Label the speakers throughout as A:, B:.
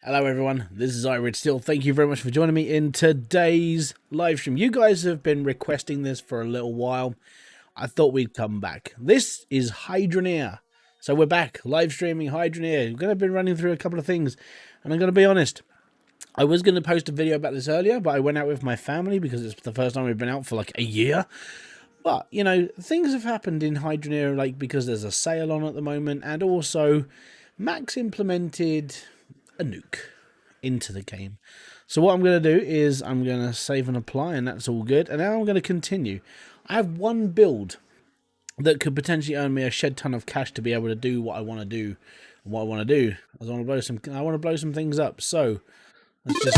A: Hello everyone, this is Hybridsteel. Thank you very much for joining me in today's live stream. You guys have been requesting this for a little while. I thought we'd come back. This is hydroneer. So we're back, live streaming hydroneer. We're going to be running through a couple of things. And I'm going to be honest, I was going to post a video about this earlier, but I went out with my family because it's the first time we've been out for like a year. But, you know, things have happened in hydroneer, like because there's a sale on at the moment. And also, Max implemented a nuke into the game. So what I'm going to do is I'm going to save and apply, and that's all good. And now I'm going to continue. I have one build that could potentially earn me a shed ton of cash to be able to do what I want to do. And what I want to do is I want to blow some things up. So let's just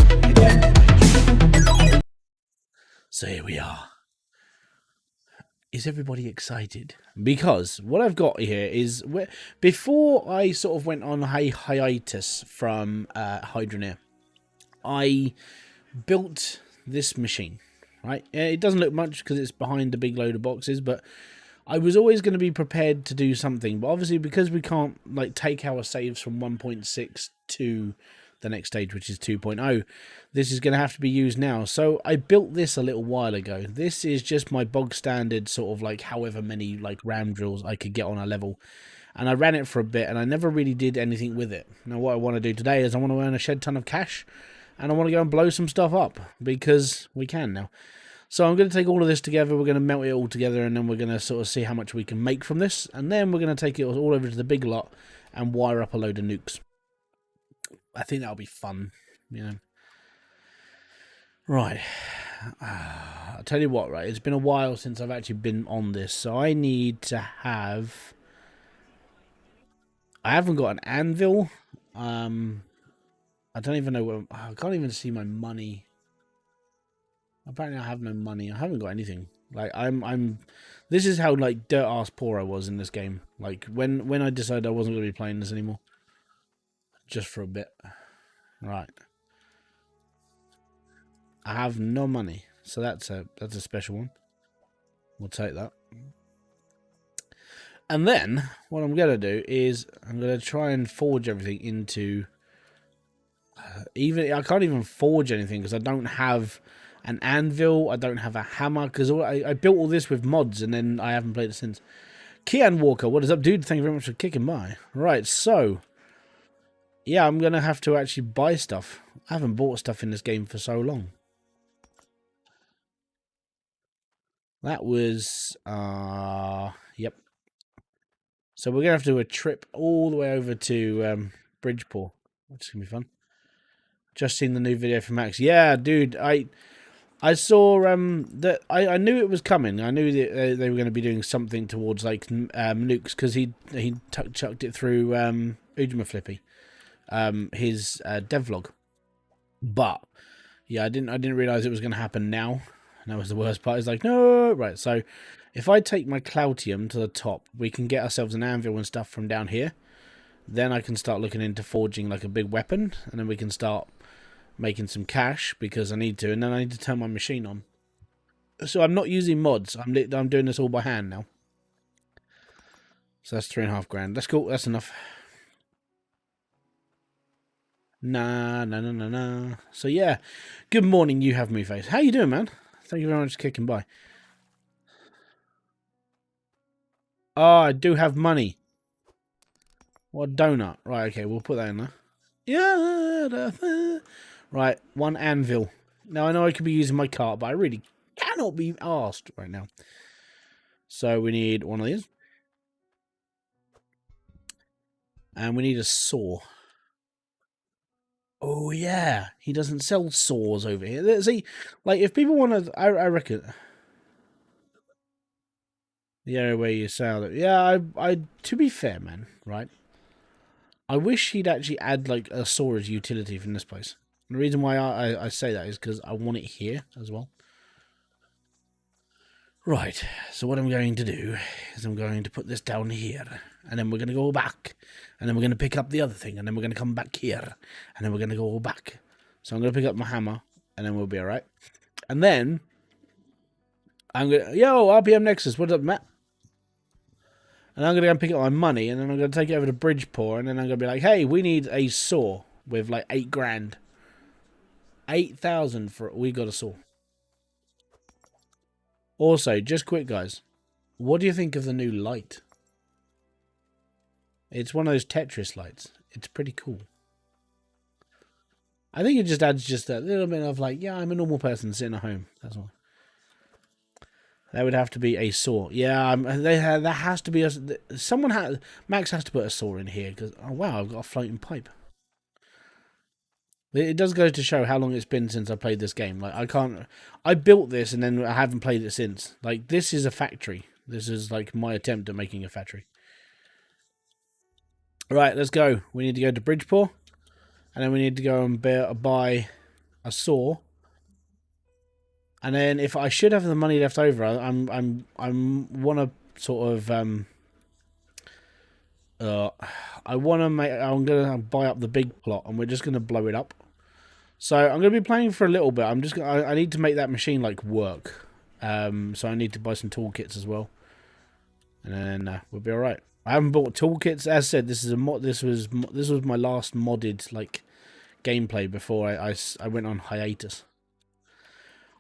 A: so here we are. Is everybody excited? Because what I've got here is, before I sort of went on a hiatus from hydroneer, I built this machine, right? It doesn't look much because it's behind a big load of boxes, but I was always going to be prepared to do something. But obviously, because we can't like take our saves from 1.6 to the next stage, which is 2.0, this is going to have to be used now. So I built this a little while ago. This is just my bog standard sort of like however many like ram drills I could get on a level, and I ran it for a bit and I never really did anything with it. Now what I want to do today is I want to earn a shed ton of cash, and I want to go and blow some stuff up because we can now. So I'm going to take all of this together, we're going to melt it all together, and then we're going to sort of see how much we can make from this, and then we're going to take it all over to the big lot and wire up a load of nukes. I think that'll be fun, you know. Right. I'll tell you what, right? It's been a while since I've actually been on this, so I need to have... I haven't got an anvil. I don't even know where... I can't even see my money. Apparently I have no money. I haven't got anything. Like, I'm... This is how, like, dirt-ass poor I was in this game. Like, when I decided I wasn't going to be playing this anymore. Just for a bit. Right. I have no money, so that's a special one. We'll take that. And then what I'm gonna do is I'm gonna try and forge everything into. I can't even forge anything because I don't have an anvil. I don't have a hammer because I built all this with mods, and then I haven't played it since. Kian Walker, what is up, dude? Thank you very much for kicking by. Right, so. Yeah, I'm going to have to actually buy stuff. I haven't bought stuff in this game for so long. That was, yep. So we're going to have to do a trip all the way over to Bridgeport, which is going to be fun. Just seen the new video from Max. Yeah, dude, I saw that I knew it was coming. I knew that they were going to be doing something towards like nukes because he chucked it through Ujima Flippy. His devlog, but yeah, I didn't realize it was going to happen now, and that was the worst part. It's like, no, right. So if I take my Cloutium to the top, we can get ourselves an anvil and stuff from down here. Then I can start looking into forging like a big weapon, and then we can start making some cash because I need to, and then I need to turn my machine on. So I'm not using mods. I'm doing this all by hand now. So that's 3.5 grand. That's cool. That's enough. Nah. So yeah, good morning, you have me face. How you doing, man? Thank you very much for kicking by. Oh, I do have money. What donut? Right, okay, we'll put that in there. Yeah. Right, one anvil. Now I know I could be using my cart, but I really cannot be asked right now. So we need one of these. And we need a saw. Oh, yeah. He doesn't sell saws over here. See, like, if people want to... I reckon... The area where you sell it. Yeah, to be fair, man, right? I wish he'd actually add, like, a saw as utility from this place. And the reason why I say that is because I want it here as well. Right, so what I'm going to do is I'm going to put this down here, and then we're going to go back, and then we're going to pick up the other thing, and then we're going to come back here, and then we're going to go back. So I'm going to pick up my hammer, and then we'll be alright. And then, I'm going to, yo, RPM Nexus, what's up, Matt? And I'm going to go and pick up my money, and then I'm going to take it over to Bridgeport, and then I'm going to be like, hey, we need a saw. with like 8 grand. 8,000 for we got a saw. Also, just quick, guys. What do you think of the new light? It's one of those Tetris lights. It's pretty cool. I think it just adds just a little bit of like, yeah, I'm a normal person sitting at home. That's all. That would have to be a saw. Yeah, there has to be a... Max has to put a saw in here because... Oh, wow, I've got a floating pipe. It does go to show how long it's been since I played this game. Like, I can't... I built this and then I haven't played it since. Like, this is a factory. This is, like, my attempt at making a factory. Right, let's go. We need to go to Bridgeport. And then we need to go and buy a saw. And then if I should have the money left over, I want to sort of I want to make. I'm gonna buy up the big plot, and we're just gonna blow it up. So I'm gonna be playing for a little bit. I need to make that machine like work. So I need to buy some toolkits as well, and then we'll be all right. I haven't bought toolkits. As I said, this is a mod. This was my last modded like gameplay before I went on hiatus.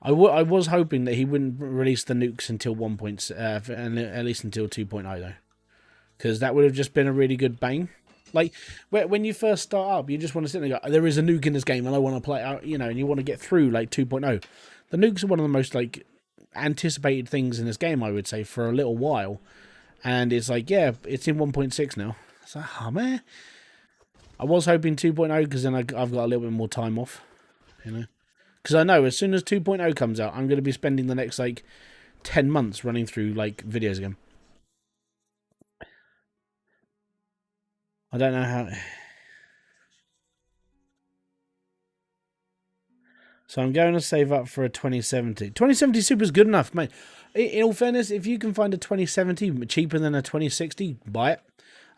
A: I was hoping that he wouldn't release the nukes until and at least until 2.0 though, because that would have just been a really good bang. Like when you first start up, you just want to sit there and go, "There is a nuke in this game, and I want to play out," you know, and you want to get through like 2.0. The nukes are one of the most like anticipated things in this game, I would say, for a little while, and it's like, yeah, it's in 1.6 now. It's like, oh man, I was hoping 2.0 because then I've got a little bit more time off, you know. Because I know as soon as 2.0 comes out, I'm going to be spending the next, like, 10 months running through, like, videos again. I don't know how... So I'm going to save up for a 2070. 2070 Super is good enough, mate. In all fairness, if you can find a 2070 cheaper than a 2060, buy it.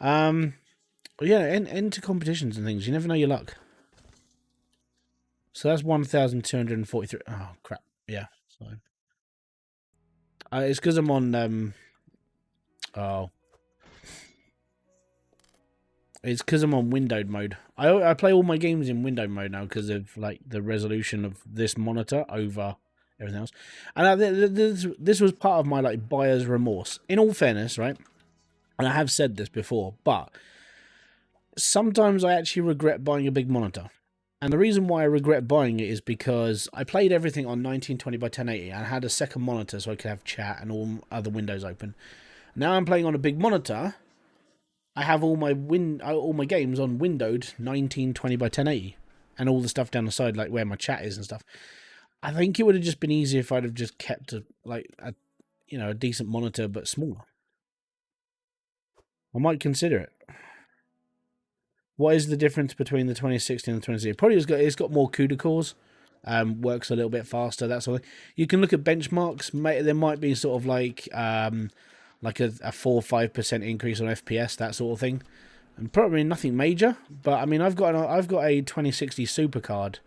A: Yeah, enter competitions and things. You never know your luck. So that's 1,243. Oh, crap. Yeah. Sorry. It's because I'm on... Oh. It's because I'm on windowed mode. I play all my games in windowed mode now because of like the resolution of this monitor over everything else. And this was part of my like buyer's remorse. In all fairness, right? And I have said this before, but sometimes I actually regret buying a big monitor. And the reason why I regret buying it is because I played everything on 1920 by 1080 and I had a second monitor so I could have chat and all other windows open. Now I'm playing on a big monitor. I have all my games on windowed 1920 by 1080 and all the stuff down the side like where my chat is and stuff. I think it would have just been easier if I'd have just kept a decent monitor but smaller. I might consider it. What is the difference between the 2060 and the 2060? Probably it's got more CUDA cores, works a little bit faster, that sort of thing. You can look at benchmarks. There might be sort of like a 4 or 5% increase on FPS, that sort of thing, and probably nothing major. But I mean, I've got a 2060 Super card,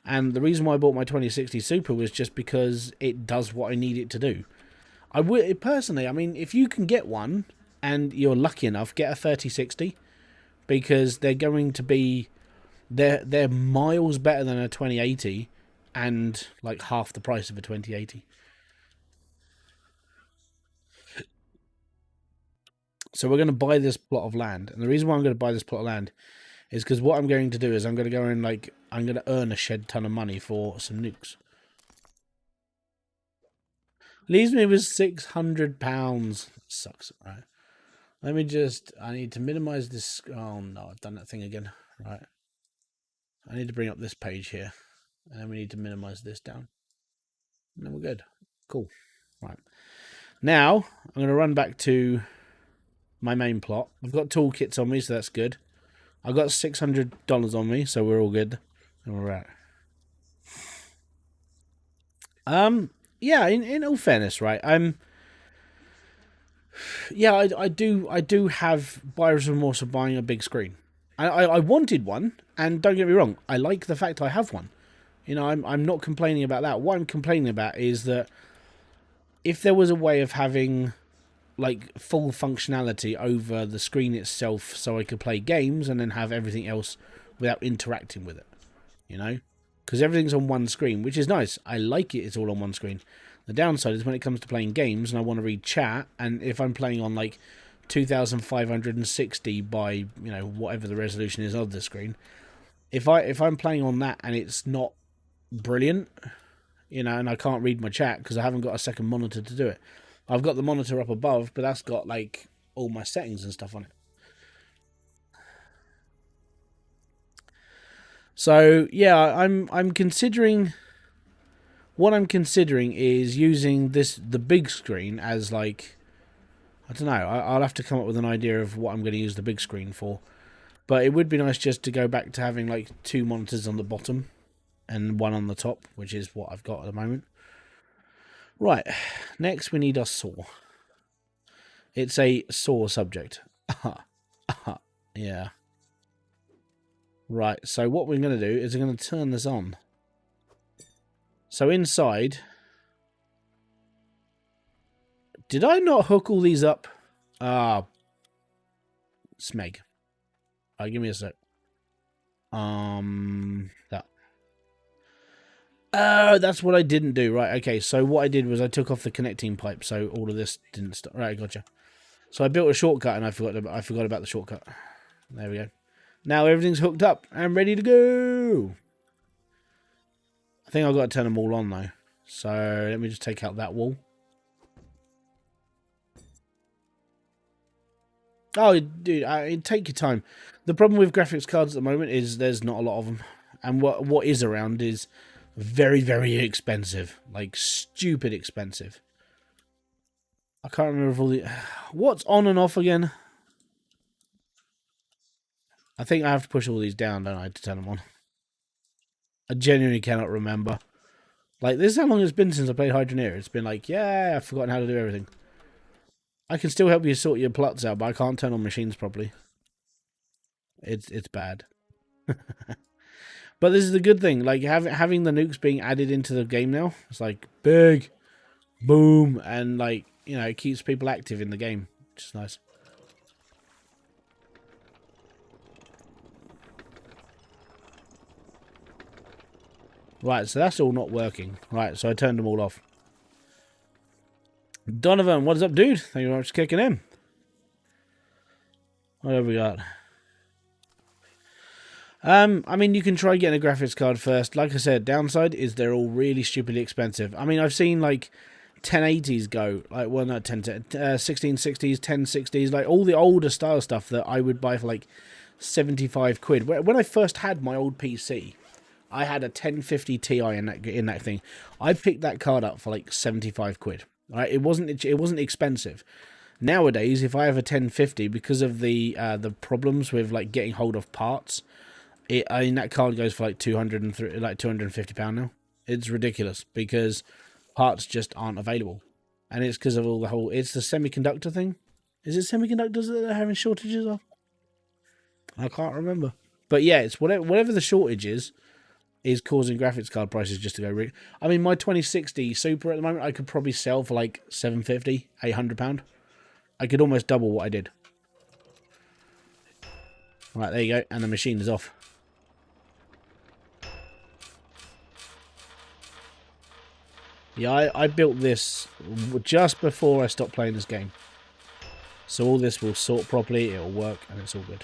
A: and the reason why I bought my 2060 Super was just because it does what I need it to do. I would personally, I mean, if you can get one and you're lucky enough, get a 3060. Because they're going to be, they're miles better than a 2080 and like half the price of a 2080. So we're going to buy this plot of land. And the reason why I'm going to buy this plot of land is because what I'm going to do is I'm going to go and I'm going to earn a shed ton of money for some nukes. Leaves me with £600. Sucks, right? I need to minimize this. Oh no, I've done that thing again. Right. I need to bring up this page here. And then we need to minimize this down. And then we're good. Cool. Right. Now, I'm going to run back to my main plot. I've got toolkits on me, so that's good. I've got $600 on me, so we're all good. All right. Yeah, in all fairness, right, yeah, I do have buyer's remorse of buying a big screen. I wanted one, and don't get me wrong, I like the fact I have one. You know, I'm not complaining about that. What I'm complaining about is that if there was a way of having like full functionality over the screen itself, so I could play games and then have everything else without interacting with it. You know, because everything's on one screen, which is nice. I like it. It's all on one screen. The downside is when it comes to playing games and I want to read chat, and if I'm playing on like 2560 by, you know, whatever the resolution is of the screen, if I'm playing on that and it's not brilliant, you know, and I can't read my chat because I haven't got a second monitor to do it. I've got the monitor up above, but that's got like all my settings and stuff on it. So yeah, I'm considering, what I'm considering is using the big screen as like, I don't know. I'll have to come up with an idea of what I'm going to use the big screen for. But it would be nice just to go back to having like two monitors on the bottom and one on the top, which is what I've got at the moment. Right, next we need our saw. It's a saw subject. Yeah. Right, so what we're going to do is we're going to turn this on. So inside... Did I not hook all these up? Ah. Smeg. Alright, give me a sec. That. Oh, that's what I didn't do. Right, okay, so what I did was I took off the connecting pipe, so all of this didn't stop. Right, gotcha. So I built a shortcut and I forgot about the shortcut. There we go. Now everything's hooked up and ready to go. I think I've got to turn them all on though. So let me just take out that wall. Oh, dude, take your time. The problem with graphics cards at the moment is there's not a lot of them. And what is around is very, very expensive. Like, stupid expensive. I can't remember if all the... What's on and off again? I think I have to push all these down, don't I, to turn them on. I genuinely cannot remember. Like, this is how long it's been since I played Hydroneer. It's been like, yeah, I've forgotten how to do everything. I can still help you sort your plots out, but I can't turn on machines properly. It's bad. But this is the good thing. Like, having the nukes being added into the game now, it's like, big, boom, and, like, you know, it keeps people active in the game, which is nice. Right, so that's all not working. Right, so I turned them all off. Donovan, what is up, dude? Thank you very much for kicking in. What have we got? I mean, you can try getting a graphics card first. Like I said, downside is they're all really stupidly expensive. I mean, I've seen, like, 1080s go, like, well, not 1660s, 1060s, like, all the older style stuff that I would buy for, like, 75 quid. When I first had my old PC, I had a 1050 Ti in that thing. I picked that card up for, like, 75 quid. Right? It wasn't expensive. Nowadays, if I have a 1050, because of the problems with, like, getting hold of parts, I mean, that card goes for like £250 now. It's ridiculous because parts just aren't available, and it's because of it's the semiconductor thing. Is it semiconductors that they're having shortages of? I can't remember, but yeah, it's whatever the shortage is causing graphics card prices just to go. I mean, my 2060 Super at the moment, I could probably sell for like £750, £800. I could almost double what I did. Right, there you go, and the machine is off. Yeah, I built this just before I stopped playing this game. So all this will sort properly, it'll work, and it's all good.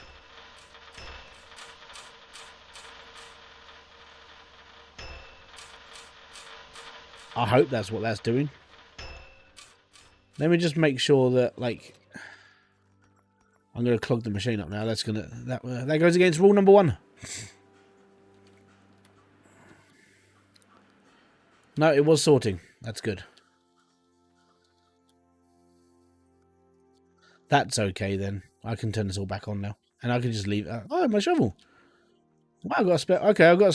A: I hope that's what that's doing. Let me just make sure that, like... I'm going to clog the machine up now. That's going to... That goes against rule number 1. No, it was sorting. That's good. That's okay then. I can turn this all back on now, and I can just leave. Oh, my shovel! Wow, I got a spare. Okay, I got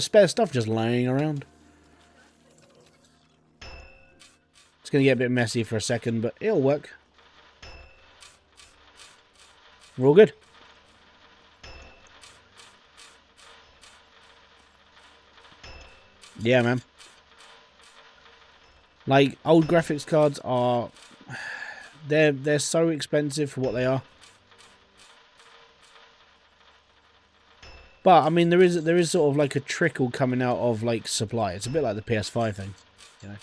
A: spare stuff just laying around. It's gonna get a bit messy for a second, but it'll work. We're all good. Yeah, man. Like, old graphics cards are... they're so expensive for what they are. But I mean, there is sort of like a trickle coming out of like supply. It's a bit like the PS5 thing, you know.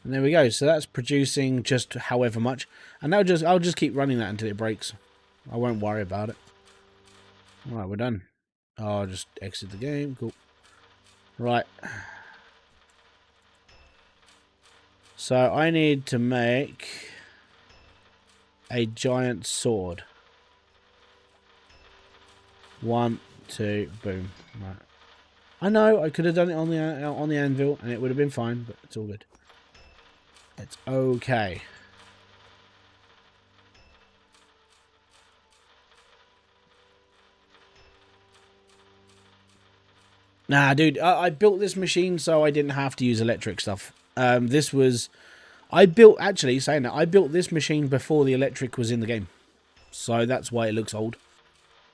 A: And there we go. So that's producing just however much, and I'll just keep running that until it breaks. I won't worry about it. All right, we're done. I'll just exit the game. Cool. Right. So I need to make a giant sword. 1, 2, boom. Right. I know I could have done it on the anvil and it would have been fine, but it's all good. It's okay. Nah, dude, I built this machine so I didn't have to use electric stuff. This was... I built this machine before the electric was in the game. So that's why it looks old.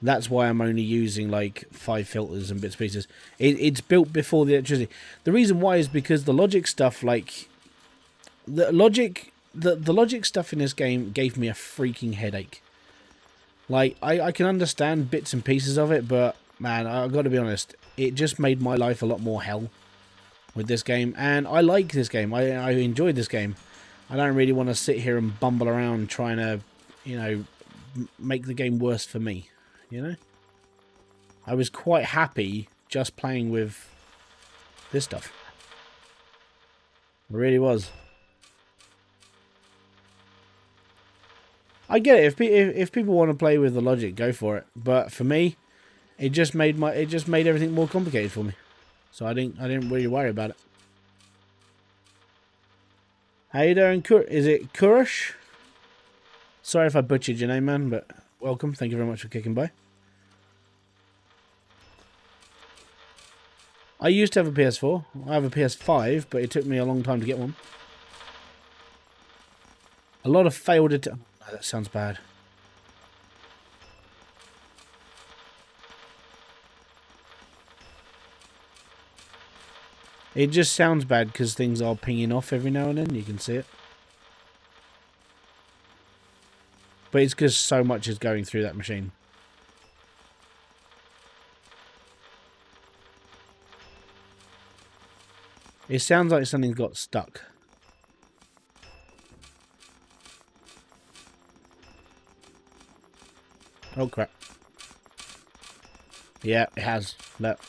A: That's why I'm only using like 5 filters and bits and pieces. It's built before the electricity. The reason why is because the logic stuff, like... The logic stuff in this game gave me a freaking headache. Like, I can understand bits and pieces of it, but, man, I've got to be honest, it just made my life a lot more hell with this game. And I like this game. I enjoyed this game. I don't really want to sit here and bumble around trying to, you know, make the game worse for me, you know? I was quite happy just playing with this stuff. I really was. I get it. If people want to play with the logic, go for it. But for me, it just made everything more complicated for me. So I didn't really worry about it. How you doing? Is it Kurush? Sorry if I butchered your name, man, but welcome. Thank you very much for kicking by. I used to have a PS4. I have a PS5, but it took me a long time to get one. A lot of failed attempts. Oh, that sounds bad. It just sounds bad because things are pinging off every now and then. You can see it. But it's because so much is going through that machine. It sounds like something got stuck. Oh crap. Yeah, it has. Look.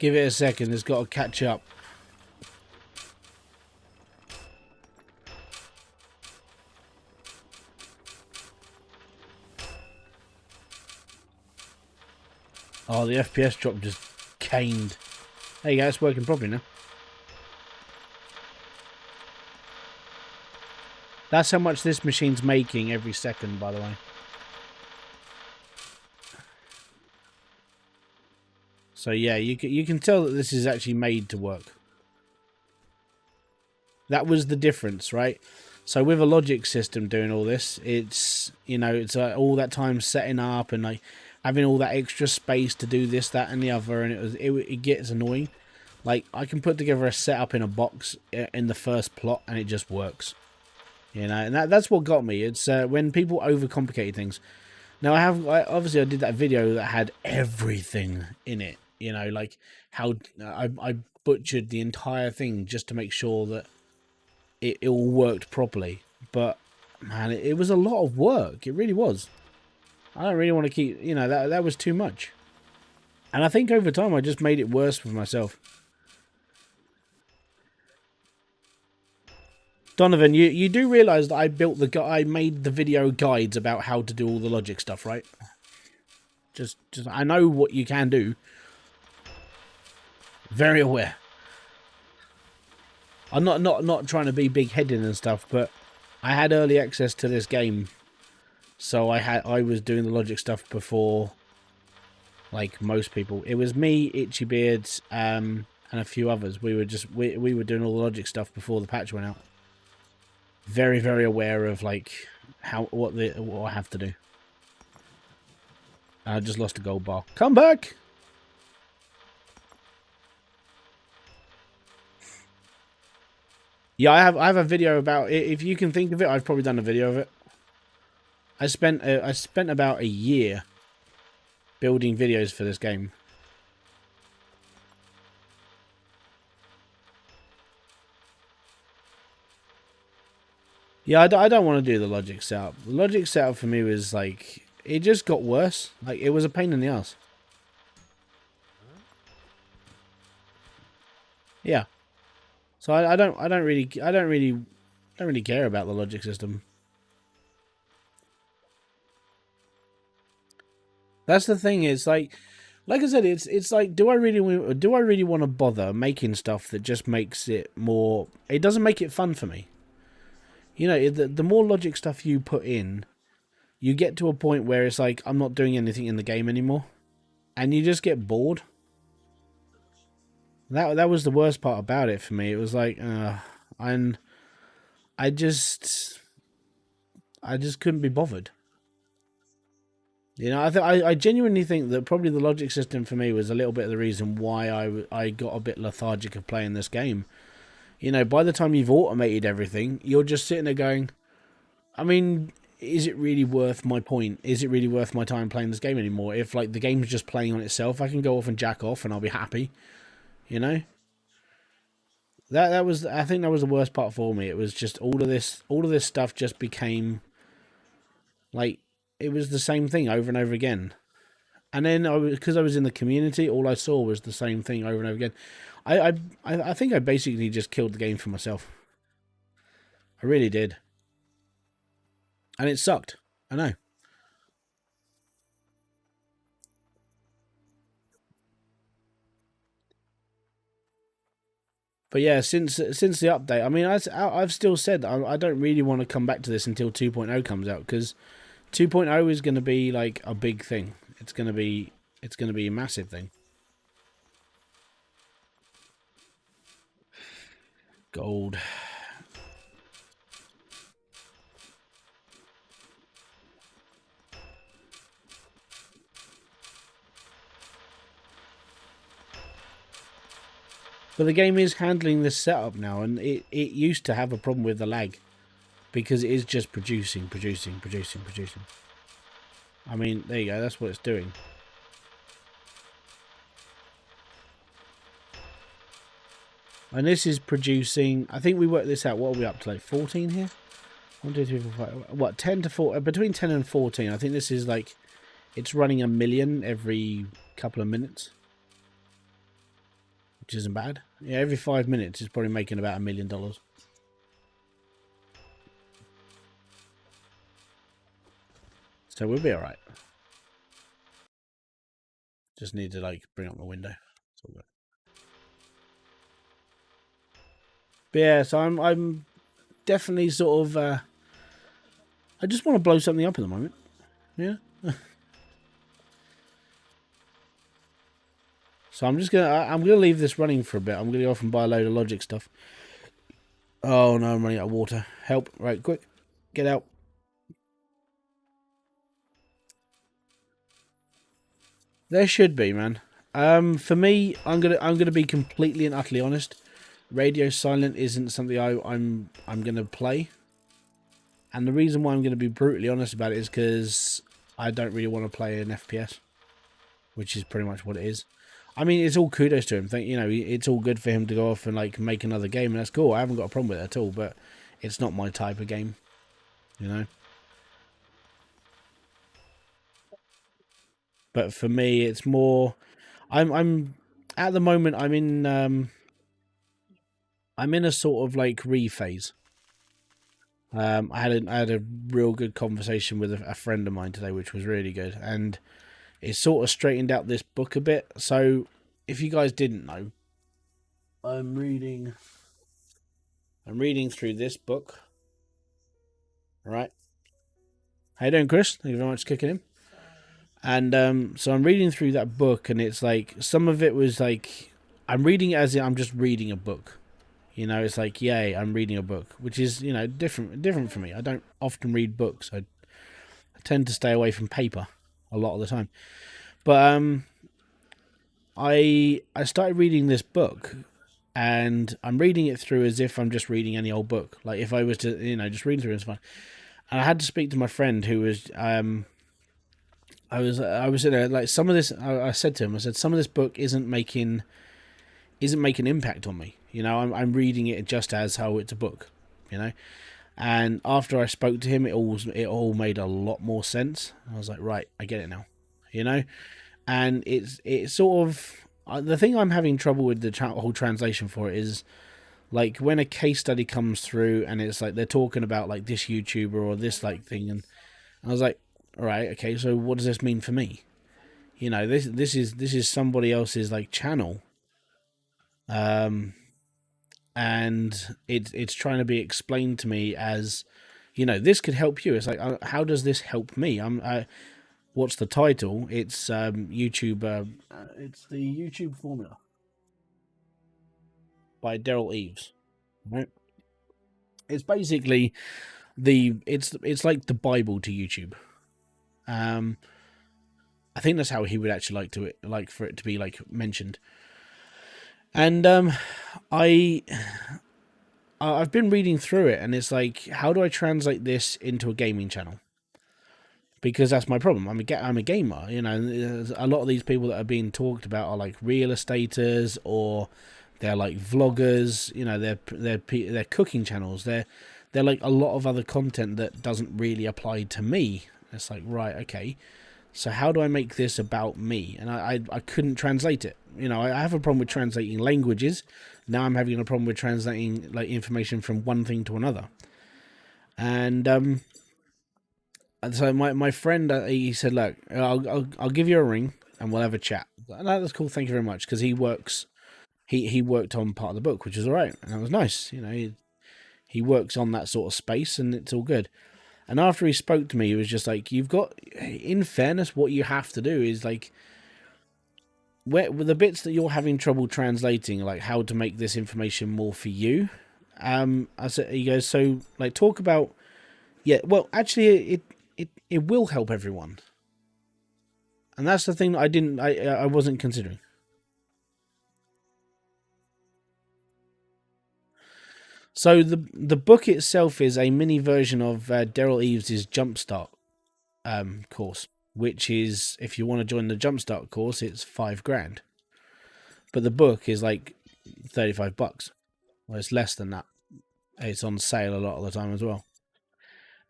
A: Give it a second, it's got to catch up. Oh, the FPS drop just caned. There you go, it's working properly now. That's how much this machine's making every second, by the way. So yeah, you can tell that this is actually made to work. That was the difference, right? So with a logic system doing all this, it's, you know, it's all that time setting up and like having all that extra space to do this, that, and the other, and it gets annoying. Like, I can put together a setup in a box in the first plot, and it just works. You know, and that's what got me. It's when people overcomplicate things. Now, obviously I did that video that had everything in it. You know, like how I butchered the entire thing just to make sure that it all worked properly. But man, it was a lot of work. It really was. I don't really want to keep, you know, that was too much. And I think over time I just made it worse for myself. Donovan, you do realise that I made the video guides about how to do all the logic stuff, right? Just I know what you can do. Very aware. I'm not trying to be big-headed and stuff, but I had early access to this game, so I was doing the logic stuff before, like most people. It was me, Itchy Beards, and a few others. We were doing all the logic stuff before the patch went out. Very, very aware of like what I have to do. I just lost a gold bar. Come back. Yeah, I have a video about it. If you can think of it, I've probably done a video of it. I spent about a year building videos for this game. Yeah, I don't want to do the logic setup. The logic setup for me was like, it just got worse. Like, it was a pain in the ass. Yeah. So I don't really care about the logic system. That's the thing. Is like I said, it's like, do I really want to bother making stuff that just makes it more? It doesn't make it fun for me. You know, the more logic stuff you put in, you get to a point where it's like, I'm not doing anything in the game anymore, and you just get bored. That was the worst part about it for me. It was like, and I just couldn't be bothered. You know, I genuinely think that probably the logic system for me was a little bit of the reason why I got a bit lethargic of playing this game. You know, by the time you've automated everything, you're just sitting there going, I mean, is it really worth my point? Is it really worth my time playing this game anymore? If like the game's just playing on itself, I can go off and jack off and I'll be happy. You know? That was, I think that was the worst part for me. It was just all of this stuff just became like, it was the same thing over and over again. And then because I was in the community, all I saw was the same thing over and over again. I think I basically just killed the game for myself. I really did. And it sucked. I know. But yeah, since the update, I mean, I've still said I don't really want to come back to this until 2.0 comes out, because 2.0 is going to be like a big thing. It's going to be a massive thing. Gold. But the game is handling this setup now, and it used to have a problem with the lag, because it is just producing. I mean, there you go, that's what it's doing. And this is producing, I think we worked this out, what are we up to, like 14 here? 1, 2, 3, 4, 5, what, 10 to 4, between 10 and 14. I think this is like, it's running 1 million every couple of minutes. Which isn't bad. Yeah, every 5 minutes it's probably making about $1 million. So we'll be alright. Just need to like bring up the window. It's all good. But yeah, so I'm definitely sort of I just want to blow something up at the moment. Yeah. So I'm gonna leave this running for a bit. I'm gonna go off and buy a load of logic stuff. Oh no, I'm running out of water. Help! Right, quick, get out. There should be, man. For me, I'm gonna be completely and utterly honest. Radio silent isn't something I'm gonna play. And the reason why I'm gonna be brutally honest about it is because I don't really want to play an FPS, which is pretty much what it is. I mean, it's all kudos to him. You know, it's all good for him to go off and like make another game, and that's cool. I haven't got a problem with it at all. But it's not my type of game, you know. But for me, it's more. I'm at the moment. I'm in a sort of like re-phase. I had a real good conversation with a friend of mine today, which was really good, and it sort of straightened out this book a bit. So, if you guys didn't know, I'm reading through this book. All right. How you doing, Chris? Thank you very much for kicking in. And so I'm reading through that book, and it's like some of it was like I'm reading it as I'm just reading a book. You know, it's like, yay, I'm reading a book, which is, you know, different for me. I don't often read books. I tend to stay away from paper a lot of the time. But I started reading this book, and I'm reading it through as if I'm just reading any old book. Like if I was to, you know, just read through it, it's fine. And I had to speak to my friend who was I was in a, like some of this. I said to him, I said some of this book isn't making impact on me. You know, I'm reading it just as how it's a book. You know, and after I spoke to him, it all made a lot more sense. I was like, right, I get it now. You know, and it's sort of the thing I'm having trouble with the whole translation for it is like when a case study comes through and it's like they're talking about like this YouTuber or this like thing, and I was like, all right, okay, so what does this mean for me? You know, this is somebody else's like channel, um, and it's trying to be explained to me as, you know, this could help you. It's like, how does this help me? What's the title? It's YouTube. It's the YouTube Formula by Daryl Eves. Right? It's basically it's like the Bible to YouTube. Um, I think that's how he would actually like for it to be like mentioned. And I I've been reading through it, and it's like, how do I translate this into a gaming channel? Because that's my problem. I'm a gamer. You know, a lot of these people that are being talked about are like real estaters, or they're like vloggers. You know, they're cooking channels. They're like a lot of other content that doesn't really apply to me. It's like, right, okay. So how do I make this about me? And I couldn't translate it. You know, I have a problem with translating languages. Now I'm having a problem with translating like information from one thing to another. And so my friend, he said, look, I'll give you a ring and we'll have a chat. No, that's cool. Thank you very much. Because he worked on part of the book, which is all right. And that was nice. You know, he works on that sort of space and it's all good. And after he spoke to me, he was just like, you've got, in fairness, what you have to do is like, where with the bits that you're having trouble translating, like how to make this information more for you. I said, he goes, so like talk about, yeah, well, actually it will help everyone. And that's the thing that I wasn't considering. So the book itself is a mini version of Daryl Eves' Jumpstart course, which is, if you want to join the Jumpstart course, it's $5,000. But the book is like $35. Well, it's less than that. It's on sale a lot of the time as well.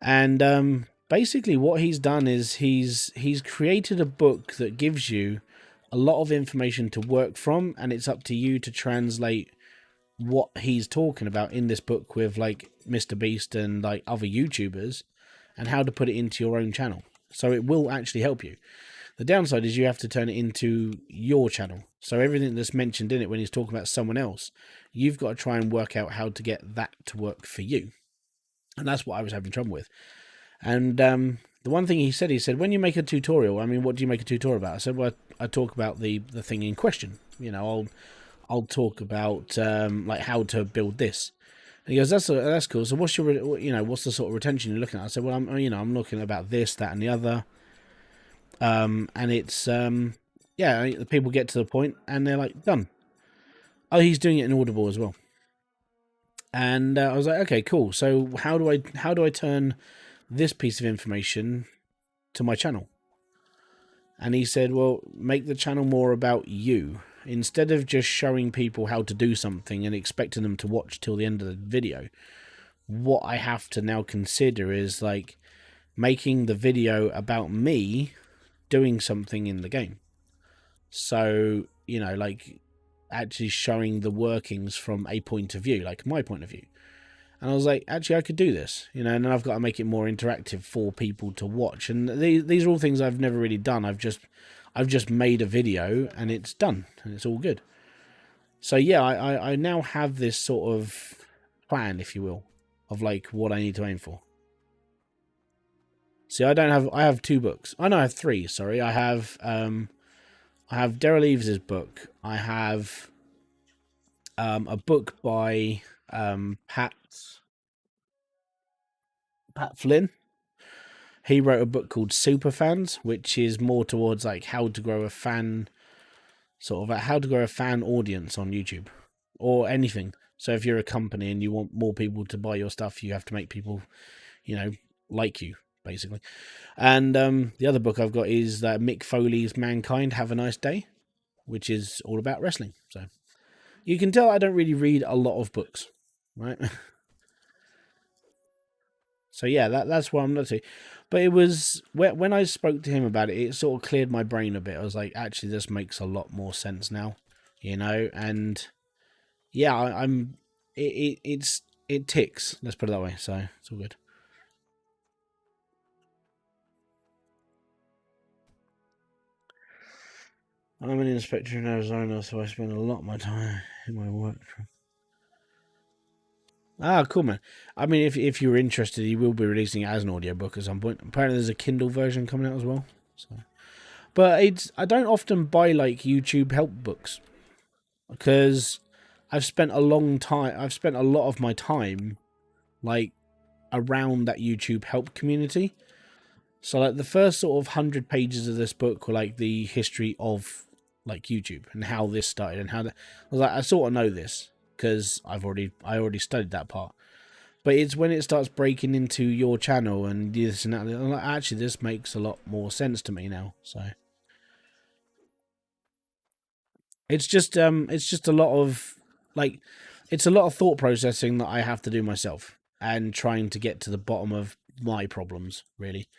A: And basically, what he's done is he's created a book that gives you a lot of information to work from, and it's up to you to translate what he's talking about in this book with like Mr. Beast and like other YouTubers, and how to put it into your own channel. So it will actually help you. The downside is you have to turn it into your channel. So everything that's mentioned in it when he's talking about someone else, you've got to try and work out how to get that to work for you. And that's what I was having trouble with. And the one thing he said, when you make a tutorial, I mean, what do you make a tutorial about? I said, well, I talk about the thing in question. You know, I'll talk about like how to build this. And he goes, that's cool. So what's what's the sort of retention you're looking at? I said, well, I'm looking about this, that, and the other. And it's yeah, the people get to the point and they're like, done. Oh, he's doing it in Audible as well. And I was like, okay, cool. So how do I turn this piece of information to my channel? And he said, well, make the channel more about you. Instead of just showing people how to do something and expecting them to watch till the end of the video, what I have to now consider is like making the video about me doing something in the game. So, you know, like actually showing the workings from a point of view, like my point of view. And I was like, actually, I could do this, you know, and then I've got to make it more interactive for people to watch. And these are all things I've never really done. I've just made a video and it's done and it's all good. So yeah, I now have this sort of plan, if you will, of like what I need to aim for. See, I have two books. I have three, sorry. I have Daryl Eves' book. I have a book by Pat Flynn. He wrote a book called Superfans, which is more towards like how to grow a fan, sort of how to grow a fan audience on YouTube or anything. So if you're a company and you want more people to buy your stuff, you have to make people, like you, basically. And the other book I've got is Mick Foley's Mankind Have a Nice Day, which is all about wrestling. So you can tell I don't really read a lot of books, right? So yeah, that's what I'm not saying. But it was when I spoke to him about it, it sort of cleared my brain a bit. I was like, actually, this makes a lot more sense now, And yeah, I'm. It ticks. Let's put it that way. So it's all good. I'm an inspector in Arizona, so I spend a lot of my time in my work. Ah, cool, man. I mean, if you're interested, he will be releasing it as an audiobook at some point. Apparently, there's a Kindle version coming out as well. So, but I don't often buy like YouTube help books because I've spent a long time. I've spent a lot of my time like around that YouTube help community. So like the first sort of 100 pages of this book were like the history of like YouTube and how this started and how that. I was like, I sort of know this because I already studied that part. But it's when it starts breaking into your channel and this and that. I'm like, actually, this makes a lot more sense to me now. So it's just a lot of like, it's a lot of thought processing that I have to do myself and trying to get to the bottom of my problems, really.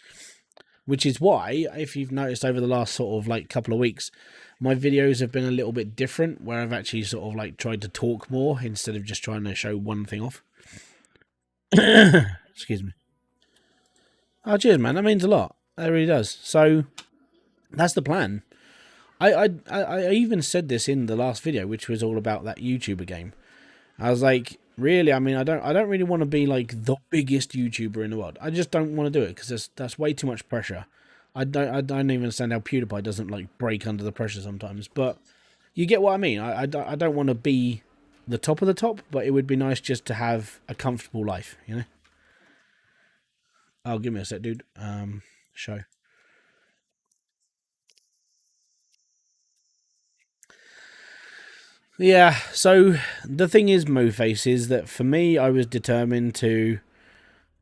A: Which is why, if you've noticed over the last sort of like couple of weeks, my videos have been a little bit different, where I've actually sort of like tried to talk more instead of just trying to show one thing off. Excuse me. Oh, cheers, man. That means a lot. That really does. So that's the plan. I even said this in the last video, which was all about that YouTuber game. I was like, really? I mean, I don't really want to be like the biggest YouTuber in the world. I just don't want to do it because that's way too much pressure. I don't even understand how PewDiePie doesn't like break under the pressure sometimes. But you get what I mean. I don't want to be the top of the top, but it would be nice just to have a comfortable life, Oh, give me a sec, dude. Show. Yeah. So the thing is, Moface, is that for me, I was determined to.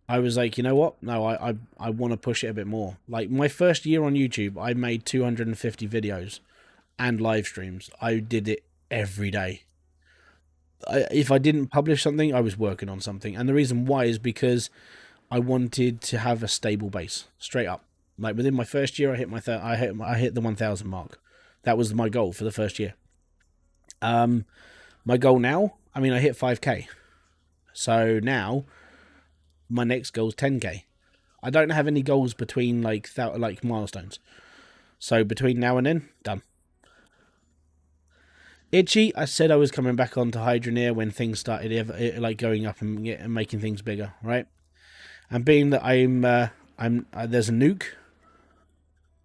A: I was like, you know what? No, I want to push it a bit more. Like my first year on YouTube, I made 250 videos and live streams. I did it every day. If I didn't publish something, I was working on something. And the reason why is because I wanted to have a stable base, straight up. Like within my first year, I hit I hit the 1,000 mark. That was my goal for the first year. My goal now, I mean, I hit 5k. So now my next goal is 10k. I don't have any goals between like milestones. So between now and then, done. Itchy, I said I was coming back onto hydroneer when things started like going up and making things bigger, right? And being that I'm there's a nuke.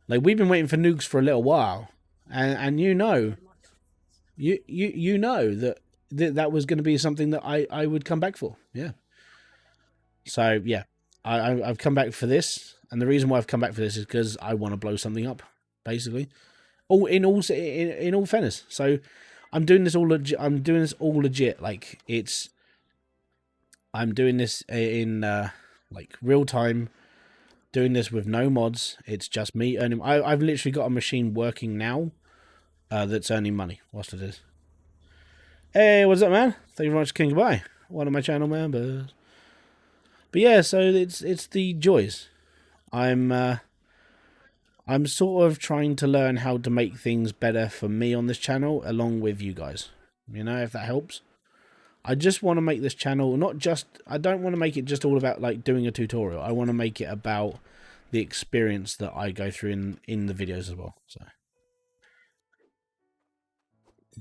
A: Like we've been waiting for nukes for a little while, and you know that was going to be something that I would come back for. Yeah. So yeah, I've come back for this, and the reason why I've come back for this is because I want to blow something up, basically. In all fairness, so I'm doing this all legit. I'm doing this all legit. Like I'm doing this in like real time. Doing this with no mods. It's just me earning. I've literally got a machine working now that's earning money whilst it is. Hey, what's up, man? Thank you very much, King. Goodbye. One of my channel members. But yeah, so it's the joys. I'm I'm sort of trying to learn how to make things better for me on this channel, along with you guys. If that helps. I just want to make this channel not just. I don't want to make it just all about like doing a tutorial. I want to make it about the experience that I go through in the videos as well. So,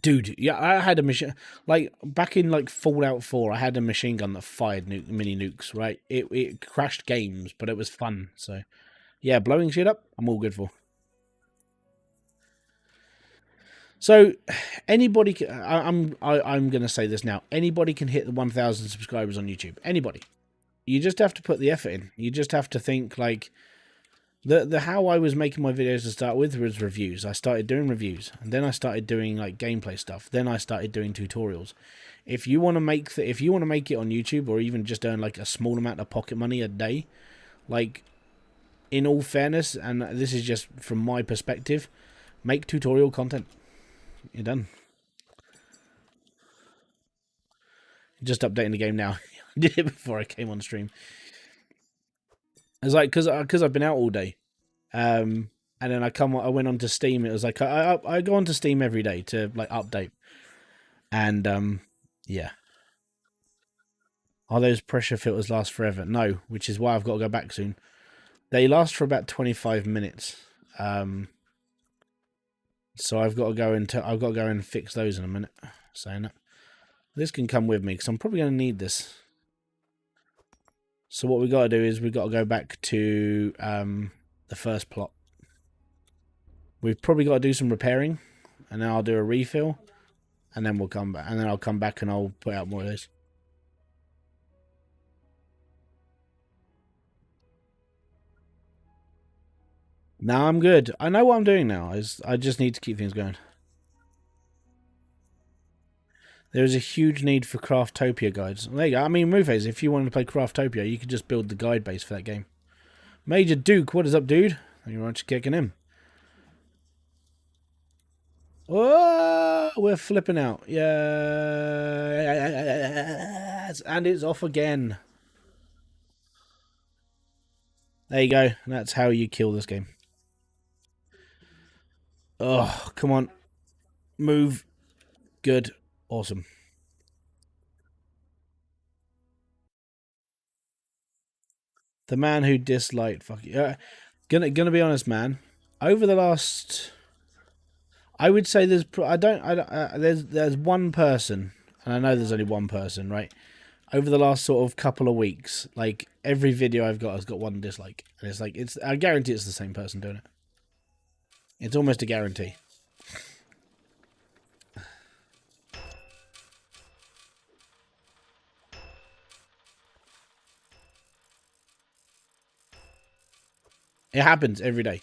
A: dude, yeah, I had a machine like back in like Fallout 4. I had a machine gun that fired mini nukes. Right, it crashed games, but it was fun. So, yeah, blowing shit up, I'm all good for. So anybody, I'm going to say this now. Anybody can hit the 1,000 subscribers on YouTube. Anybody. You just have to put the effort in. You just have to think like the how I was making my videos to start with was reviews. I started doing reviews, and then I started doing like gameplay stuff. Then I started doing tutorials. If you want to make if you want to make it on YouTube, or even just earn like a small amount of pocket money a day, like in all fairness, and this is just from my perspective, make tutorial content. You're done. Just updating the game now. I did it before I came on stream. It's like because I've been out all day, and then I went on to Steam. It was like I go onto Steam every day to like update, and yeah. Are those pressure filters last forever? No, which is why I've got to go back soon. They last for about 25 minutes. So I've got to go and fix those in a minute. Saying that. This can come with me because I'm probably going to need this. So what we got to do is we've got to go back to the first plot. We've probably got to do some repairing, and then I'll do a refill, and then we'll come back, and then I'll come back and I'll put out more of those. Now I'm good. I know what I'm doing now. I just need to keep things going. There is a huge need for Craftopia guides. There you go. I mean, Movehays, if you wanted to play Craftopia, you could just build the guide base for that game. Major Duke, what is up, dude? Thank you very much for kicking him. Oh, we're flipping out. Yeah. And it's off again. There you go. That's how you kill this game. Oh, come on. Move. Good. Awesome. The man who disliked... Fuck you. Gonna be honest, man. Over the last... I would say there's... there's one person, and I know there's only one person, right? Over the last sort of couple of weeks, like, every video I've got has got one dislike. And it's like, I guarantee it's the same person doing it. It's almost a guarantee. It happens every day.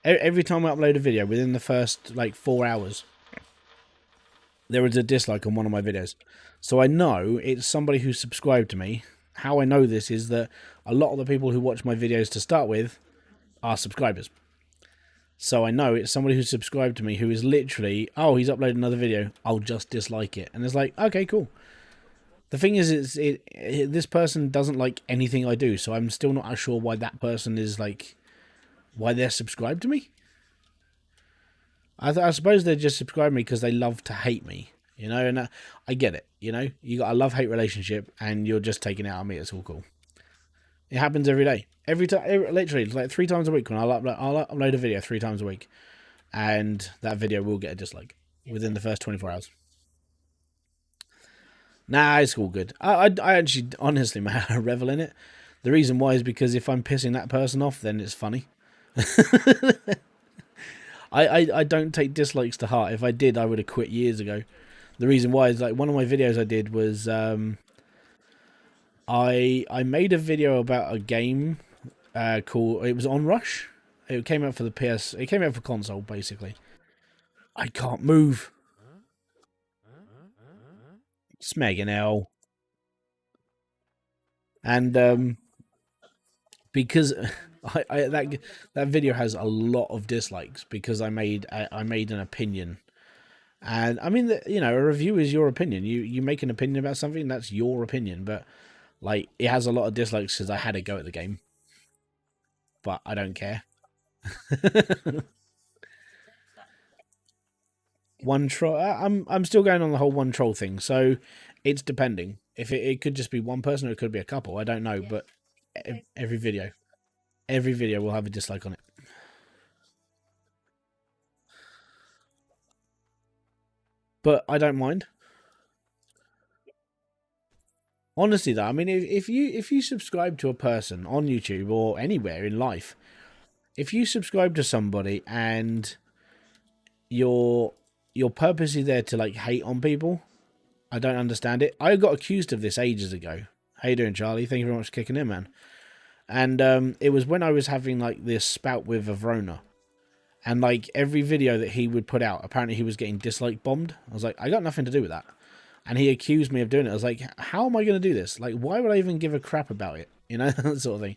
A: Every time I upload a video, within the first, like, 4 hours, there was a dislike on one of my videos. So I know it's somebody who subscribed to me. How I know this is that a lot of the people who watch my videos to start with are subscribers. So I know it's somebody who subscribed to me who is literally, oh, he's uploaded another video, I'll just dislike it. And it's like, okay, cool. The thing is, this person doesn't like anything I do, so I'm still not sure why that person is like, why they're subscribed to me. I suppose they just subscribe me because they love to hate me, you know, and I get it, you know. You got a love-hate relationship, and you're just taking it out on me. It's all cool. It happens every day, every time, literally, like 3 times a week. When I'll upload a video 3 times a week, and that video will get a dislike within the first 24 hours. Nah, it's all good. I actually, honestly, man, I revel in it. The reason why is because if I'm pissing that person off, then it's funny. I don't take dislikes to heart. If I did, I would have quit years ago. The reason why is like one of my videos I did was I made a video about a game called, it was On Rush. It came out for the PS. It came out for console basically. I can't move. Smeg an L. And because that video has a lot of dislikes because I made an opinion, and I mean you know, a review is your opinion. You make an opinion about something, that's your opinion. But like, it has a lot of dislikes because I had a go at the game, but I don't care. One troll. I'm still going on the whole one troll thing, so it's depending. If it could just be one person or it could be a couple, I don't know. But every video will have a dislike on it. But I don't mind. Honestly, though, I mean, if you subscribe to a person on YouTube or anywhere in life, if you subscribe to somebody and you're you're purposely there to like hate on people. I don't understand it. I got accused of this ages ago. How you doing, Charlie? Thank you very much for kicking in, man. And it was when I was having like this spout with Avrona. And like every video that he would put out, apparently he was getting dislike bombed. I was like, I got nothing to do with that. And he accused me of doing it. I was like, how am I going to do this? Like, why would I even give a crap about it? You know, that sort of thing.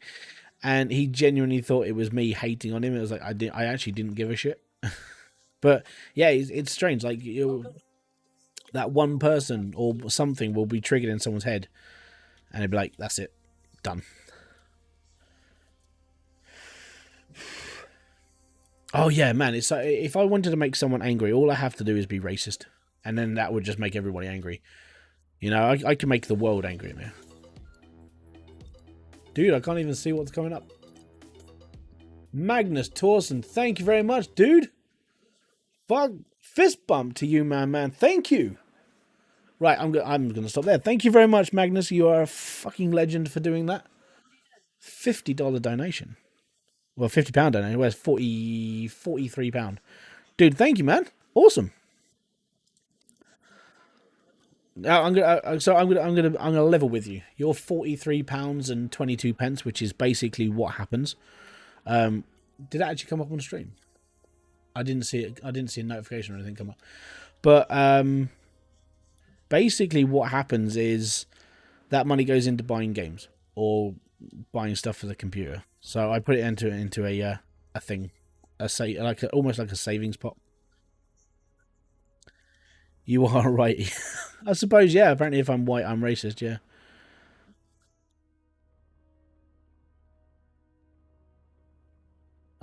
A: And he genuinely thought it was me hating on him. It was like, I actually didn't give a shit. But yeah, it's strange. Like, that one person or something will be triggered in someone's head. And it'd be like, that's it. Done. Oh yeah, man! It's like, if I wanted to make someone angry, all I have to do is be racist, and then that would just make everybody angry. You know, I can make the world angry, man. Dude, I can't even see what's coming up. Magnus Torsen, thank you very much, dude. Fuck, fist bump to you, man. Thank you. Right, I'm gonna stop there. Thank you very much, Magnus. You are a fucking legend for doing that. $50 donation. Well, £50 donation. Where's 43 pound? Dude, thank you, man. Awesome. I'm gonna level with you. You're £43 and 22 pence, which is basically what happens. Did it actually come up on stream? I didn't see it. I didn't see a notification or anything come up. But basically, what happens is that money goes into buying games or buying stuff for the computer. So I put it into a thing, almost like a savings pot. You are right. I suppose, yeah. Apparently, if I'm white, I'm racist. Yeah.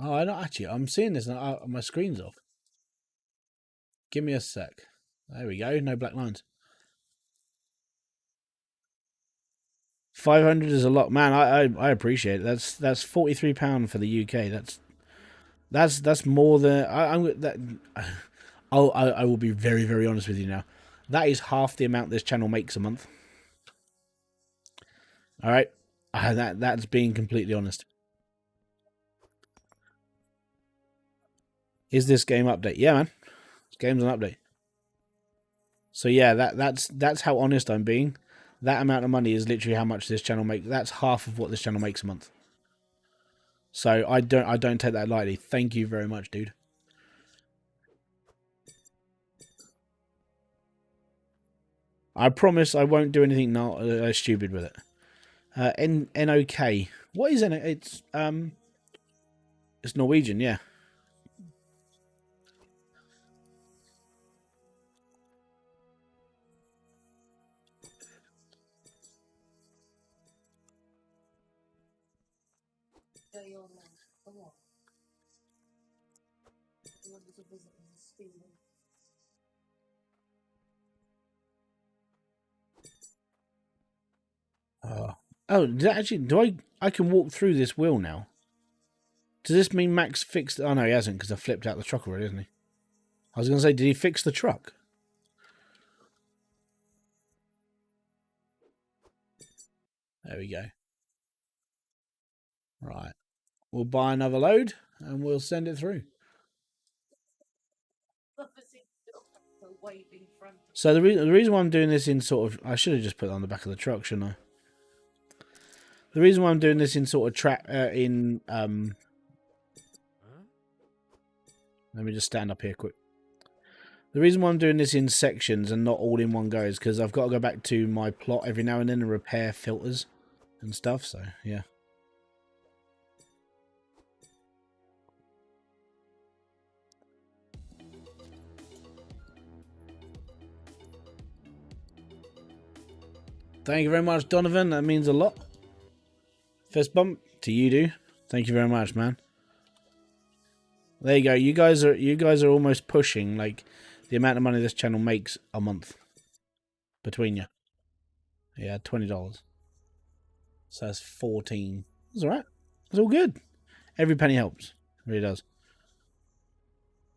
A: Oh, I don't actually. I'm seeing this, and my screen's off. Give me a sec. There we go. No black lines. 500 is a lot, man. I appreciate it. That's £43 for the UK. That's more than I'm that. I will be very, very honest with you now. That is half the amount this channel makes a month. All right, that's being completely honest. Is this game update? Yeah, man. This game's an update. So yeah, that's how honest I'm being. That amount of money is literally how much this channel makes. That's half of what this channel makes a month. So I don't take that lightly. Thank you very much, dude. I promise I won't do anything not stupid with it. NOK. What is it? It's Norwegian, yeah. Oh, I can walk through this wheel now? Does this mean Max fixed... Oh, no, he hasn't, because I flipped out the truck already, isn't he? I was going to say, did he fix the truck? There we go. Right. We'll buy another load, and we'll send it through. So the reason why I'm doing this in sort of... I should have just put it on the back of the truck, shouldn't I? The reason why I'm doing this in sort of track... Let me just stand up here quick. The reason why I'm doing this in sections and not all in one go is because I've got to go back to my plot every now and then and repair filters and stuff, so yeah. Thank you very much, Donovan. That means a lot. Fist bump to you, do. Thank you very much, man. There you go. You guys are almost pushing like the amount of money this channel makes a month between you. Yeah, $20. So that's 14. That's all right. It's all good. Every penny helps. It really does.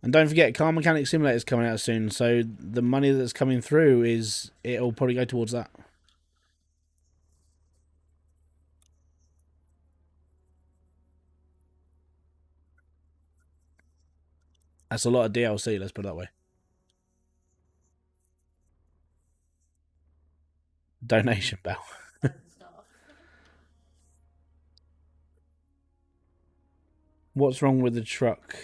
A: And don't forget, Car Mechanic Simulator is coming out soon. So the money that's coming through it'll probably go towards that. That's a lot of DLC. Let's put it that way. Donation bell. What's wrong with the truck?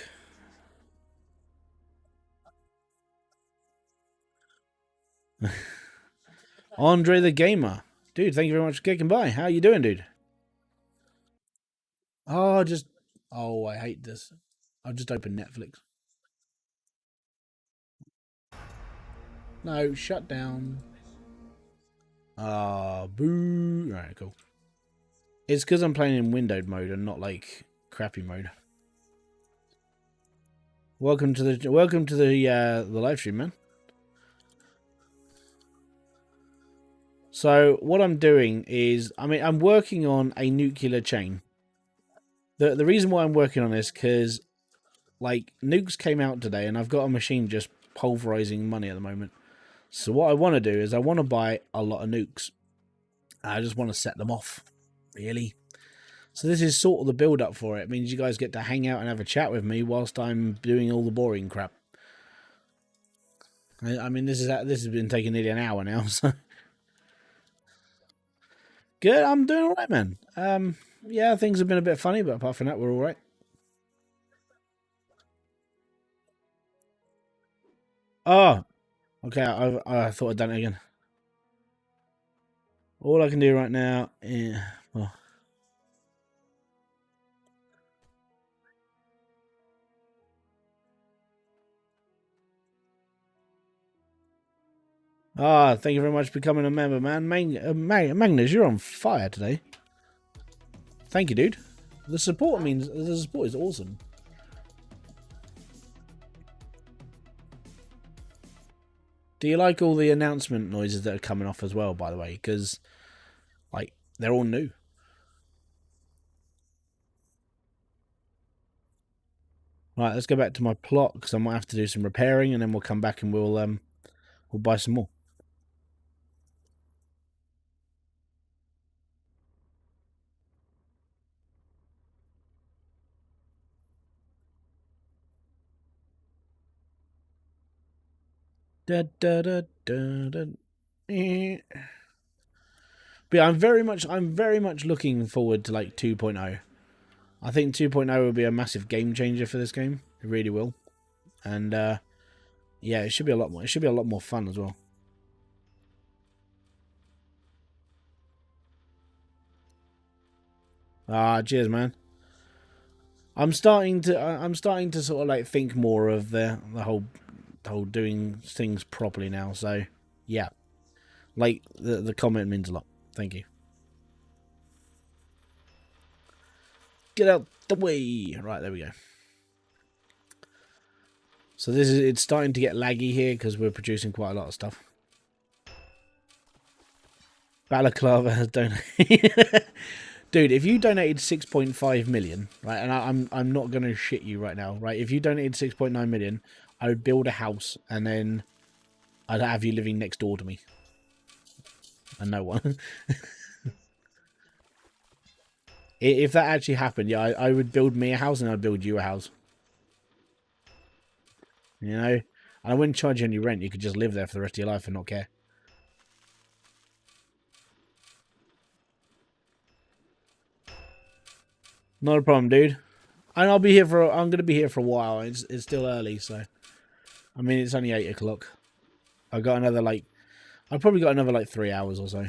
A: Andre the Gamer. Dude, thank you very much for kicking by. How you doing, dude? Oh, just... Oh, I hate this. I've just opened Netflix. No, shut down. Ah, boo. Alright, cool. It's because I'm playing in windowed mode and not, like, crappy mode. Welcome to the live stream, man. So what I'm doing is, I'm working on a nuclear chain. The reason why I'm working on this because, like, nukes came out today, and I've got a machine just pulverizing money at the moment. So what I want to do is I want to buy a lot of nukes. I just want to set them off, really. So this is sort of the build up for it. It means you guys get to hang out and have a chat with me whilst I'm doing all the boring crap. I mean, this has been taking nearly an hour now. So good. I'm doing all right, man. Yeah, things have been a bit funny, but apart from that, we're all right. Oh, okay. I thought I'd done it again. All I can do right now, yeah. Well, thank you very much for becoming a member, man. Magnus, you're on fire today. Thank you, dude. The support is awesome. Do you like all the announcement noises that are coming off as well, by the way? Because, like, they're all new. Right, let's go back to my plot because I might have to do some repairing, and then we'll come back and we'll buy some more. Da, da, da, da, da. But yeah, I'm very much looking forward to like 2.0. I think 2.0 will be a massive game changer for this game. It really will. And yeah, it should be a lot more. It should be a lot more fun as well. Cheers, man. I'm starting to sort of like think more of the whole doing things properly now. So yeah, like the comment means a lot. Thank you. Get out the way. Right, there we go. So it's starting to get laggy here because we're producing quite a lot of stuff. Balaclava has donated. Dude, if you donated 6.5 million, right, and I'm not gonna shit you right now, right? If you donated 6.9 million, I would build a house and then I'd have you living next door to me. And no one. If that actually happened, yeah, I would build me a house and I'd build you a house. You know? And I wouldn't charge you any rent. You could just live there for the rest of your life and not care. Not a problem, dude. And I'm gonna be here for a while. It's still early, so I mean it's only 8 o'clock. I've probably got another like 3 hours or so.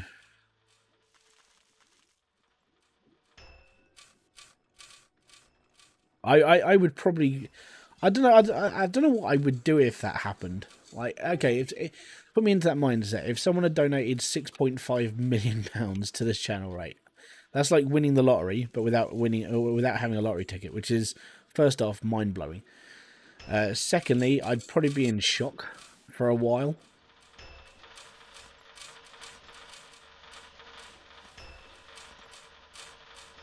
A: I would probably, I don't know, I don't know what I would do if that happened. Like, okay, put me into that mindset. If someone had donated £6.5 million to this channel, right? That's like winning the lottery, but without having a lottery ticket, which is, first off, mind blowing. Secondly, I'd probably be in shock for a while.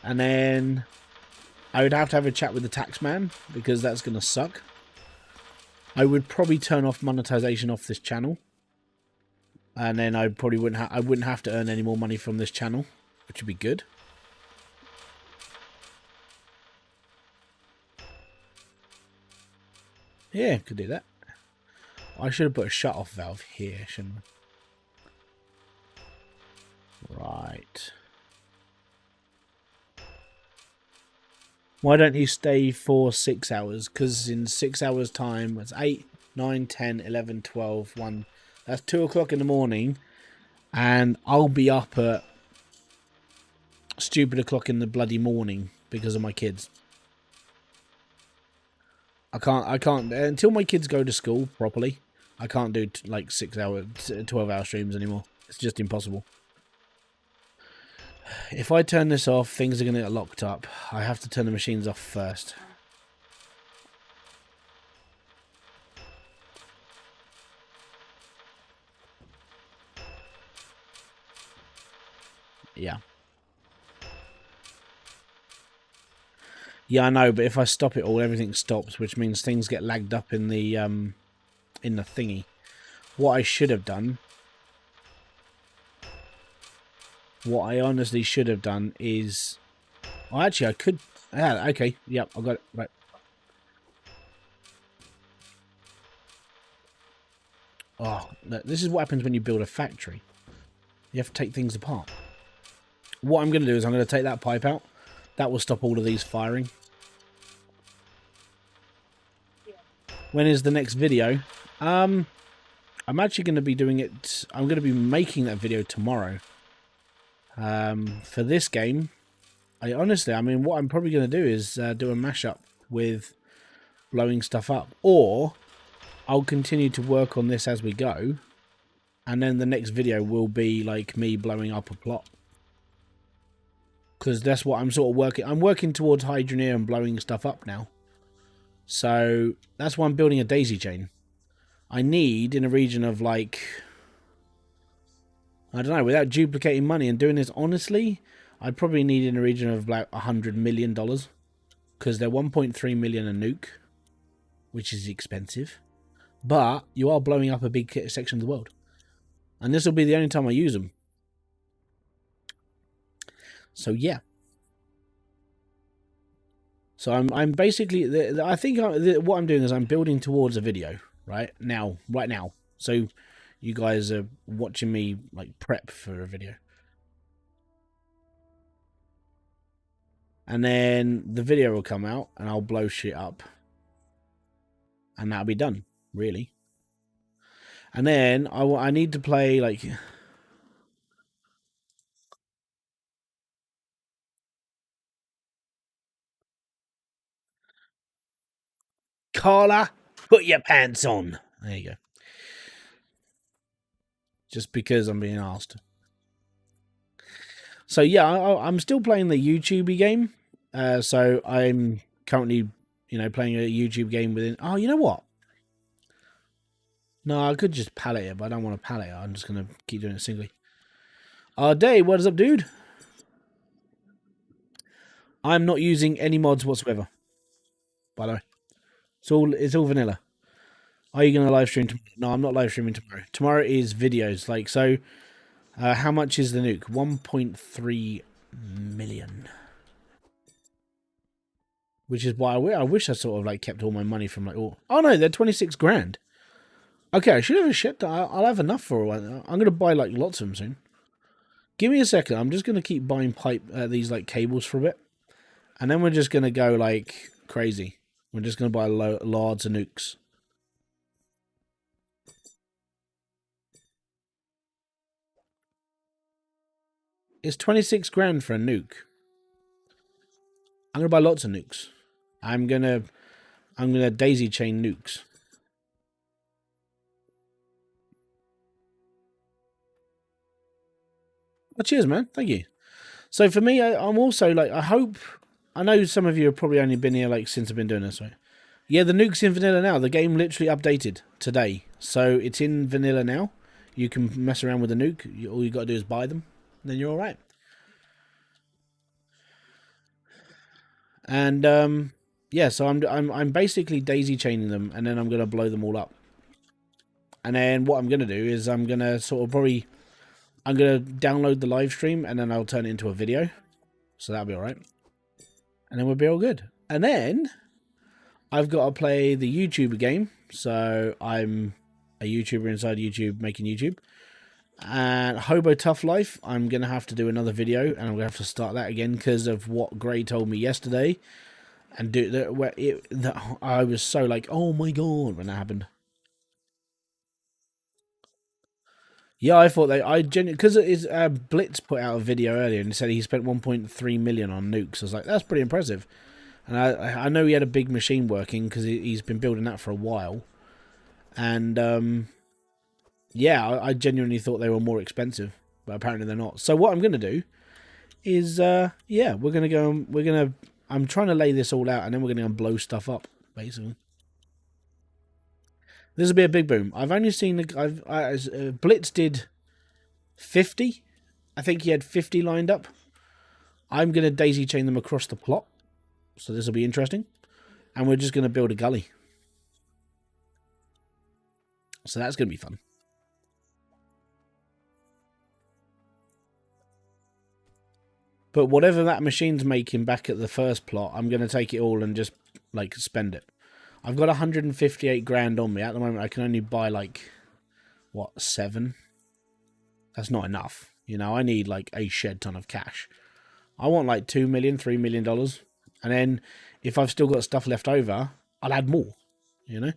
A: And then I would have to have a chat with the tax man because that's going to suck. I would probably turn off monetization off this channel. And then I probably wouldn't have to earn any more money from this channel, which would be good. Yeah, could do that. I should have put a shut-off valve here, shouldn't I? Why don't you stay for 6 hours? Because in 6 hours' time, it's 8, 9, 10, 11, 12, 1. That's 2 o'clock in the morning. And I'll be up at stupid o'clock in the bloody morning because of my kids. I can't, until my kids go to school properly, I can't do like 6 hour, 12-hour streams anymore. It's just impossible. If I turn this off, things are going to get locked up. I have to turn the machines off first. Yeah. Yeah, I know, but if I stop it all, everything stops, which means things get lagged up in the thingy. What I should have done, what I honestly should have done is, well, actually, I could. Yeah, okay, yep, I got it right. Oh, this is what happens when you build a factory. You have to take things apart. What I'm going to do is I'm going to take that pipe out. That will stop all of these firing. When is the next video? I'm actually going to be doing it. I'm going to be making that video tomorrow. For this game, I mean, what I'm probably going to do is do a mashup with blowing stuff up. Or I'll continue to work on this as we go. And then the next video will be like me blowing up a plot. Because that's what I'm sort of working. I'm working towards hydroneer and blowing stuff up now. So that's why I'm building a daisy chain. I need in a region of like, I don't know, without duplicating money and doing this honestly, I'd probably need in a region of like $100 million. Because they're 1.3 million a nuke, which is expensive. But you are blowing up a big section of the world. And this will be the only time I use them. So yeah. So I'm basically, I think what I'm doing is I'm building towards a video right now. So you guys are watching me like prep for a video. And then the video will come out and I'll blow shit up. And that'll be done, really. And then I need to play like... Carla, put your pants on. There you go. Just because I'm being asked. So yeah, I'm still playing the YouTube game. So I'm currently, playing a YouTube game within... Oh, you know what? No, I could just pallet it, but I don't want to pallet it. I'm just going to keep doing it singly. Day, what is up, dude? I'm not using any mods whatsoever. By the way. It's all vanilla. Are you going to live stream tomorrow? No, I'm not live streaming tomorrow. Tomorrow is videos. How much is the nuke? 1.3 million. Which is why I wish I sort of like kept all my money from like all... Oh no, they're 26 grand. Okay, I should have a shit. I'll have enough for a while. I'm going to buy like lots of them soon. Give me a second. I'm just going to keep buying these like cables for a bit. And then we're just going to go like crazy. We're just going to buy loads of nukes. It's 26 grand for a nuke. I'm going to buy lots of nukes. I'm going to daisy chain nukes. Oh, cheers, man. Thank you. So for me, I'm also like, I know some of you have probably only been here like since I've been doing this, right? Yeah, the nuke's in vanilla now. The game literally updated today. So it's in vanilla now. You can mess around with the nuke. All you got to do is buy them. Then you're all right. And yeah, so I'm basically daisy chaining them, and then I'm gonna blow them all up. And then what I'm gonna do is I'm gonna download the live stream, and then I'll turn it into a video. So that'll be all right. And then we'll be all good. And then I've got to play the YouTuber game. So I'm a YouTuber inside YouTube making YouTube. And Hobo Tough Life, I'm going to have to do another video. And I'm going to have to start that again because of what Gray told me yesterday. and do the where it. I was so like, oh my god, when that happened. Yeah, I thought I genuinely because Blitz put out a video earlier and said he spent 1.3 million on nukes. I was like, that's pretty impressive. And I know he had a big machine working because he's been building that for a while. And yeah, I genuinely thought they were more expensive, but apparently they're not. So what I'm going to do is, yeah, we're going to go. I'm trying to lay this all out, and then we're going to go and blow stuff up, basically. This will be a big boom. I've only seen Blitz did 50. I think he had 50 lined up. I'm going to daisy chain them across the plot, so this will be interesting. And we're just going to build a gully. So that's going to be fun. But whatever that machine's making back at the first plot, I'm going to take it all and just, like, spend it. I've got 158 grand on me. At the moment, I can only buy, like, what, 7? That's not enough. You know, I need, like, a shed ton of cash. I want, like, $2 million, $3 million. And then, if I've still got stuff left over, I'll add more, you know?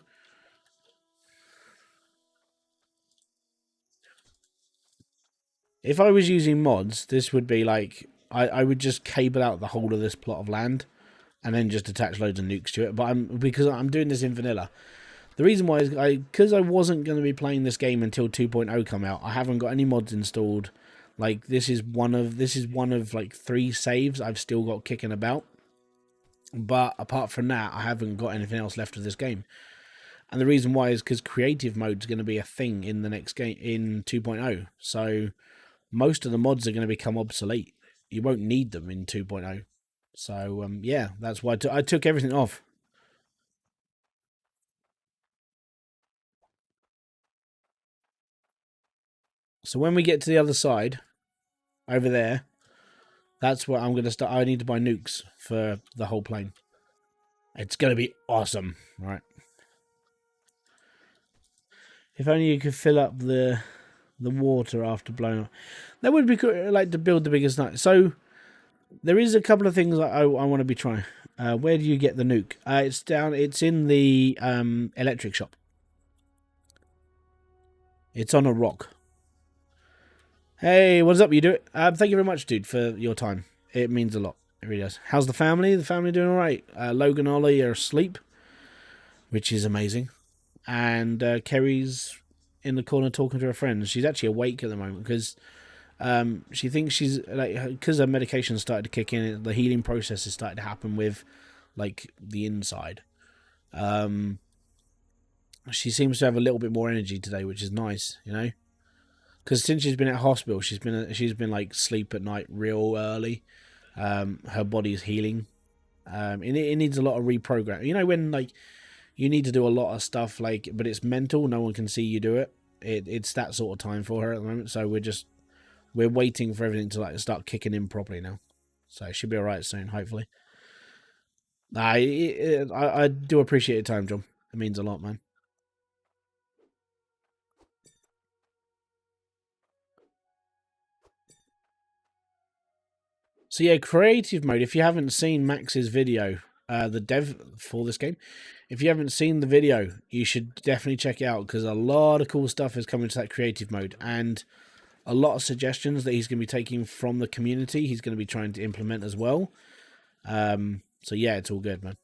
A: If I was using mods, this would be, like, I would just cable out the whole of this plot of land and then just attach loads of nukes to it. But because I'm doing this in vanilla. The reason why is because I wasn't going to be playing this game until 2.0 come out. I haven't got any mods installed. Like this is one of like 3 saves I've still got kicking about. But apart from that, I haven't got anything else left of this game. And the reason why is because creative mode is going to be a thing in the next game in 2.0. So most of the mods are going to become obsolete. You won't need them in 2.0. So, yeah, that's why I took everything off. So when we get to the other side, over there, that's where I'm going to start. I need to buy nukes for the whole plane. It's going to be awesome, right? If only you could fill up the water after blowing up. That would be cool, like to build the biggest night. So there is a couple of things I want to be trying. Where do you get the nuke? It's in the electric shop. It's on a rock. Hey, what's up? You do it. Thank you very much, dude, for your time. It means a lot. It really does. How's the family? The family doing all right? Logan and Ollie are asleep, which is amazing. And Kerry's in the corner talking to her friends. She's actually awake at the moment because she thinks she's like because her medication started to kick in. The healing process has started to happen with like the inside. She seems to have a little bit more energy today, which is nice, you know. Because since she's been at hospital, she's been like sleep at night real early. Her body's healing. It needs a lot of reprogram. You know when like you need to do a lot of stuff like, but it's mental. No one can see you do it. It's that sort of time for her at the moment. So we're waiting for everything to like start kicking in properly now. So she'll be all right soon, hopefully. I do appreciate your time, John. It means a lot, man. So yeah, creative mode. If you haven't seen Max's video, the dev for this game, if you haven't seen the video, you should definitely check it out because a lot of cool stuff is coming to that creative mode and a lot of suggestions that he's going to be taking from the community. He's going to be trying to implement as well. So yeah, it's all good, man.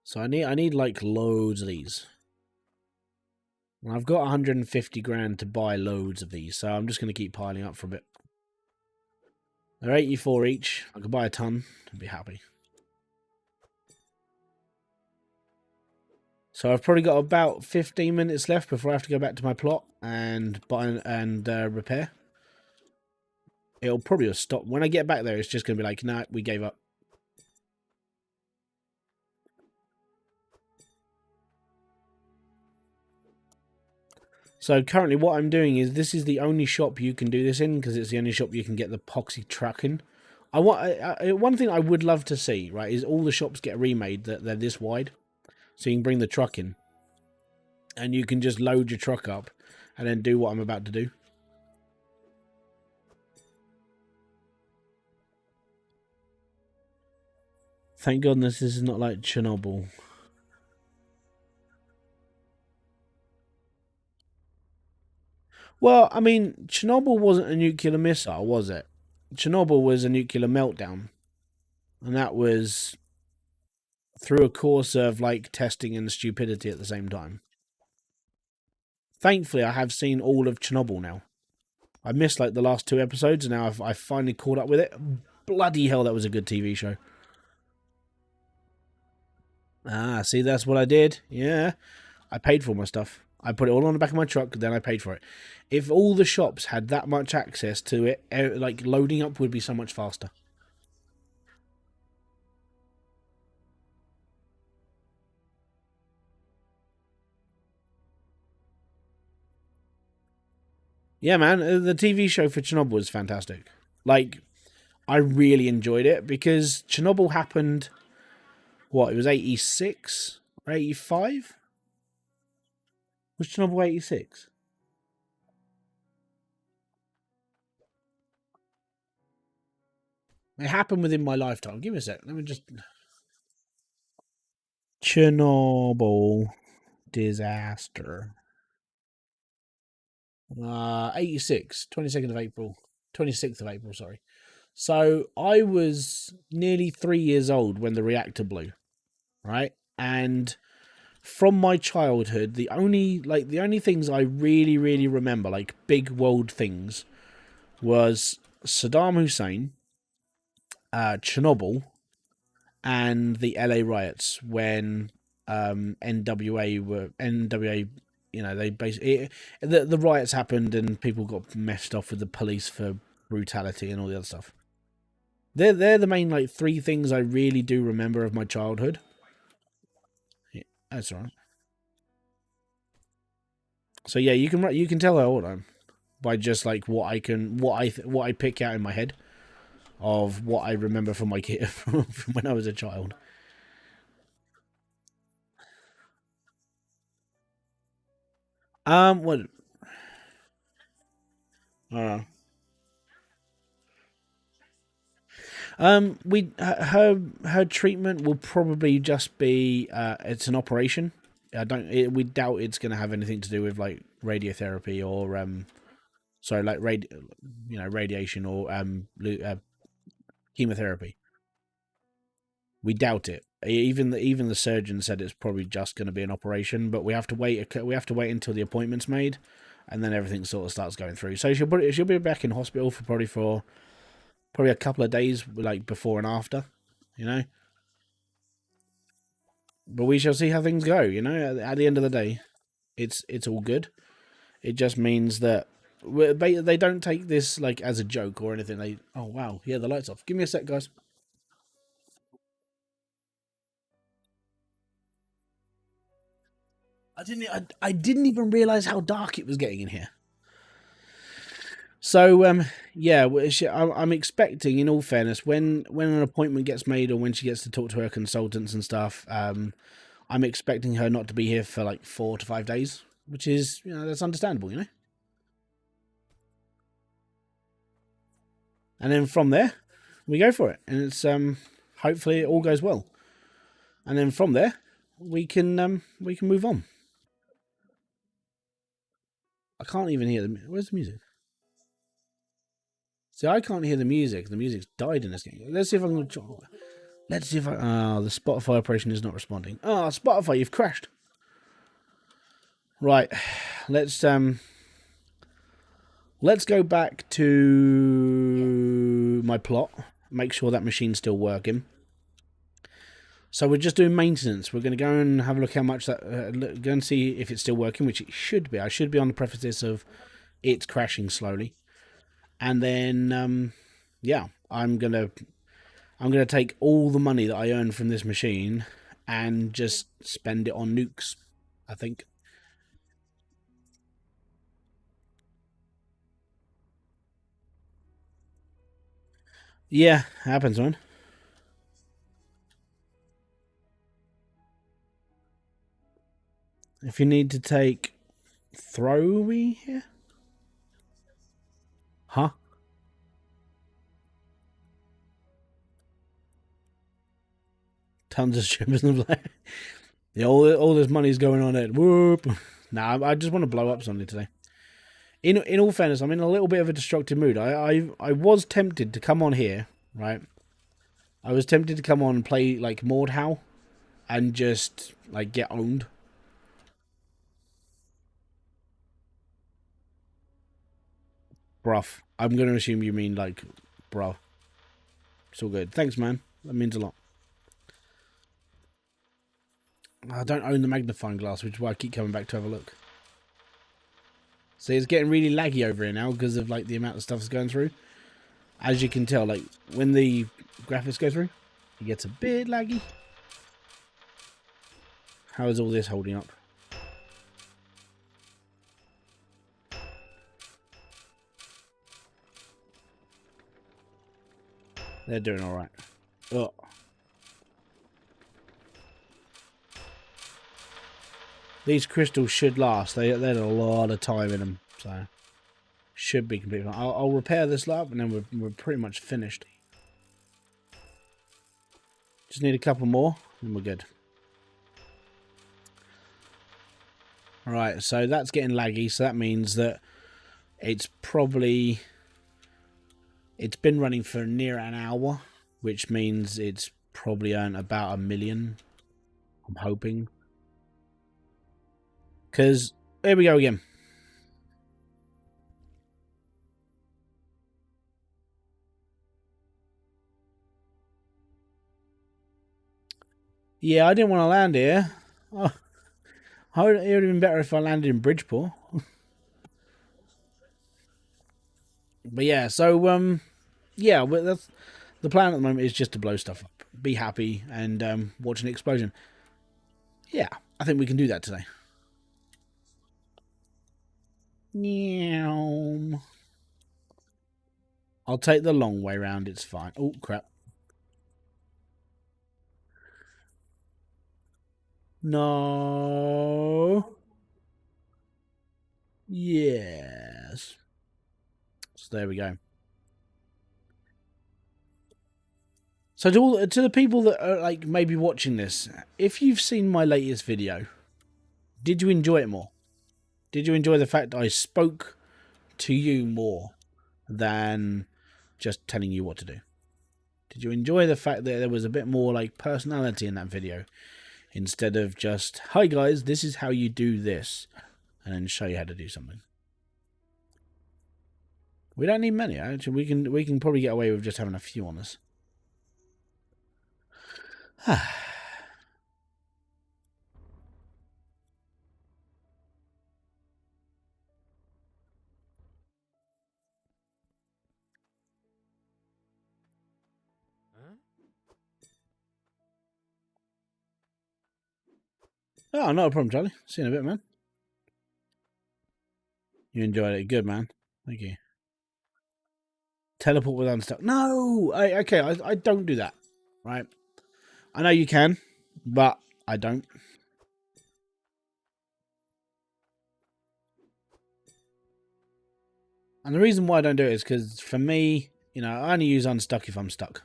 A: So I need like loads of these. And I've got 150 grand to buy loads of these, so I'm just going to keep piling up for a bit. They're 84 each. I could buy a ton. I'd be happy. So I've probably got about 15 minutes left before I have to go back to my plot and buy and repair. It'll probably stop. When I get back there, it's just going to be like, nah, we gave up. So currently what I'm doing is this is the only shop you can do this in because it's the only shop you can get the epoxy truck in. One thing I would love to see, right, is all the shops get remade that they're this wide. So you can bring the truck in. And you can just load your truck up and then do what I'm about to do. Thank goodness this is not like Chernobyl. Well, I mean, Chernobyl wasn't a nuclear missile, was it? Chernobyl was a nuclear meltdown, and that was through a course of like testing and stupidity at the same time. Thankfully, I have seen all of Chernobyl now. I missed like the last two episodes, and now I've finally caught up with it. Bloody hell, that was a good TV show. Ah, see, that's what I did. Yeah, I paid for all my stuff. I put it all on the back of my truck, then I paid for it. If all the shops had that much access to it, like loading up would be so much faster. Yeah, man, the TV show for Chernobyl was fantastic. Like, I really enjoyed it because Chernobyl happened. What, it was 86 or 85? Was Chernobyl 86? It happened within my lifetime. Give me a sec. Let me just. Chernobyl disaster. 86, 22nd of April. 26th of April, sorry. So I was nearly 3 years old when the reactor blew, right? And from my childhood, the only things I really remember, like big world things, was Saddam Hussein, Chernobyl, and the LA riots when NWA. You know, they basically the riots happened and people got messed off with the police for brutality and all the other stuff. They're the main like three things I really do remember of my childhood. Yeah, that's all right. So yeah, you can tell how old I'm by just like what I pick out in my head of what I remember from my kid from when I was a child. What? Uh, we her treatment will probably just be it's an operation. We doubt it's going to have anything to do with like radiotherapy or sorry, like radiation or chemotherapy. We doubt it. Even the surgeon said it's probably just going to be an operation, but we have to wait. We have to wait until the appointment's made, and then everything sort of starts going through. So she'll be back in hospital for probably a couple of days, like before and after, you know. But we shall see how things go. You know, at the end of the day, it's all good. It just means that they don't take this like as a joke or anything. They oh wow, yeah, the lights off. Give me a sec, guys. I didn't even realize how dark it was getting in here. So yeah, I'm expecting, in all fairness, when an appointment gets made or when she gets to talk to her consultants and stuff, I'm expecting her not to be here for like 4 to 5 days, which is that's understandable, you know. And then from there, we go for it, and it's hopefully it all goes well, and then from there we can move on. I can't even hear the where's the music. See, I can't hear the music. The music's died in this game. Let's see if I can. Let's see if I. Ah, the Spotify operation is not responding. Ah, Spotify, you've crashed. Right, let's let's go back to my plot. Make sure that machine's still working. So we're just doing maintenance. We're going to go and have a look how much that. Go and see if it's still working, which it should be. I should be on the preface of it's crashing slowly, and then yeah, I'm gonna take all the money that I earn from this machine and just spend it on nukes. I think. Yeah, happens, man. If you need to take throw me here, huh? Tons of strippers in the play. Yeah, all this money's going on it. Whoop. Nah, I just want to blow up something today. In all fairness, I'm in a little bit of a destructive mood. I was tempted to come on here, right? I was tempted to come on and play like Mordhau and just like get owned. Bruv. I'm going to assume you mean like, bro. It's all good. Thanks, man. That means a lot. I don't own the magnifying glass, which is why I keep coming back to have a look. See, it's getting really laggy over here now because of like the amount of stuff that's going through. As you can tell, like when the graphics go through, it gets a bit laggy. How is all this holding up? They're doing all right. Oh. These crystals should last. They had a lot of time in them, so should be completely fine. I'll repair this up, and then we're pretty much finished. Just need a couple more, and we're good. Alright, so that's getting laggy, so that means that it's probably... It's been running for near an hour, which means it's probably earned about 1 million. I'm hoping. Because, here we go again. Yeah, I didn't want to land here. Oh, it would have been better if I landed in Bridgeport. But yeah, so, yeah, that's the plan at the moment is just to blow stuff up. Be happy and watch an explosion. Yeah, I think we can do that today. Meow. I'll take the long way round, it's fine. Oh, crap. No. Yes. So there we go. So to the people that are like maybe watching this, if you've seen my latest video, did you enjoy it more? Did you enjoy the fact I spoke to you more than just telling you what to do? Did you enjoy the fact that there was a bit more like personality in that video instead of just, hi guys, this is how you do this, and then show you how to do something? We don't need many, actually. We can probably get away with just having a few on us. Oh, not a problem, Charlie. See you in a bit, man. You enjoyed it. Good, man. Thank you. Teleport with unstuck. No! Okay, I don't do that. Right? I know you can, but I don't. And the reason why I don't do it is because, for me, you know, I only use unstuck if I'm stuck.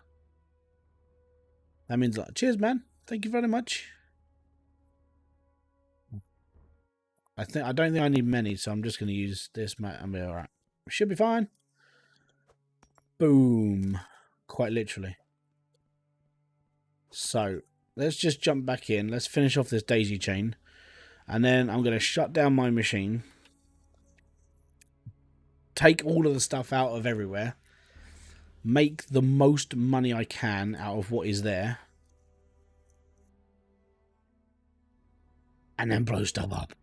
A: That means, like, cheers, man. Thank you very much. I don't think I need many, so I'm just going to use this, mate, and be alright. Should be fine. Boom. Quite literally. So, let's just jump back in. Let's finish off this daisy chain. And then I'm going to shut down my machine. Take all of the stuff out of everywhere. Make the most money I can out of what is there. And then blow stuff up.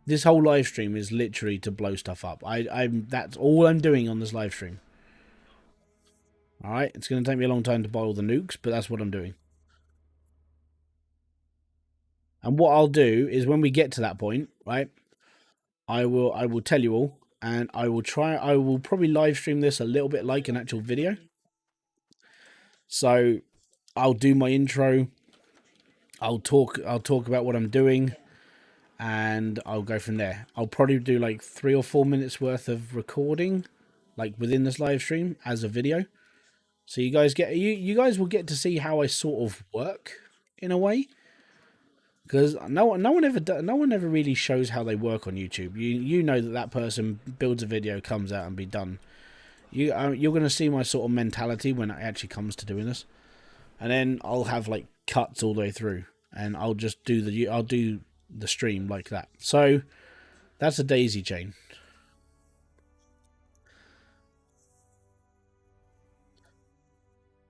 A: This whole live stream is literally to blow stuff up. That's all I'm doing on this live stream. Alright, it's going to take me a long time to buy all the nukes, but that's what I'm doing. And what I'll do is when we get to that point, right, I will tell you all, and I will probably live stream this a little bit like an actual video. So I'll do my intro. I'll talk about what I'm doing. And I'll go from there. I'll probably do like 3 or 4 minutes worth of recording, like within this live stream as a video. So you guys get you guys will get to see how I sort of work in a way, because no one ever really shows how they work on YouTube. You know that person builds a video, comes out, and be done. You're going to see my sort of mentality when it actually comes to doing this, and then I'll have like cuts all the way through, and I'll just do the stream like that. So that's a daisy chain.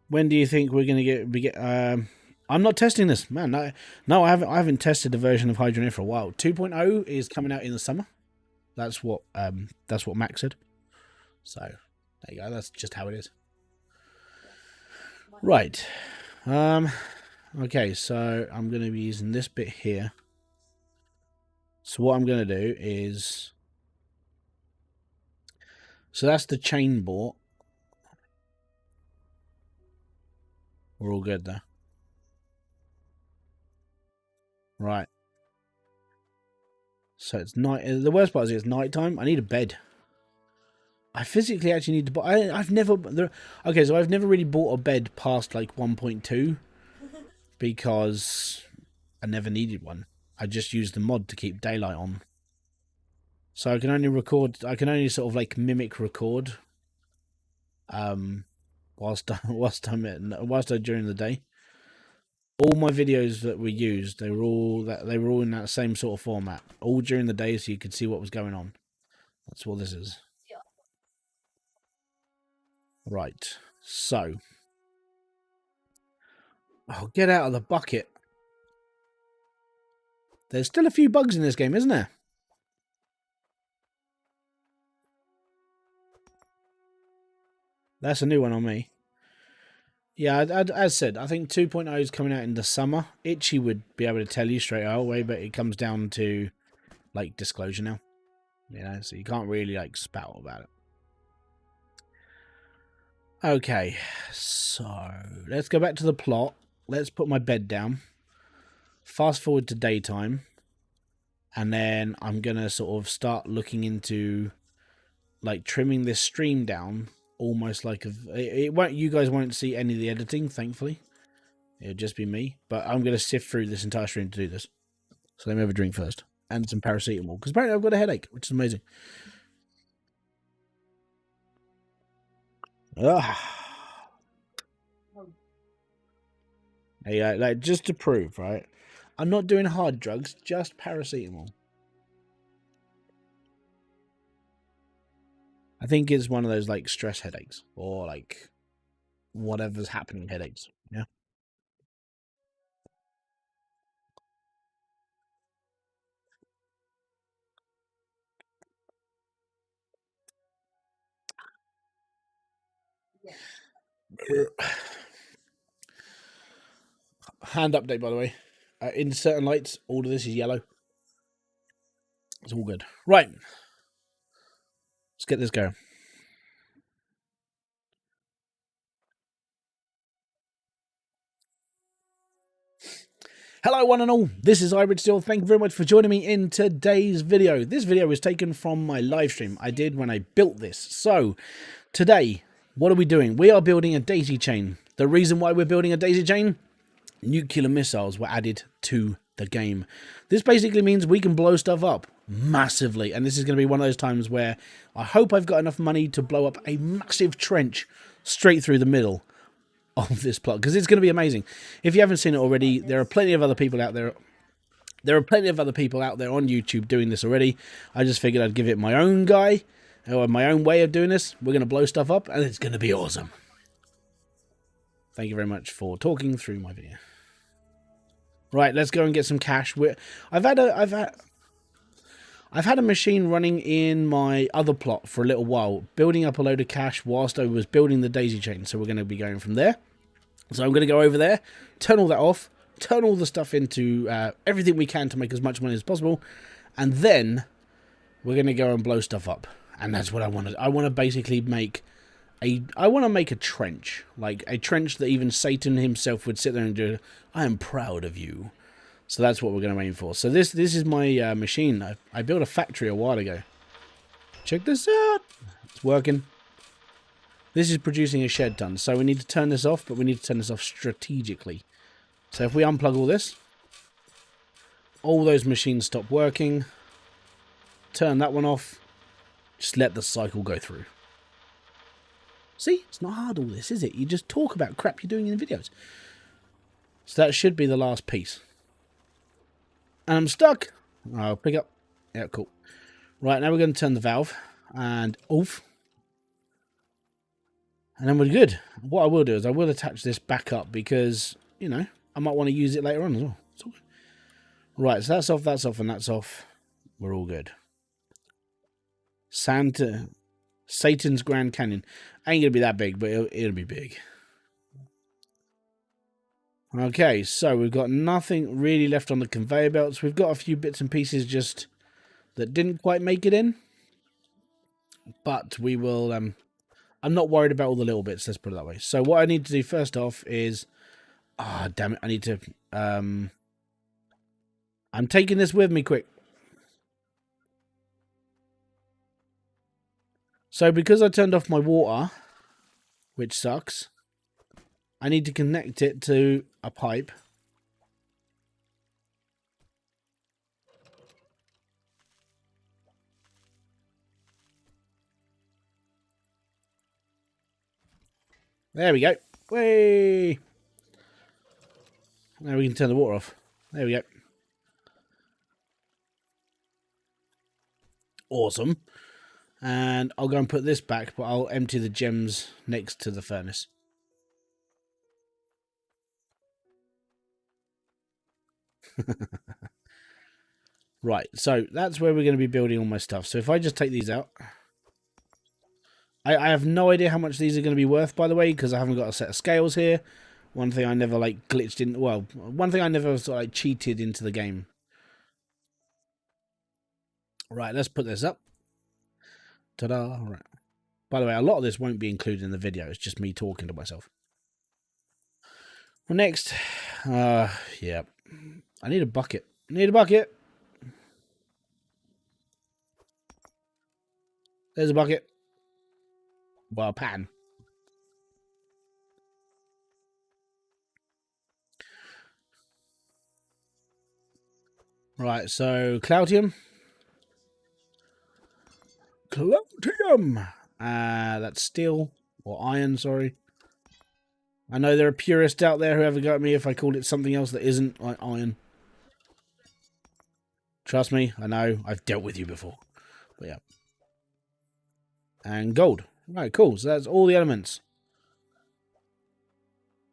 A: When do you think we're going to get? I'm not testing this, man. No, I haven't tested the version of hydroneer for a while. 2.0 is coming out in the summer. That's what Max said. So there you go. That's just how it is. Right. Okay, so I'm going to be using this bit here. So what I'm going to do is... So that's the chain bought. We're all good there. Right. So it's night. The worst part is it's night time. I need a bed. I physically actually need to buy. I've never. Okay, so I've never really bought a bed past like 1.2 because I never needed one. I just used the mod to keep daylight on. So I can only record. I can only sort of like mimic record. Whilst during the day. All my videos that we used, they were all in that same sort of format, all during the day, so you could see what was going on. That's what this is. Right. So, oh, get out of the bucket. There's still a few bugs in this game, isn't there? That's a new one on me. Yeah, as said, I think 2.0 is coming out in the summer. Itchy would be able to tell you straight away, but it comes down to, like, disclosure now. You know, so you can't really, like, spout about it. Okay, so let's go back to the plot. Let's put my bed down. Fast forward to daytime. And then I'm going to sort of start looking into, like, trimming this stream down. Almost like you guys won't see any of the editing, thankfully. It'll just be me. But I'm going to sift through this entire stream to do this. So let me have a drink first. And some paracetamol. Because apparently I've got a headache, which is amazing. Ugh. Hey, like, just to prove, right? I'm not doing hard drugs, just paracetamol. I think it's one of those, like, stress headaches. Or, like, whatever's happening headaches. Yeah. Hand update, by the way. In certain lights, all of this is yellow. It's all good. Right. Let's get this going. Hello, one and all. This is Hybridsteel. Thank you very much for joining me in today's video. This video was taken from my live stream I did when I built this. So, today, what are we doing? We are building a daisy chain. The reason why we're building a daisy chain? Nuclear missiles were added to the game. This basically means we can blow stuff up massively. And this is going to be one of those times where I hope I've got enough money to blow up a massive trench straight through the middle of this plot, because it's going to be amazing. If you haven't seen it already, there are plenty of other people out there. There are plenty of other people out there on YouTube doing this already. I just figured I'd give it my own or my own way of doing this. We're going to blow stuff up, and it's going to be awesome. Thank you very much for talking through my video. Right, let's go and get some cash. I've had a machine running in my other plot for a little while, building up a load of cash whilst I was building the daisy chain. So we're going to be going from there. So I'm going to go over there, turn all that off, turn all the stuff into everything we can to make as much money as possible. And then we're going to go and blow stuff up. And that's what I want to do. I want to basically make a trench. Like a trench that even Satan himself would sit there and do, I am proud of you. So that's what we're going to aim for. So this is my machine. I built a factory a while ago. Check this out. It's working. This is producing a shed ton, so we need to turn this off, but we need to turn this off strategically. So if we unplug all those machines stop working. Turn that one off. Just let the cycle go through. See? It's not hard all this, is it? You just talk about crap you're doing in the videos. So that should be the last piece. And I'm stuck. I'll pick up. Yeah, cool. Right, now we're going to turn the valve. And off. And then we're good. What I will do is I will attach this back up because, you know, I might want to use it later on as well. It's all good. Right, so that's off, and that's off. We're all good. Satan's Grand Canyon. Ain't going to be that big, but it'll be big. Okay, so we've got nothing really left on the conveyor belts. We've got a few bits and pieces just that didn't quite make it in. But we will... I'm not worried about all the little bits, let's put it that way. So what I need to do first off is... Ah, damn it, I need to... I'm taking this with me, quick. So because I turned off my water, which sucks, I need to connect it to a pipe. There we go. Whee! Now we can turn the water off. There we go. Awesome. And I'll go and put this back, but I'll empty the gems next to the furnace. Right, so that's where we're going to be building all my stuff. So if I just take these out... I have no idea how much these are going to be worth, by the way, because I haven't got a set of scales here. One thing I never, like, glitched in... Well, one thing I never, sort of, like, cheated into the game. Right, let's put this up. Ta-da. Right. By the way, a lot of this won't be included in the video. It's just me talking to myself. Well, next... yeah. I need a bucket. Need a bucket. There's a bucket. Well, a pan. Right, so Cloutium. Cloutium! That's steel. Or iron, sorry. I know there are purists out there who have a go at me if I called it something else that isn't like iron. Trust me, I know. I've dealt with you before. But yeah. And gold. Right, cool. So that's all the elements.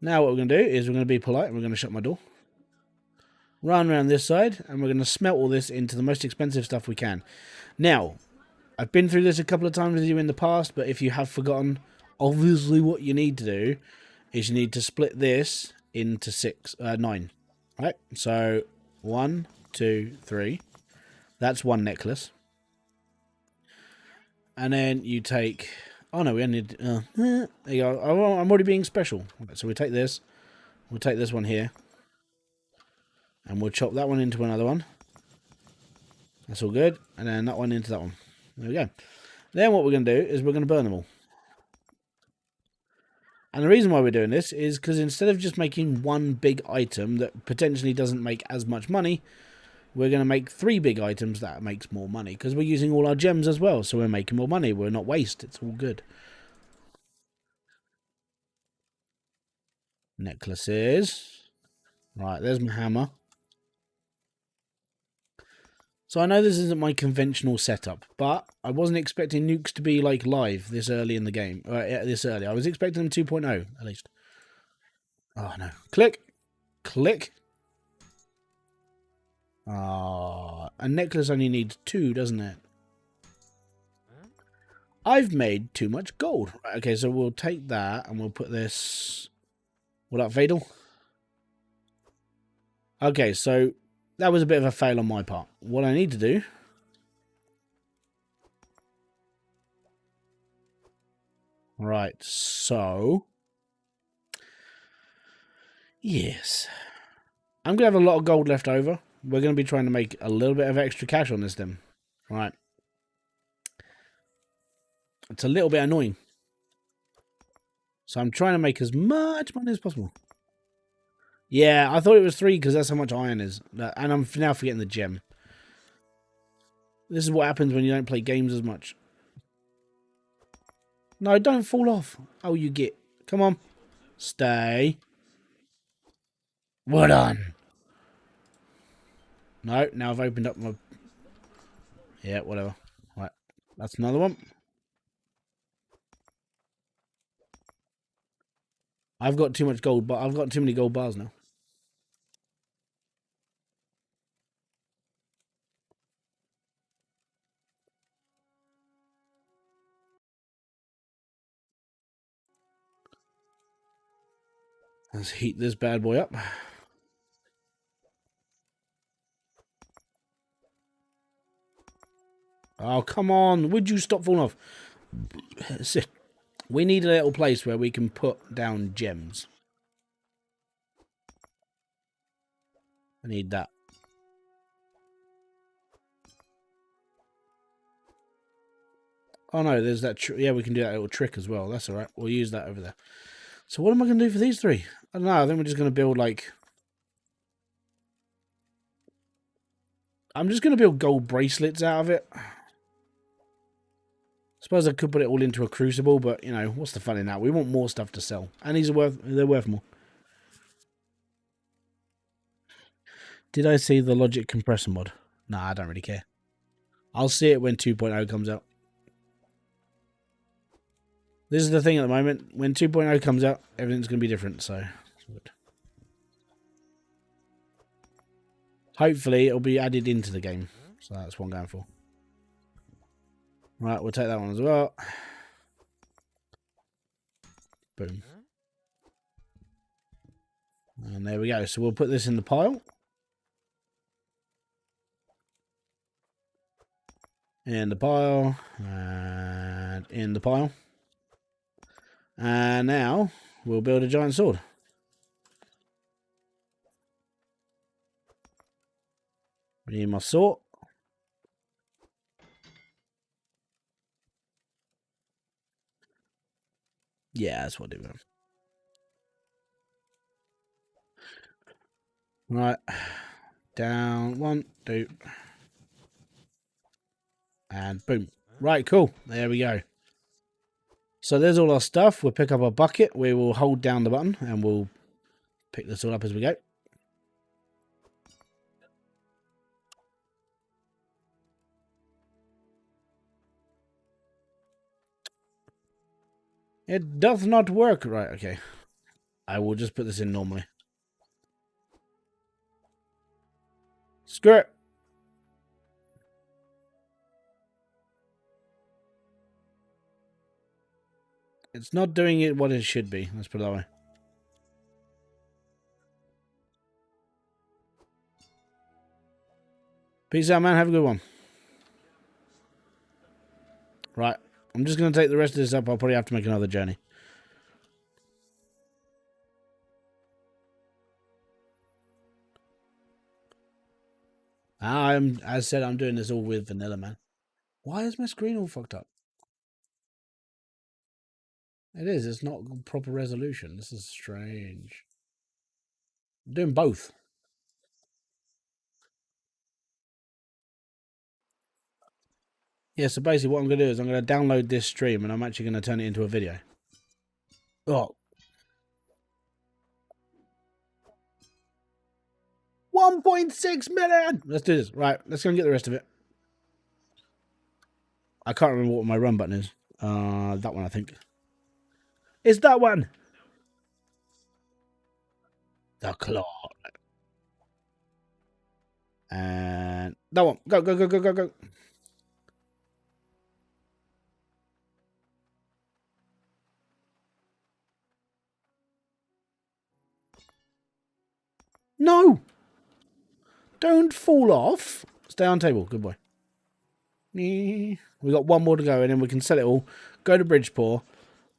A: Now what we're going to do is we're going to be polite and we're going to shut my door. Run around this side and we're going to smelt all this into the most expensive stuff we can. Now, I've been through this a couple of times with you in the past, but if you have forgotten, obviously what you need to do is you need to split this into 9. Right? So 1, 2, 3. That's one necklace. And then you take... Oh no, we only need... there you go. Oh, I'm already being special. Right, so we take this. We'll take this one here. And we'll chop that one into another one. That's all good. And then that one into that one. There we go. Then what we're going to do is we're going to burn them all. And the reason why we're doing this is because instead of just making one big item that potentially doesn't make as much money, we're going to make 3 big items that makes more money. Because we're using all our gems as well, so we're making more money. We're not waste. It's all good. Necklaces. Right, there's my hammer. So I know this isn't my conventional setup, but I wasn't expecting nukes to be like live this early in the game. This early. I was expecting them 2.0 at least. Oh no. Click. Click. Ah, a necklace only needs 2, doesn't it? I've made too much gold. Right, okay, so we'll take that and we'll put this... What up, Vadal? Okay, so that was a bit of a fail on my part. What I need to do... Right, so... Yes. I'm going to have a lot of gold left over. We're going to be trying to make a little bit of extra cash on this then. Right. It's a little bit annoying. So I'm trying to make as much money as possible. Yeah, I thought it was 3 because that's how much iron is. And I'm now forgetting the gem. This is what happens when you don't play games as much. No, don't fall off. Oh, you get. Come on. Stay. Well done. No, now I've opened up my... Yeah, whatever. Right, that's another one. I've got too much gold, but I've got too many gold bars now. Let's heat this bad boy up. Oh, come on. Would you stop falling off? We need a little place where we can put down gems. I need that. Oh, no, there's that... Yeah, we can do that little trick as well. That's all right. We'll use that over there. So what am I going to do for these 3? I don't know. I think we're just going to build, like... I'm just going to build gold bracelets out of it. Suppose I could put it all into a crucible, but, you know, what's the fun in that? We want more stuff to sell. And they're worth more. Did I see the logic compressor mod? Nah, I don't really care. I'll see it when 2.0 comes out. This is the thing at the moment. When 2.0 comes out, everything's going to be different, so... Hopefully, it'll be added into the game. So that's what I'm going for. Right, we'll take that one as well. Boom. And there we go. So we'll put this in the pile. In the pile. And in the pile. And now, we'll build a giant sword. We need my sword. Yeah, that's what I do. Right. Down. 1, 2. And boom. Right, cool. There we go. So there's all our stuff. We'll pick up our bucket. We will hold down the button and we'll pick this all up as we go. It does not work. Right, okay. I will just put this in normally. Screw it. It's not doing it what it should be. Let's put it that way. Peace out, man. Have a good one. Right. I'm just going to take the rest of this up. I'll probably have to make another journey. As I said, I'm doing this all with vanilla, man. Why is my screen all fucked up? It is. It's not proper resolution. This is strange. I'm doing both. Yeah, so basically what I'm going to do is I'm going to download this stream and I'm actually going to turn it into a video. Oh. 1.6 million! Let's do this. Right, let's go and get the rest of it. I can't remember what my run button is. That one, I think. It's that one! The claw. And that one. Go, go, go, go, go, go. No! Don't fall off. Stay on table. Good boy. We got one more to go, and then we can sell it all. Go to Bridgeport,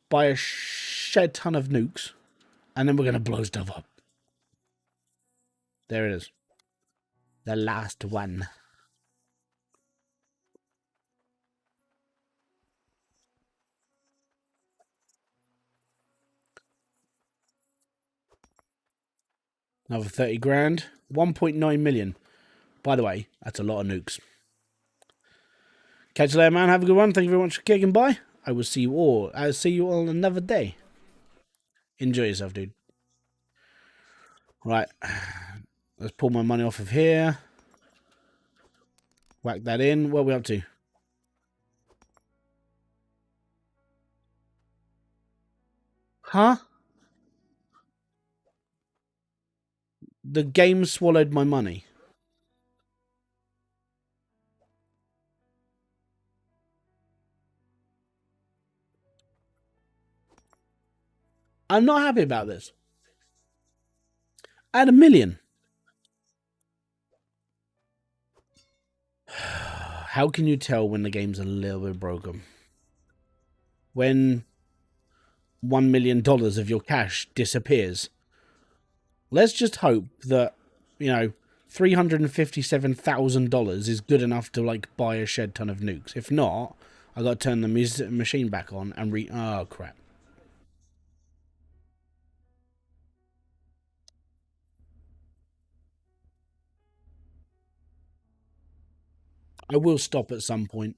A: buy a shed ton of nukes, and then we're going to blow stuff up. There it is. The last one. Another 30 grand. 1.9 million. By the way, that's a lot of nukes. Catch you later, man. Have a good one. Thank you very much for kicking by. I will see you all. I'll see you all another day. Enjoy yourself, dude. Right. Let's pull my money off of here. Whack that in. What are we up to? Huh? The game swallowed my money. I'm not happy about this. I had 1 million. How can you tell when the game's a little bit broken? When $1 million of your cash disappears. Let's just hope that, $357,000 is good enough to like buy a shed ton of nukes. If not, I got to turn the machine back on and oh crap. I will stop at some point.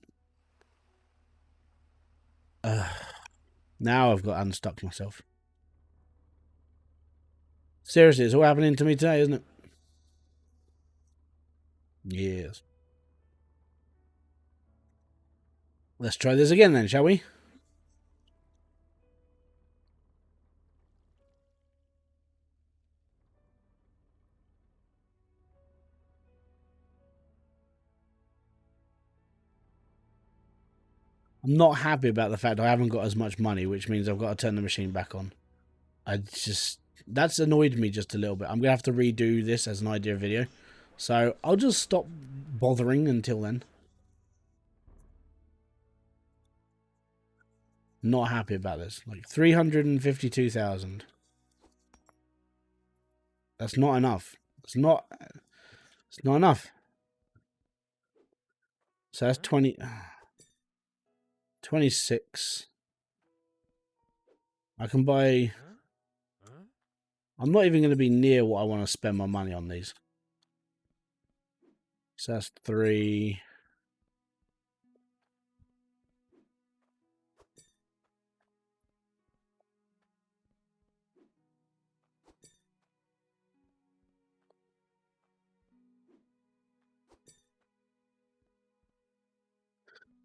A: Now I've got to unstuck myself. Seriously, it's all happening to me today, isn't it? Yes. Let's try this again then, shall we? I'm not happy about the fact I haven't got as much money, which means I've got to turn the machine back on. That's annoyed me just a little bit. I'm going to have to redo this as an idea video. So I'll just stop bothering until then. Not happy about this. Like 352,000. That's not enough. It's not enough. So that's 26. I can buy. I'm not even going to be near what I want to spend my money on these. So that's 3.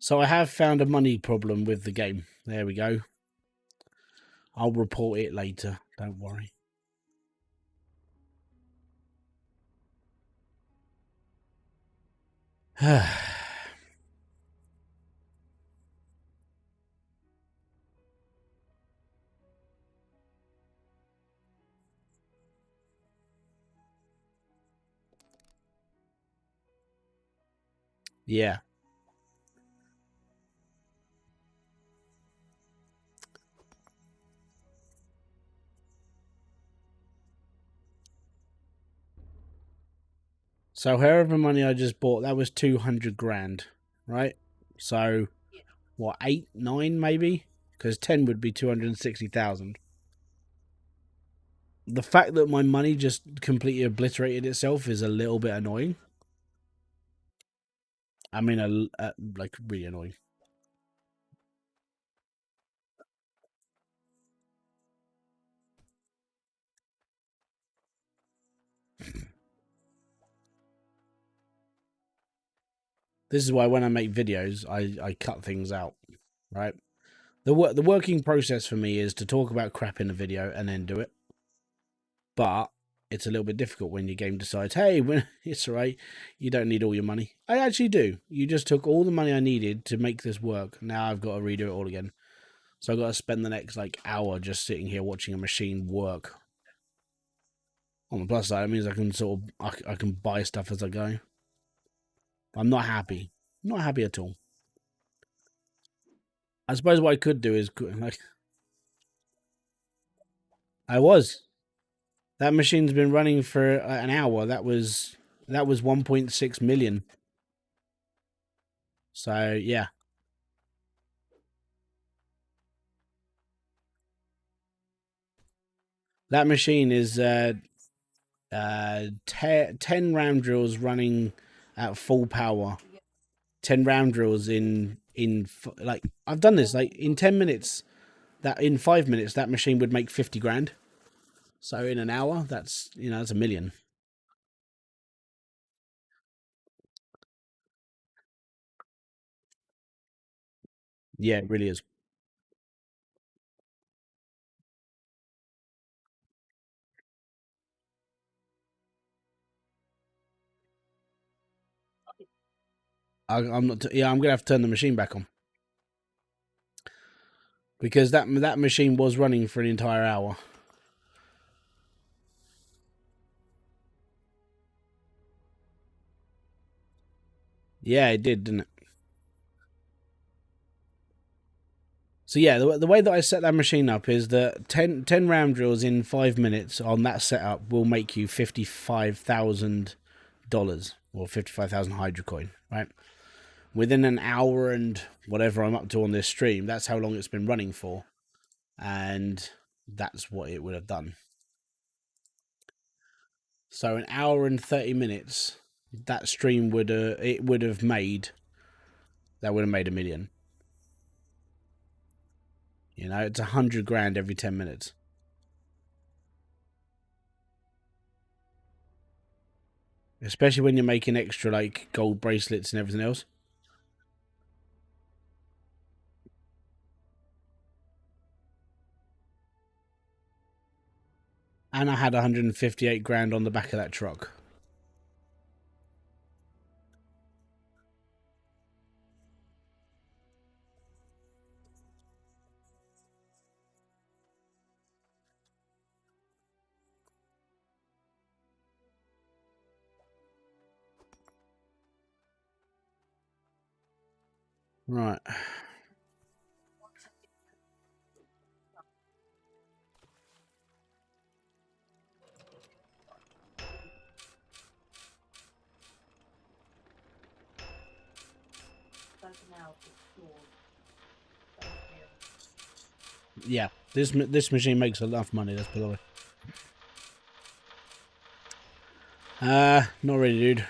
A: So I have found a money problem with the game. There we go. I'll report it later. Don't worry. Yeah. So however money I just bought, that was 200 grand, right? So what, 8, 9 maybe? Because 10 would be 260,000. The fact that my money just completely obliterated itself is a little bit annoying. I mean, like really annoying. This is why when I make videos, I cut things out, right? The working process for me is to talk about crap in a video and then do it. But it's a little bit difficult when your game decides, hey, when it's all right, you don't need all your money. I actually do. You just took all the money I needed to make this work. Now I've got to redo it all again. So I've got to spend the next like hour just sitting here watching a machine work. On the plus side, it means I can I can buy stuff as I go. I'm not happy. Not happy at all. I suppose what I could do is like I was. That machine's been running for an hour. That was 1.6 million. So yeah. That machine is 10 round drills running at full power. 10 round drills like I've done this like in 10 minutes. That in 5 minutes that machine would make 50 grand. So in an hour, that's that's a million. Yeah, it really is. I'm not. Yeah, I'm gonna have to turn the machine back on because that machine was running for an entire hour. Yeah, it did, didn't it? So yeah, the way that I set that machine up is that 10 round drills in 5 minutes on that setup will make you $55,000 or 55,000 hydrocoin, right? Within an hour and whatever I'm up to on this stream, that's how long it's been running for, and that's what it would have done. So an hour and 30 minutes, that stream would have made a million. It's 100 grand every 10 minutes. Especially when you're making extra like gold bracelets and everything else. And I had 158 grand on the back of that truck. Right. Yeah, this machine makes enough money. Let's put it away. Not really, dude.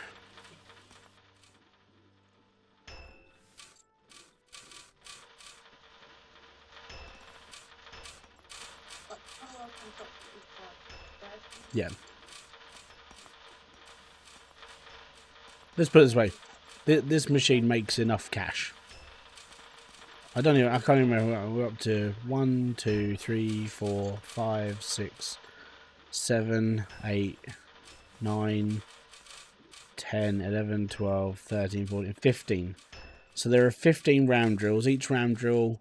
A: Yeah. Let's put it this way. This machine makes enough cash. I can't even remember. We're up to 1, 2, 3, 4, 5, 6, 7, 8, 9, 10, 11, 12, 13, 14, 15. So there are 15 round drills. Each round drill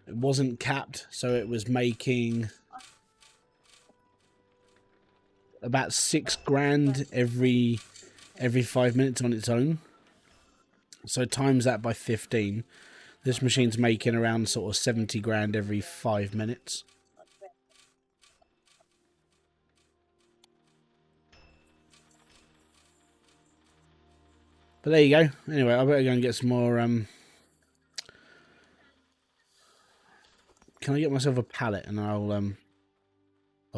A: wasn't capped, so it was making about 6 grand every 5 minutes on its own. So times that by 15. This machine's making around sort of 70 grand every 5 minutes. But there you go. Anyway, I better go and get some more. Can I get myself a pallet and I'll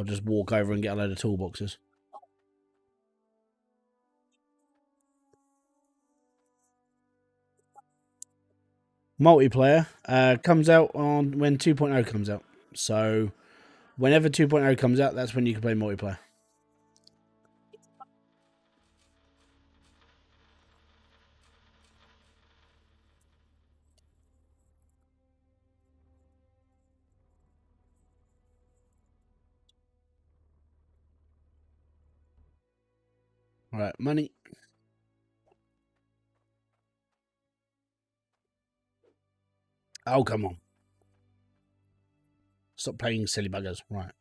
A: just walk over and get a load of toolboxes. Multiplayer comes out on when 2.0 comes out. So whenever 2.0 comes out, that's when you can play multiplayer. All right, money. Oh, come on. Stop playing silly buggers. Right.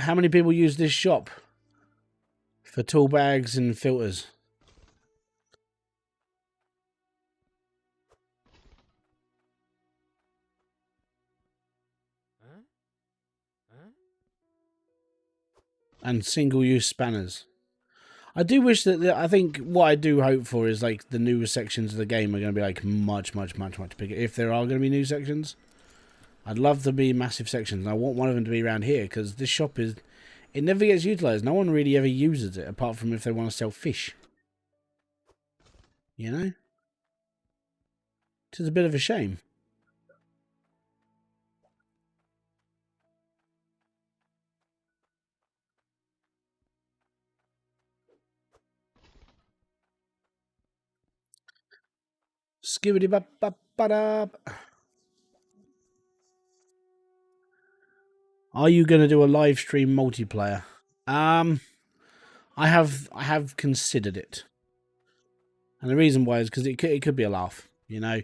A: How many people use this shop for tool bags and filters? And single-use spanners. I do wish that I think what I do hope for is like the newer sections of the game are going to be like much bigger. If there are going to be new sections, I'd love to be massive sections. I want one of them to be around here because this shop it never gets utilised. No one really ever uses it, apart from if they want to sell fish. You know? Which is a bit of a shame. Skibbity bop bop ba. Are you going to do a live stream multiplayer? I have considered it, and the reason why is because it could be a laugh. You know,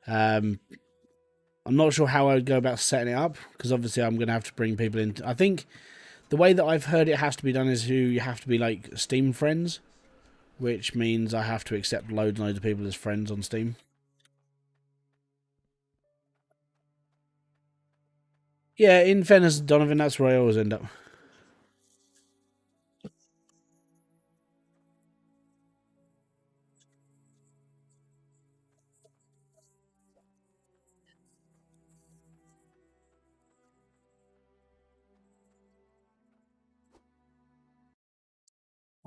A: I'm not sure how I would go about setting it up because obviously I'm going to have to bring people in. I think the way that I've heard it has to be done is you have to be like Steam friends, which means I have to accept loads and loads of people as friends on Steam. Yeah, in fairness, Donovan, that's where I always end up.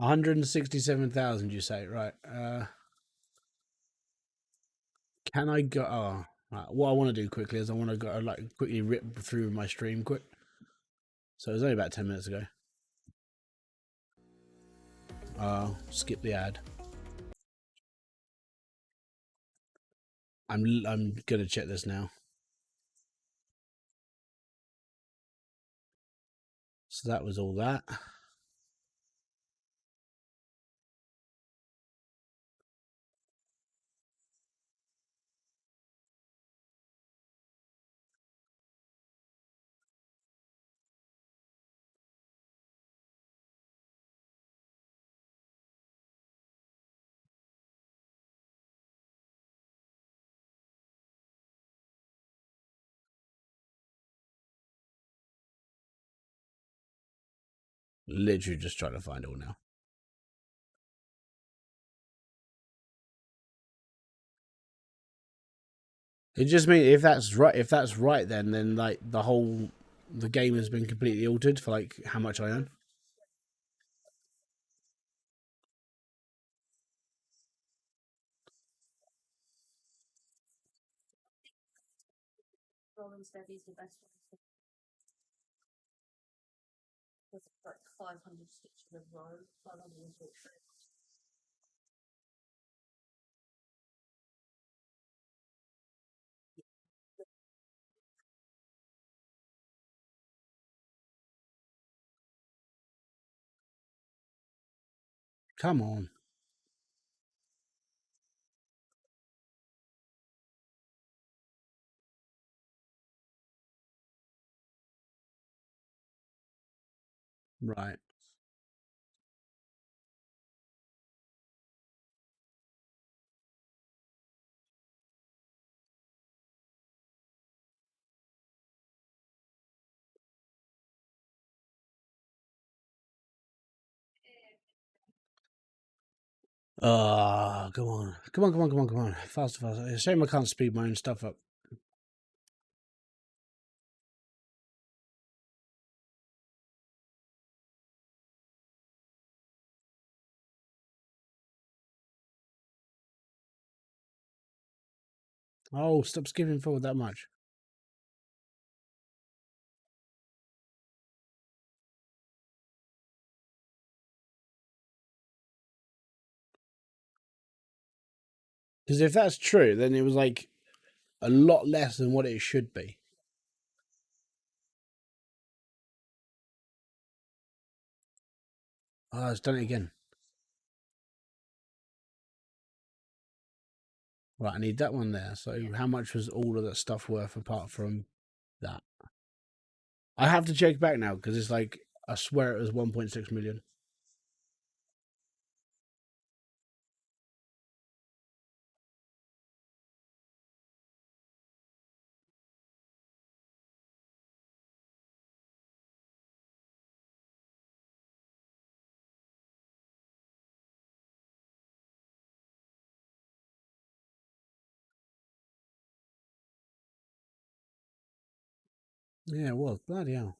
A: $167,000, you say, right? Can I go? Oh, right. What I want to do quickly is I want to go like quickly rip through my stream quick. So it was only about 10 minutes ago. Skip the ad. I'm gonna check this now. So that was all that. Literally just trying to find it all now. It just means if that's right, then like the game has been completely altered for like how much I earn. Come on. Right. Come on. Come on. Faster. It's a shame I can't speed my own stuff up. Oh, stop skipping forward that much. Because if that's true, then it was like a lot less than what it should be. Oh, it's done it again. Right, I need that one there. So how much was all of that stuff worth apart from that? I have to check back now because it's like, I swear it was 1.6 million. Yeah, it was. Bloody hell.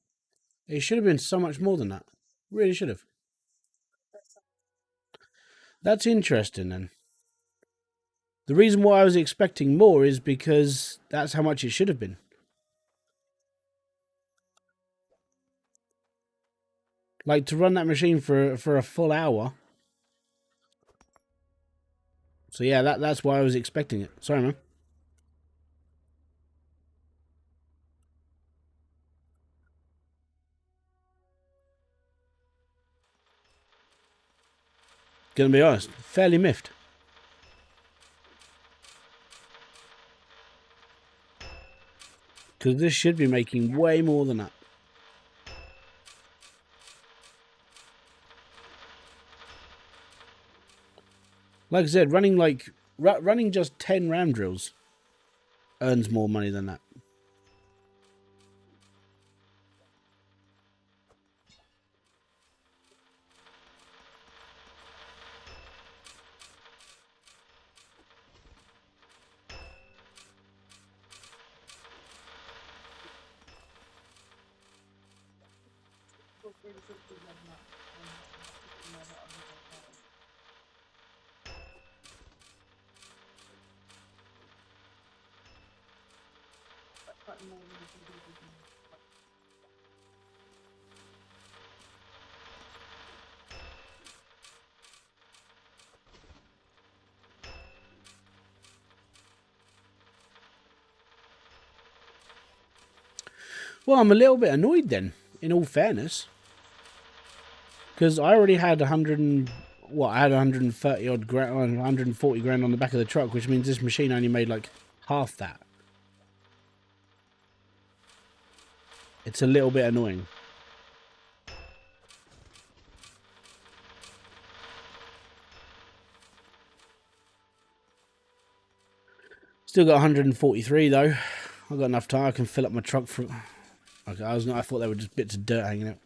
A: It should have been so much more than that. Really should have. That's interesting then. The reason why I was expecting more is because that's how much it should have been. Like to run that machine for a full hour. So yeah, that's why I was expecting it. Sorry, man. Gonna be honest, fairly miffed. Because this should be making way more than that. Like I said, running just 10 ram drills earns more money than that. Well, I'm a little bit annoyed then, in all fairness. Because I already had 100 and... What, I had 130 odd grand, 140 grand on the back of the truck, which means this machine only made like half that. It's a little bit annoying. Still got 143 though. I've got enough time. I can fill up my truck for... Okay, I thought they were just bits of dirt hanging out.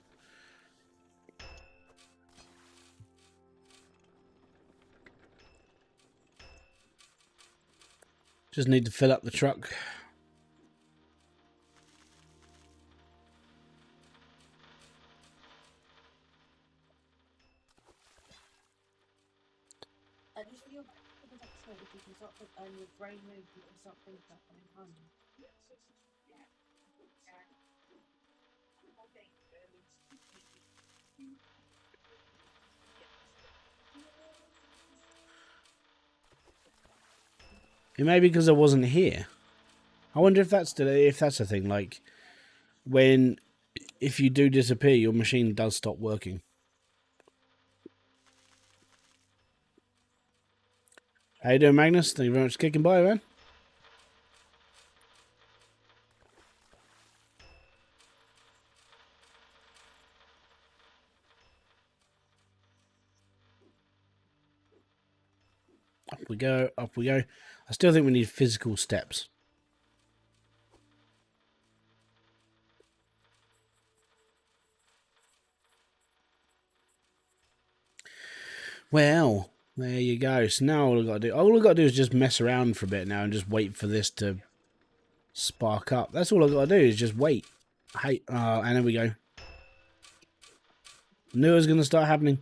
A: Just need to fill up the truck. It may be because I wasn't here. I wonder if that's the thing. Like, if you do disappear, your machine does stop working. How you doing, Magnus? Thank you very much for kicking by, man. Up we go, up we go. I still think we need physical steps. Well, there you go. So now all I've got to do is just mess around for a bit now and just wait for this to spark up. That's all I've got to do is just wait. Hey, and there we go. Knew it was going to start happening.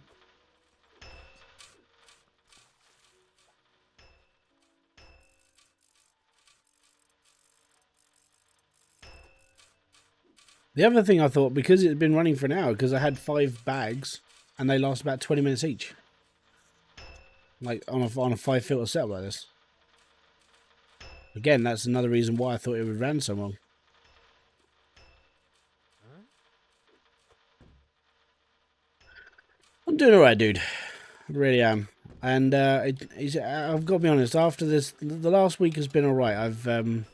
A: The other thing I thought, because it had been running for an hour, because I had 5 bags, and they last about 20 minutes each. Like, on a 5 filter setup like this. Again, that's another reason why I thought it would run so long. I'm doing alright, dude. I really am. And I've got to be honest, after this, the last week has been alright. I've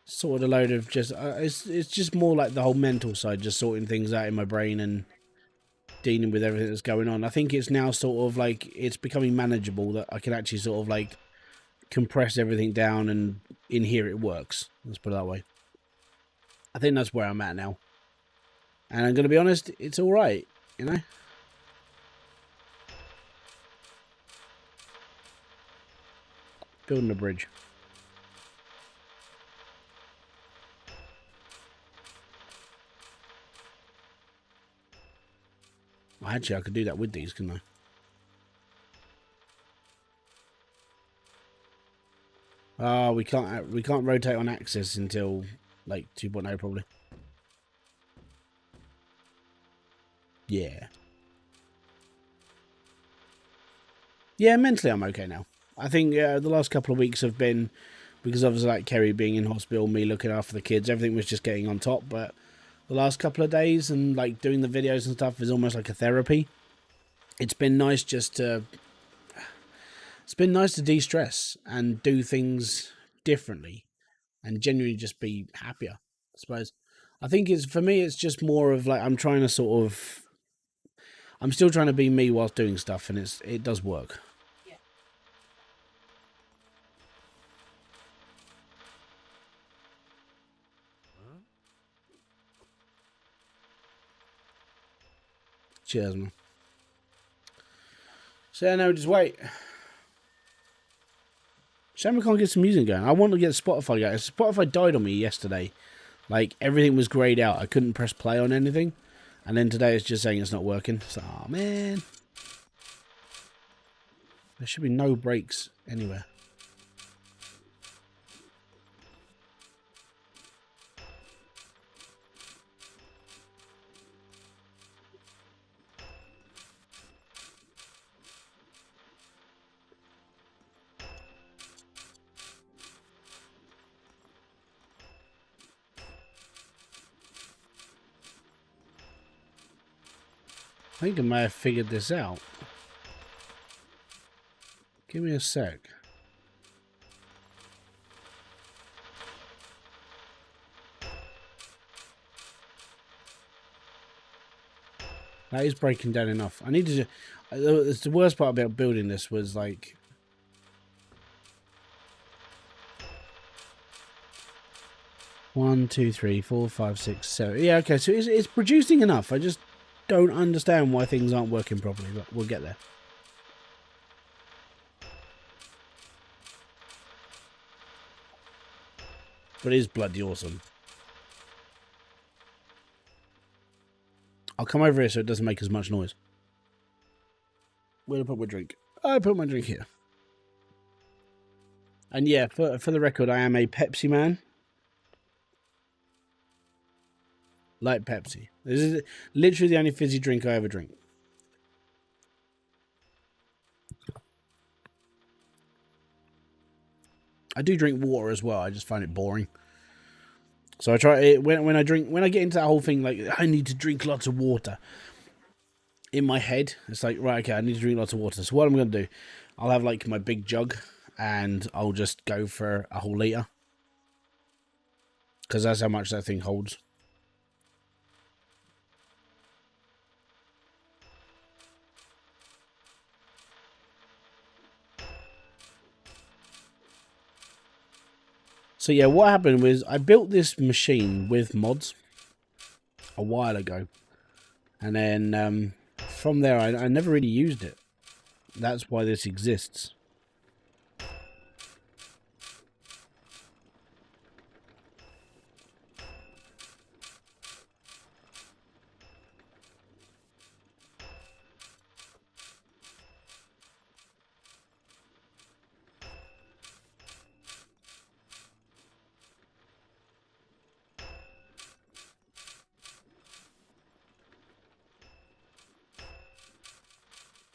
A: sorted a load of just... it's just more like the whole mental side, just sorting things out in my brain and dealing with everything that's going on. I think it's now sort of like, it's becoming manageable, that I can actually sort of like compress everything down, and in here it works. Let's put it that way. I think that's where I'm at now. And I'm going to be honest, it's alright, you know? Building a bridge. Actually, I could do that with these, couldn't I? Oh, we can't rotate on axis until like 2.0 probably. Yeah. Yeah, mentally I'm okay now. I think the last couple of weeks have been, because obviously like Kerry being in hospital, me looking after the kids, everything was just getting on top. But the last couple of days and like doing the videos and stuff is almost like a therapy. It's been nice it's been nice to de-stress and do things differently and genuinely just be happier, I suppose. I think it's, for me, it's just more of like I'm trying to sort of, I'm still trying to be me whilst doing stuff, and it does work. Cheers, man. So yeah, no, just wait. Shame we can't get some music going. I want to get Spotify going. Spotify died on me yesterday. Like, everything was greyed out. I couldn't press play on anything. And then today it's just saying it's not working. So, oh, man. There should be no breaks anywhere. I think I may have figured this out. Give me a sec. That is breaking down enough. I need to... The worst part about building this was like... One, two, three, four, five, six, seven. Yeah, okay, so it's producing enough. I just don't understand why things aren't working properly, but we'll get there. But it is bloody awesome. I'll come over here so it doesn't make as much noise. Where to put my drink? I put my drink here. And yeah, for the record, I am a Pepsi man. Like Pepsi. This is literally the only fizzy drink I ever drink. I do drink water as well. I just find it boring. So I try it when I get into that whole thing, like I need to drink lots of water. In my head, it's like, right, okay, I need to drink lots of water. So what I'm going to do, I'll have like my big jug and I'll just go for a whole litre. Because that's how much that thing holds. So yeah, what happened was I built this machine with mods a while ago. And then from there, I never really used it. That's why this exists.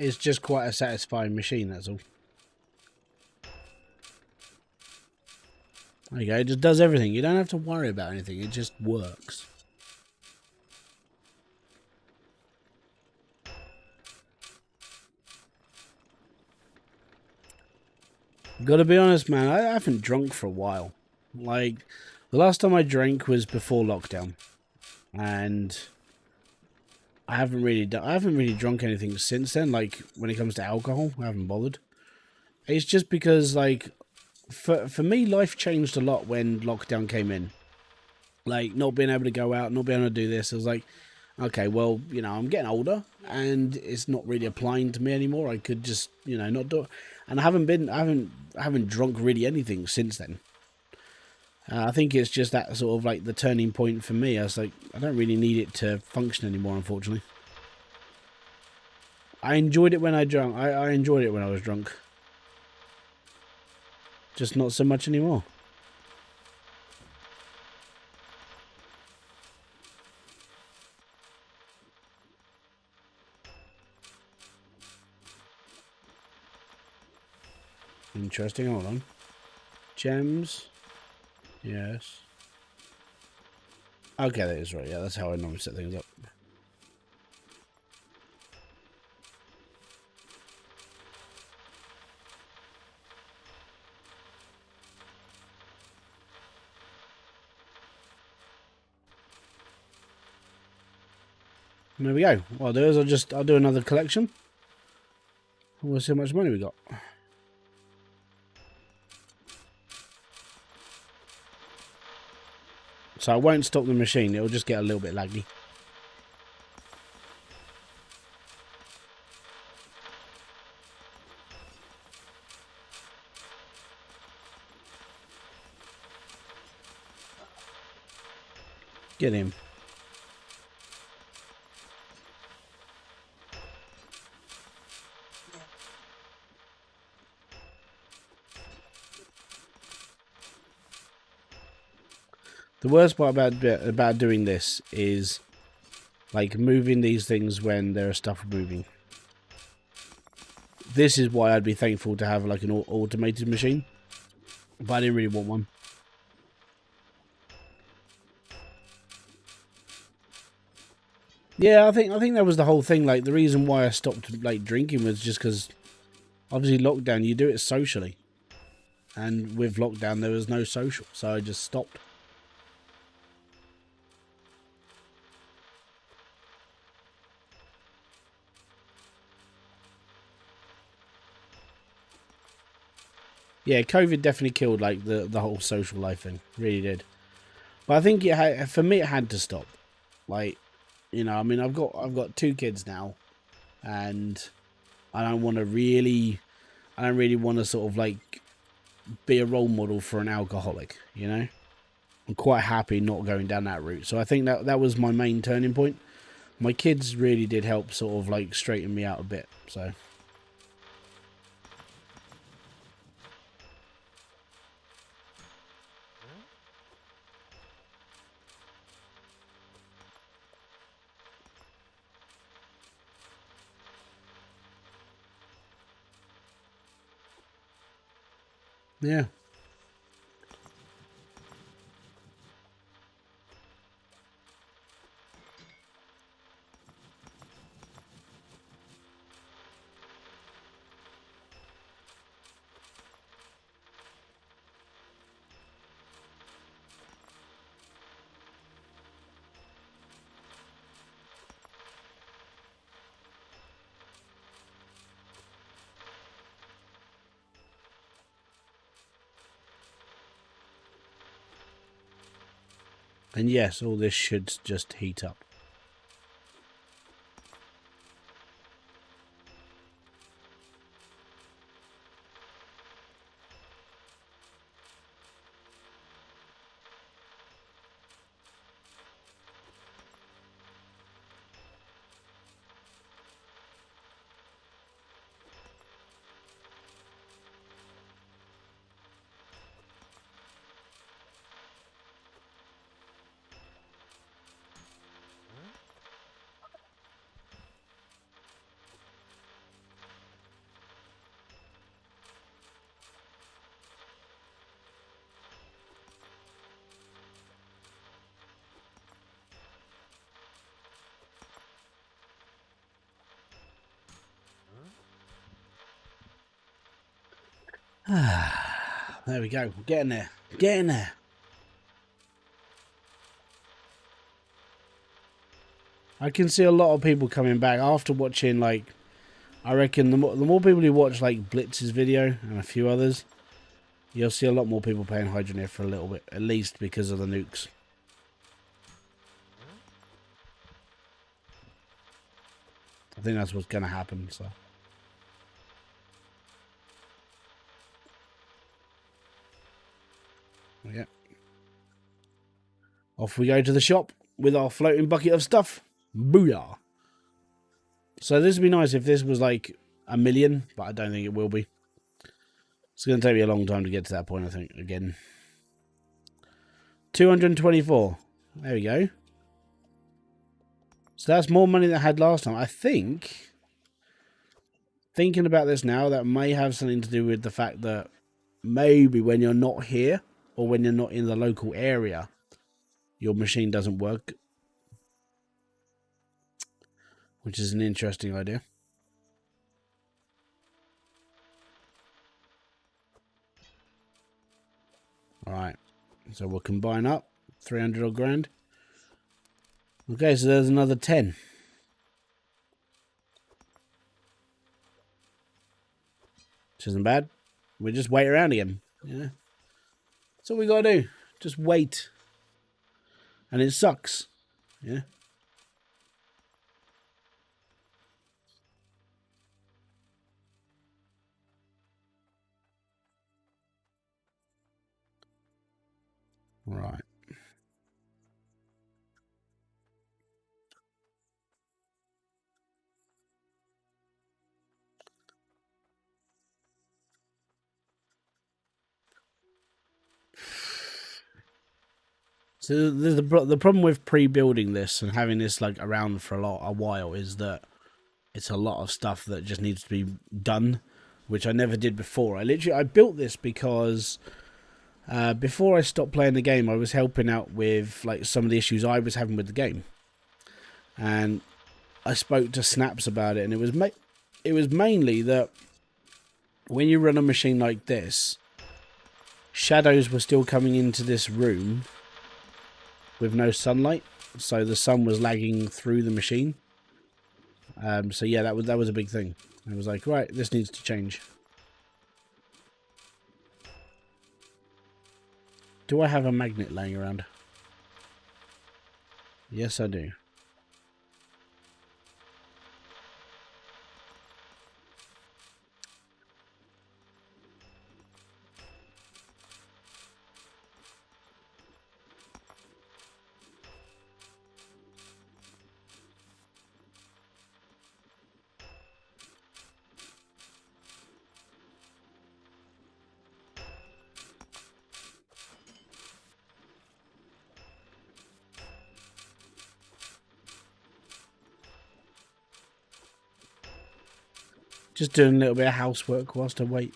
A: It's just quite a satisfying machine, that's all. There you go, it just does everything. You don't have to worry about anything, it just works. Gotta be honest, man, I haven't drunk for a while. Like, the last time I drank was before lockdown. And I haven't really drunk anything since then. Like, when it comes to alcohol, I haven't bothered. It's just because, like, for me, life changed a lot when lockdown came in. Like, not being able to go out, not being able to do this. I was like, okay, well, you know, I'm getting older, and it's not really applying to me anymore. I could just, you know, not do it. And I haven't drunk really anything since then. I think it's just that sort of like the turning point for me. I was like, I don't really need it to function anymore, unfortunately. I enjoyed it when I drunk. I enjoyed it when I was drunk. Just not so much anymore. Interesting. Hold on. Gems. Yes. Okay, that is right. Yeah, that's how I normally set things up. There we go. What I'll do is I'll do another collection. We'll see how much money we got. So I won't stop the machine. It'll just get a little bit laggy. Get him. The worst part about doing this is like moving these things when there is stuff moving. This is why I'd be thankful to have like an automated machine, but I didn't really want one. Yeah, I think that was the whole thing. Like the reason why I stopped like drinking was just because obviously lockdown, you do it socially, and with lockdown there was no social, so I just stopped. Yeah, COVID definitely killed like the whole social life thing. Really did. But I think it had, for me, it had to stop. Like, you know, I mean, I've got 2 kids now, and I don't really want to sort of like be a role model for an alcoholic. You know, I'm quite happy not going down that route. So I think that was my main turning point. My kids really did help sort of like straighten me out a bit. So. Yeah. And yes, all this should just heat up. There we go. Getting there. Getting there. I can see a lot of people coming back after watching, like, I reckon the more people who watch, like, Blitz's video and a few others, you'll see a lot more people playing hydroneer for a little bit, at least because of the nukes. I think that's what's going to happen, so. Yeah. Off we go to the shop with our floating bucket of stuff. Booyah. So this would be nice if this was like 1,000,000, but I don't think it will be. It's going to take me a long time to get to that point, I think, again. 224. There we go. So that's more money than I had last time. I think, thinking about this now, that may have something to do with the fact that maybe when you're not here or when you're not in the local area, your machine doesn't work, which is an interesting idea. All right, so we'll combine up 300 or grand. Okay, so there's another 10. Which isn't bad. We just wait around again. Yeah, that's all we gotta do. Just wait, and it sucks. Yeah. Right. So the problem with pre-building this and having this like around for a while is that it's a lot of stuff that just needs to be done, which I never did before. I built this because before I stopped playing the game, I was helping out with like some of the issues I was having with the game, and I spoke to Snaps about it, and it was mainly that when you run a machine like this, shadows were still coming into this room with no sunlight, so the sun was lagging through the machine. So yeah, that was a big thing. I was like, right, this needs to change. Do I have a magnet laying around? Yes, I do. Just doing a little bit of housework whilst I wait.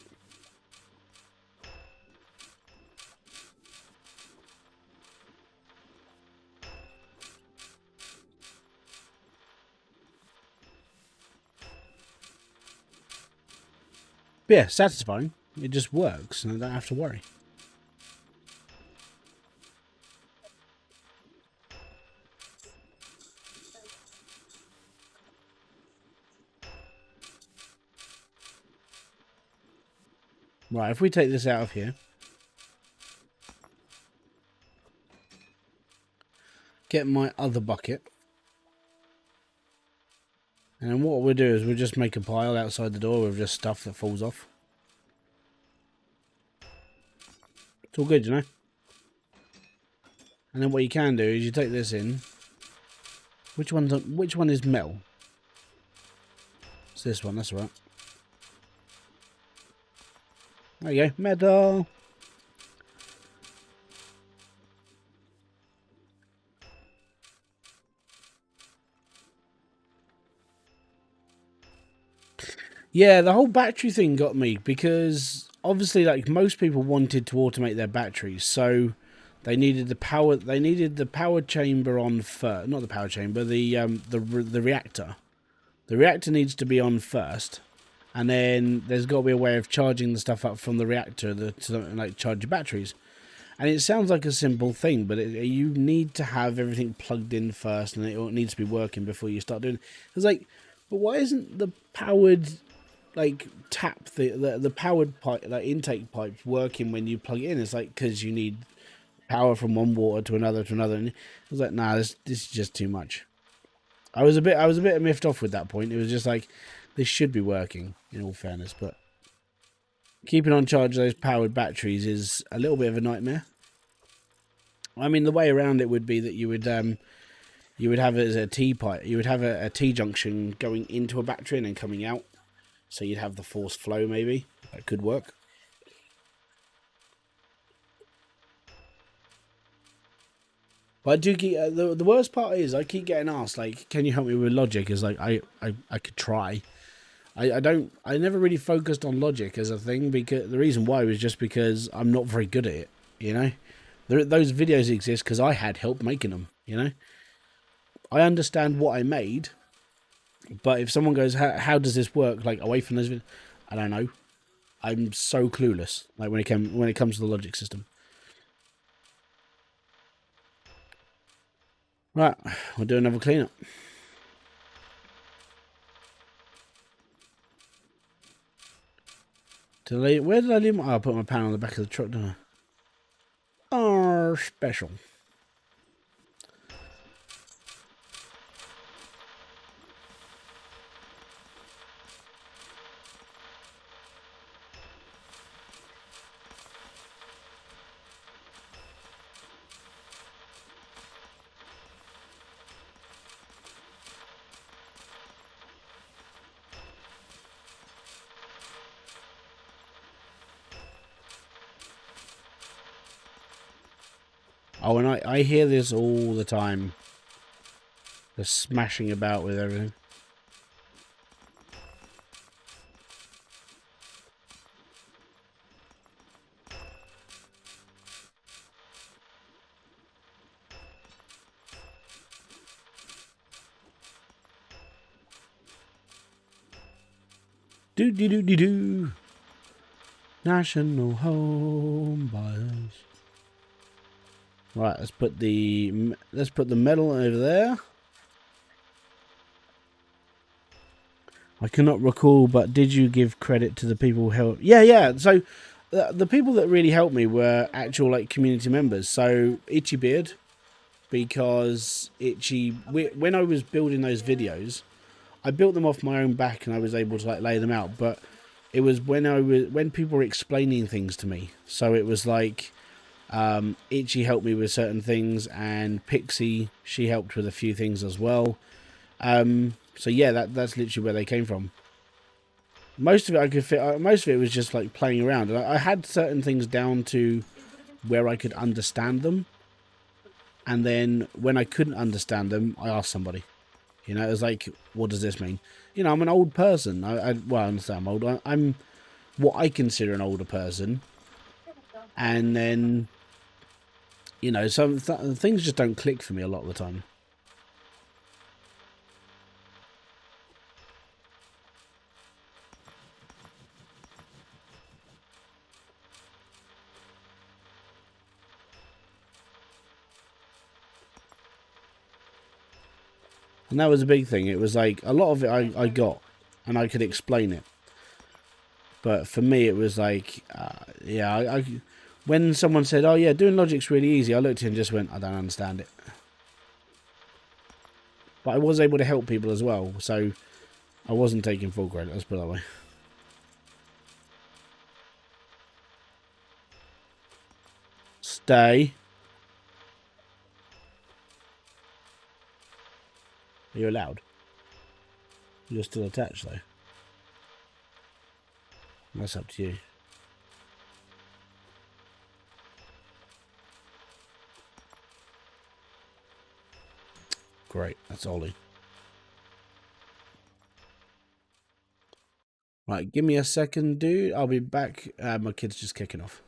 A: But yeah, satisfying. It just works, and I don't have to worry. Right, if we take this out of here, get my other bucket, and then what we'll do is we'll just make a pile outside the door with just stuff that falls off. It's all good, you know? And then what you can do is you take this in. Which one is metal? It's this one, that's right. There you go, metal. Yeah, the whole battery thing got me because obviously, like most people wanted to automate their batteries, so they needed the power. They needed the power chamber on first, not the power chamber, the reactor. The reactor needs to be on first, and then there's got to be a way of charging the stuff up from the reactor to like charge your batteries. And it sounds like a simple thing, but you need to have everything plugged in first, and it needs to be working before you start doing it. It's like, but why isn't the powered like tap the powered pipe, like intake pipes working when you plug it in? It's like because you need power from one water to another, and I was like, nah, this is just too much. I was a bit miffed off with that point. It was just like this should be working in all fairness, but keeping on charge of those powered batteries is a little bit of a nightmare. I mean, the way around it would be that you you would have it as a T pipe. You would have a T junction going into a battery and then coming out. So you'd have the force flow. Maybe that could work. But I do get the worst part is I keep getting asked like, "Can you help me with logic?" Is like I could try. I never really focused on logic as a thing, because the reason why was just because I'm not very good at it. You know, those videos exist because I had help making them. You know, I understand what I made, but if someone goes, how does this work? Like away from those videos, I don't know. I'm so clueless. Like when it comes to the logic system. Right, we'll do another cleanup. Where did I leave my... Oh, I put my pan on the back of the truck, didn't I? Oh, special. Oh, and I hear this all the time. The smashing about with everything. Do. National Home Buyers. Right, let's put the metal over there. I cannot recall, but did you give credit to the people who helped? Yeah. So the people that really helped me were actual like community members. So Itchy Beard, because when I was building those videos, I built them off my own back and I was able to like lay them out. But it was when people were explaining things to me. So it was like Itchy helped me with certain things, and Pixie, she helped with a few things as well. So yeah, that's literally where they came from. Most of it I could fit. Most of it was just like playing around, and I had certain things down to where I could understand them, and then when I couldn't understand them, I asked somebody. You know, it was like, what does this mean? You know, I'm an old person. Well, I understand I'm old. I'm what I consider an older person, and then, you know, some things just don't click for me a lot of the time. And that was a big thing. It was like a lot of it I got, and I could explain it. But for me, it was like, yeah, when someone said, "Oh yeah, doing logic's really easy," I looked at it and just went, "I don't understand it." But I was able to help people as well, so I wasn't taking full credit. Let's put it that way. Stay. Are you allowed? You're still attached though. That's up to you. Great, that's Ollie. Right, give me a second, dude. I'll be back. My kid's just kicking off.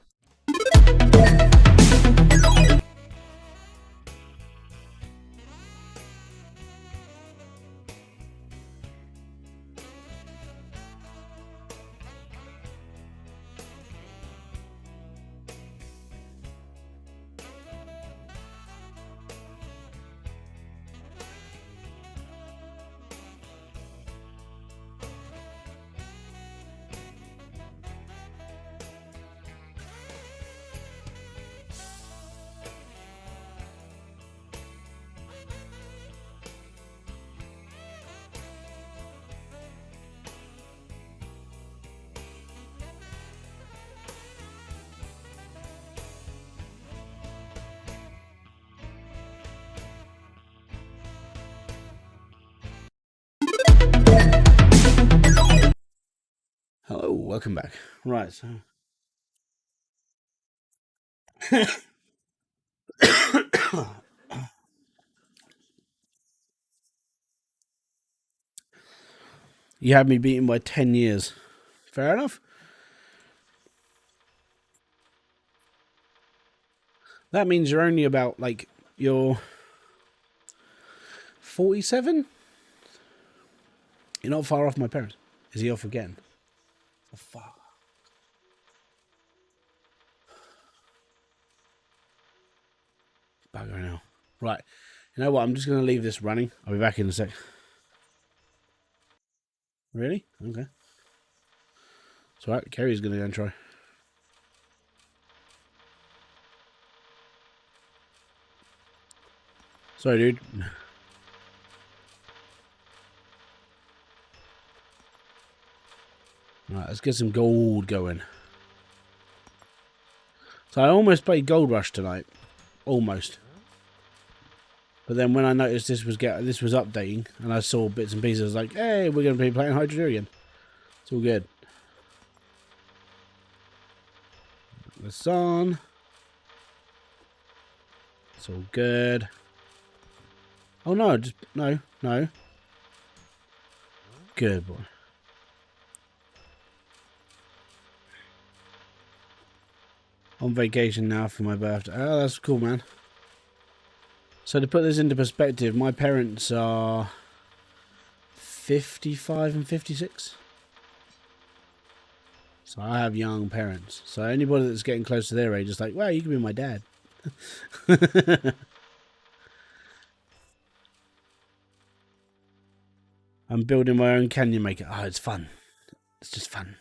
A: welcome back. Right, so you had me beaten by 10 years. Fair enough. That means you're only about, like, you're 47? You're not far off my parents. Is he off again? Oh, fuck. Bugger now. Right. You know what? I'm just going to leave this running. I'll be back in a sec. Really? Okay. It's alright. Kerry's going to go and try. Sorry, dude. Right, let's get some gold going. So I almost played Gold Rush tonight. Almost. But then when I noticed this was updating, and I saw bits and pieces, I was like, hey, we're going to be playing hydroneer again. It's all good. It's on. It's all good. Oh no, just no. Good boy. On vacation now for my birthday. Oh, that's cool, man. So to put this into perspective, my parents are 55 and 56. So I have young parents. So anybody that's getting close to their age is like, wow, you can be my dad. I'm building my own canyon maker. Oh, it's fun. It's just fun.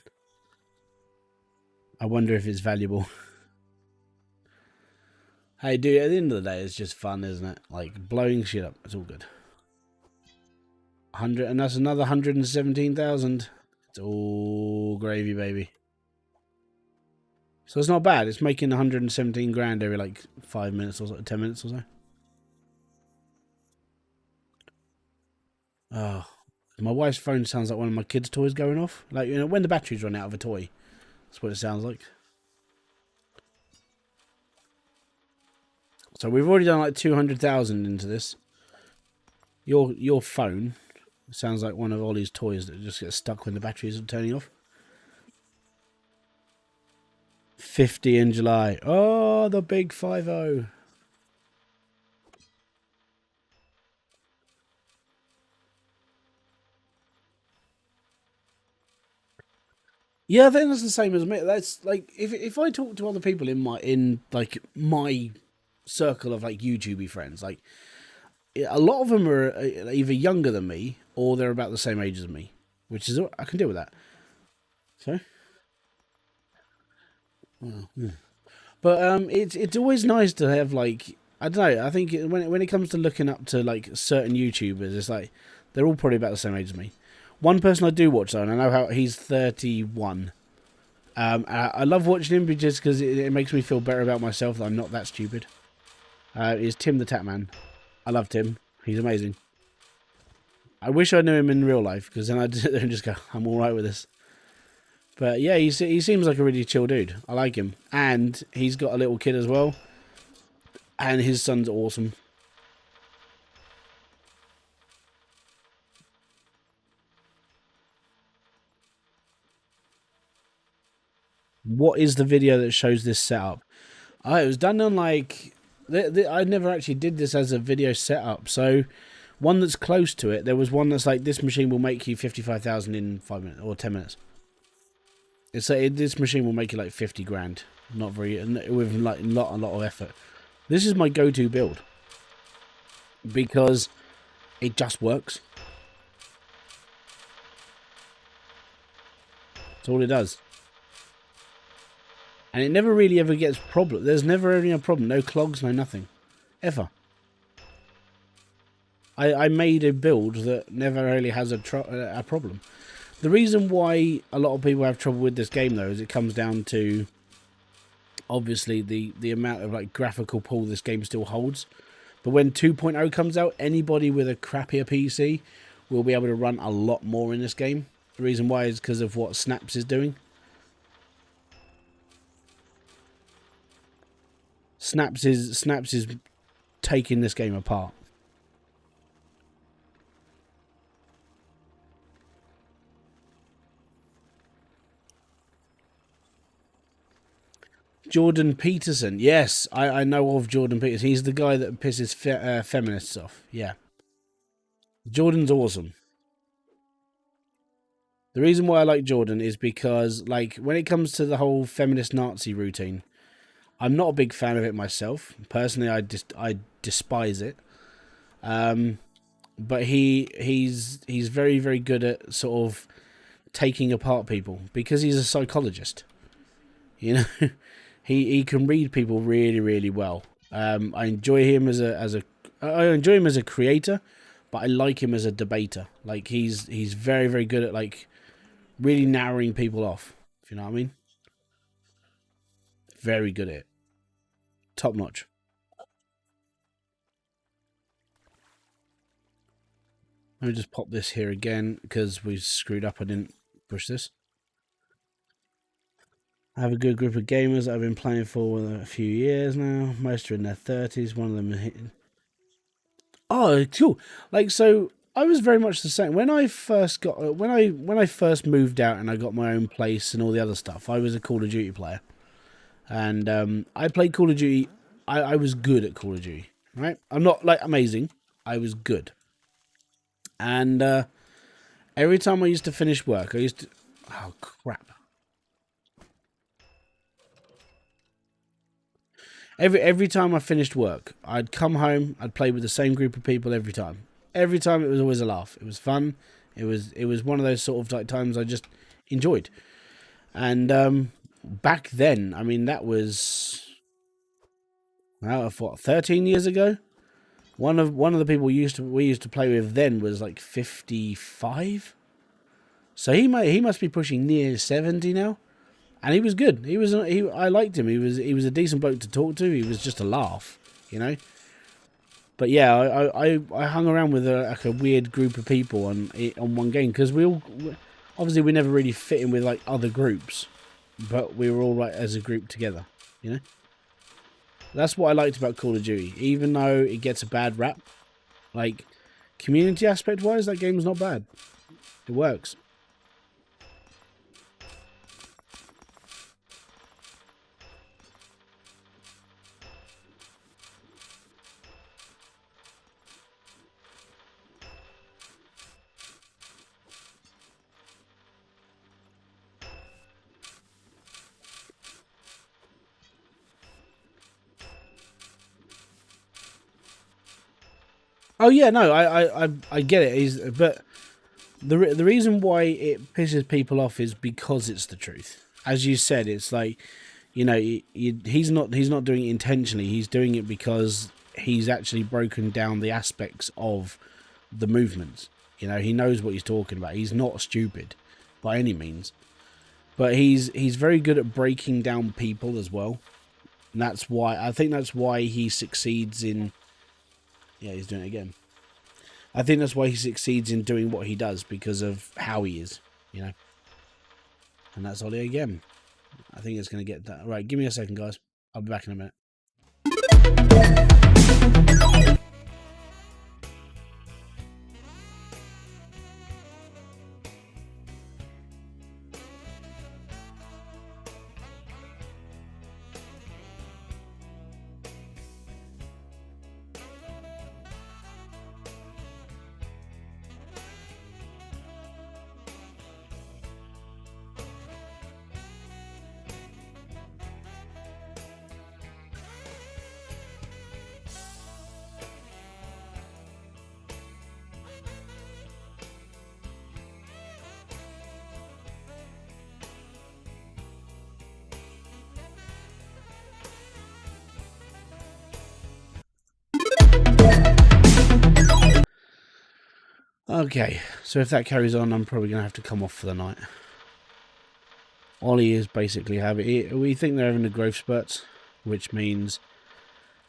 A: I wonder if it's valuable. Hey, dude, at the end of the day, it's just fun, isn't it? Like, blowing shit up. It's all good. 100, and that's another 117,000. It's all gravy, baby. So it's not bad. It's making 117 grand every, like, 5 minutes or so, 10 minutes or so. Oh, my wife's phone sounds like one of my kids' toys going off. Like, you know, when the batteries run out of a toy. That's what it sounds like. So we've already done like 200,000 into this. Your phone sounds like one of Ollie's toys that just gets stuck when the batteries are turning off. 50 in July. Oh, the big 50. Yeah, I think that's the same as me. That's like if I talk to other people in my circle of like YouTubey friends, like a lot of them are either younger than me or they're about the same age as me, which is I can deal with that. So, well, yeah. But it's always nice to have like I don't know. I think when it comes to looking up to like certain YouTubers, it's like they're all probably about the same age as me. One person I do watch though, and I know how he's 31. I love watching him just because it makes me feel better about myself that I'm not that stupid. Is Tim the Tatman. I love Tim. He's amazing. I wish I knew him in real life because then I'd sit there and just go, I'm all right with this. But yeah, he seems like a really chill dude. I like him. And he's got a little kid as well. And his son's awesome. What is the video that shows this setup? Oh, it was done on like... I never actually did this as a video setup. So one that's close to it, there was one that's like, this machine will make you 55,000 in 5 minutes or 10 minutes. It's like, this machine will make you like 50 grand. Not very... with like a lot of effort. This is my go-to build. Because it just works. That's all it does. And it never really ever gets problem. There's never any a problem. No clogs, no nothing. Ever. I made a build that never really has a problem. The reason why a lot of people have trouble with this game, though, is it comes down to, obviously, the amount of like graphical pull this game still holds. But when 2.0 comes out, anybody with a crappier PC will be able to run a lot more in this game. The reason why is because of what Snaps is doing. Snaps is taking this game apart. Jordan Peterson. Yes, I know of Jordan Peterson. He's the guy that pisses feminists off. Yeah. Jordan's awesome. The reason why I like Jordan is because, like, when it comes to the whole feminist Nazi routine, I'm not a big fan of it myself. Personally, I despise it. But he's very, very good at sort of taking apart people because he's a psychologist. You know, he can read people really, really well. I enjoy him as a creator, but I like him as a debater. Like he's very, very good at like really narrowing people off. If you know what I mean. Very good at it. Top notch. Let me just pop this here again because we screwed up. I didn't push this. I have a good group of gamers that I've been playing for a few years now. Most are in their 30s. One of them hitting. Oh, cool! Like so, I was very much the same when I first got when I first moved out and I got my own place and all the other stuff. I was a Call of Duty player, and I played Call of Duty. I was good at Call of Duty. Right, I'm not like amazing. I was good, and every time I used to finish work, I used to. Oh crap! Every time I finished work, I'd come home. I'd play with the same group of people every time. Every time it was always a laugh. It was fun. It was one of those sort of like times I just enjoyed. And back then, I mean, that was what 13 years ago. One of the people we used to play with then was like 55. So he must be pushing near 70 now. And he was good. I liked him. He was a decent bloke to talk to. He was just a laugh, you know. But yeah, I hung around with like a weird group of people on one game because obviously we never really fit in with like other groups, but we were all right as a group together, you know. That's what I liked about Call of Duty, even though it gets a bad rap. Like community aspect wise, that game's not bad. It works. Oh yeah, no, I get it. But the reason why it pisses people off is because it's the truth. As you said, it's like, you know, he's not doing it intentionally. He's doing it because he's actually broken down the aspects of the movements. You know, he knows what he's talking about. He's not stupid by any means, but he's very good at breaking down people as well. And that's why he succeeds in. Yeah, he's doing it again. I think that's why he succeeds in doing what he does, because of how he is, you know. And that's Ollie again. I think it's going to get that. Right, give me a second, guys. I'll be back in a minute. Okay, so if that carries on, I'm probably going to have to come off for the night. Ollie is basically we think they're having the growth spurts, which means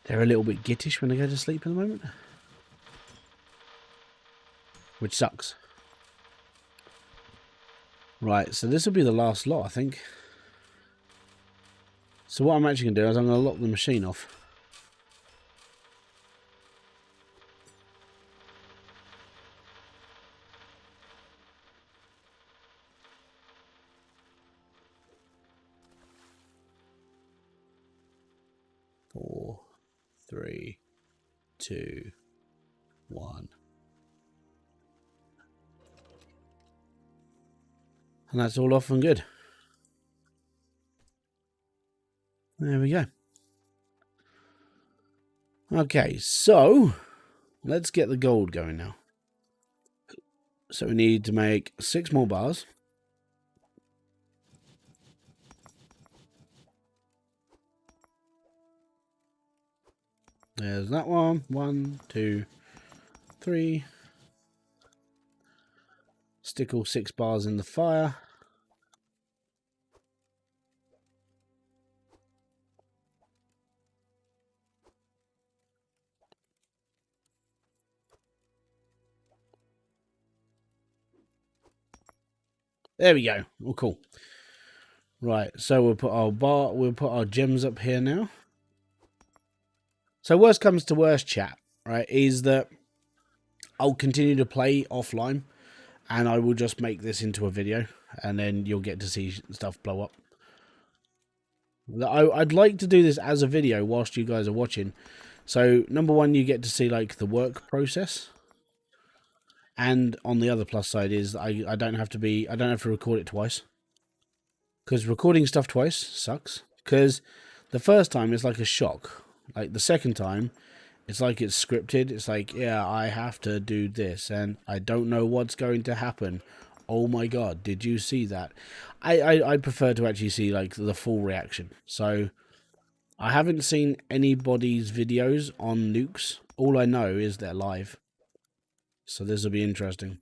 A: they're a little bit gittish when they go to sleep at the moment. Which sucks. Right, so this will be the last lot, I think. So what I'm actually going to do is I'm going to lock the machine off. 3, 2, 1. And that's all off and good. There we go. Okay, so let's get the gold going now. So we need to make 6 more bars. There's that one. 1, 2, 3. Stick all 6 bars in the fire. There we go. Oh, cool. Right, so we'll put our gems up here now. So worst comes to worst, chat, right, is that I'll continue to play offline and I will just make this into a video and then you'll get to see stuff blow up. I'd like to do this as a video whilst you guys are watching. So number one, you get to see like the work process. And on the other plus side is I don't have to record it twice. Because recording stuff twice sucks. Because the first time it's like a shock. Like the second time, it's like it's scripted. It's like, yeah, I have to do this. And I don't know what's going to happen. Oh my god, did you see that? I prefer to actually see like the full reaction. So I haven't seen anybody's videos on nukes. All I know is they're live. So this will be interesting.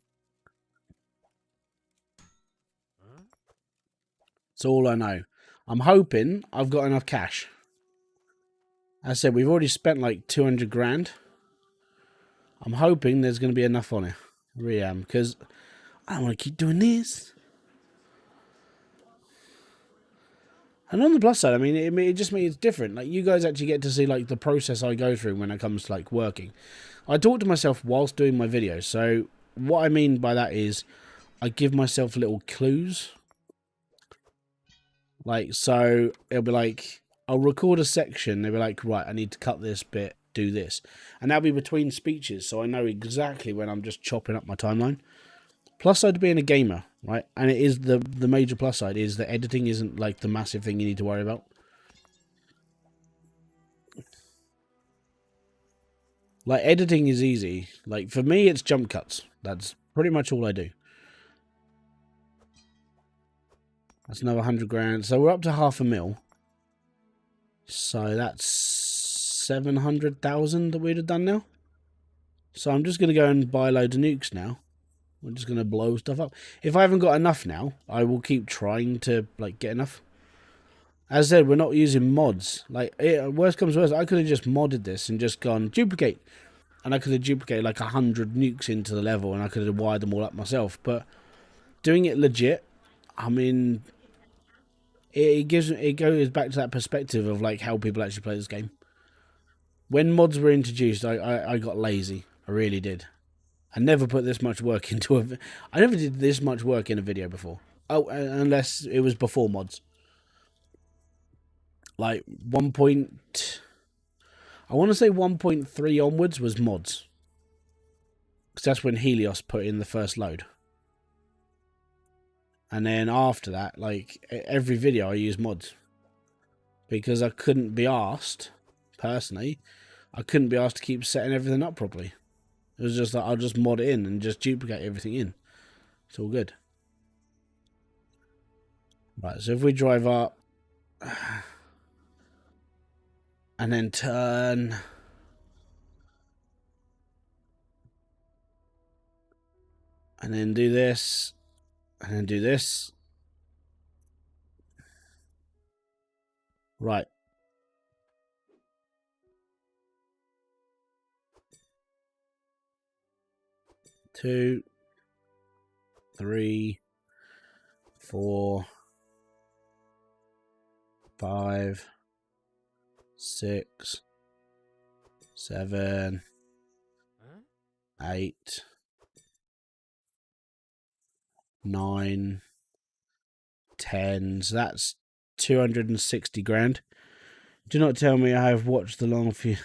A: That's all I know. I'm hoping I've got enough cash. As I said, we've already spent like 200 grand. I'm hoping there's going to be enough on it. I really am, because I don't want to keep doing this. And on the plus side, I mean, it just means it's different. Like, you guys actually get to see, like, the process I go through when it comes to, like, working. I talk to myself whilst doing my videos. So, what I mean by that is, I give myself little clues. Like, so, it'll be like, I'll record a section. They'll be like, right, I need to cut this bit, do this. And that'll be between speeches. So, I know exactly when I'm just chopping up my timeline. Plus side to being a gamer, right? And it is the major plus side is that editing isn't like the massive thing you need to worry about. Like, editing is easy. Like, for me, it's jump cuts. That's pretty much all I do. That's another 100 grand. So we're up to 500,000. So that's 700,000 that we'd have done now. So I'm just going to go and buy loads of nukes now. We're just going to blow stuff up. If I haven't got enough now, I will keep trying to, like, get enough. As I said, we're not using mods. Like, worst comes to worst, I could have just modded this and just gone, duplicate. And I could have duplicated, like, 100 nukes into the level, and I could have wired them all up myself. But doing it legit, I mean, it goes back to that perspective of, like, how people actually play this game. When mods were introduced, I got lazy. I really did. I never put this much work into I never did this much work in a video before. Oh, unless it was before mods. Like I want to say 1.3 onwards was mods. Because that's when Helios put in the first load. And then after that, like every video I use mods. Because I couldn't be asked, personally, I couldn't be asked to keep setting everything up properly. It was just like, I'll just mod it in and just duplicate everything in. It's all good. Right, so if we drive up and then turn and then do this and then do this. Right. Two, 3, 4, 5, 6, 7, 8, 9, 10. So that's 260 grand. Do not tell me I have watched the long few.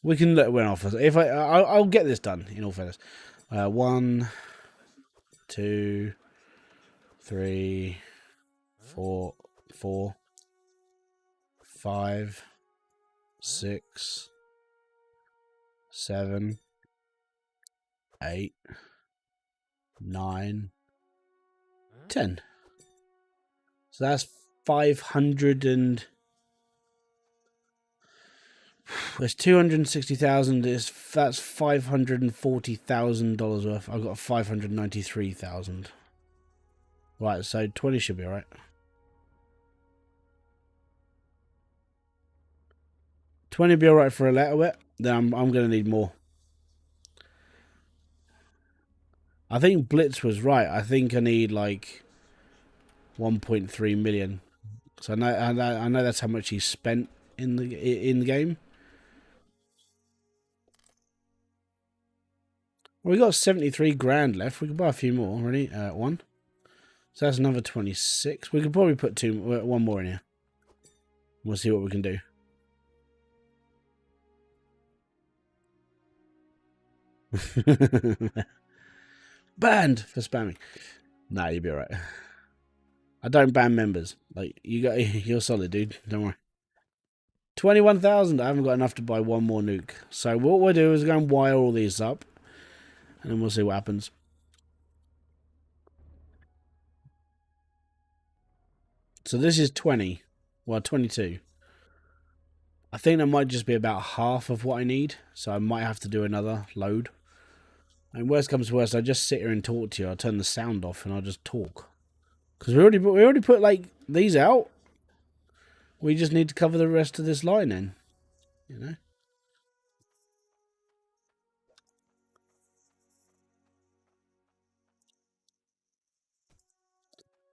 A: We can let one off. If I'll get this done. In all fairness, 1, 2, 3, 4, 4, 5, 6, 7, 8, 9, 10. So that's 500 and there's 260,000. That's $540,000 worth. I've got 593,000. Right, so 20 should be alright. 20 be alright for a little bit. Then I'm gonna need more. I think Blitz was right. I think I need like 1.3 million. So I know that's how much he spent in the game. Well, we got 73 grand left. We could buy a few more. Ready? One. So that's another 26. We could probably put one more in here. We'll see what we can do. Banned for spamming. Nah, you'll be alright. I don't ban members. Like you're solid, dude. Don't worry. 21,000. I haven't got enough to buy one more nuke. So what we'll do is go and wire all these up, and then we'll see what happens. So this is 20. Well, 22. I think that might just be about half of what I need. So I might have to do another load. And worst comes to worst, I just sit here and talk to you. I'll turn the sound off and I'll just talk. Because we already put like these out. We just need to cover the rest of this line in. You know?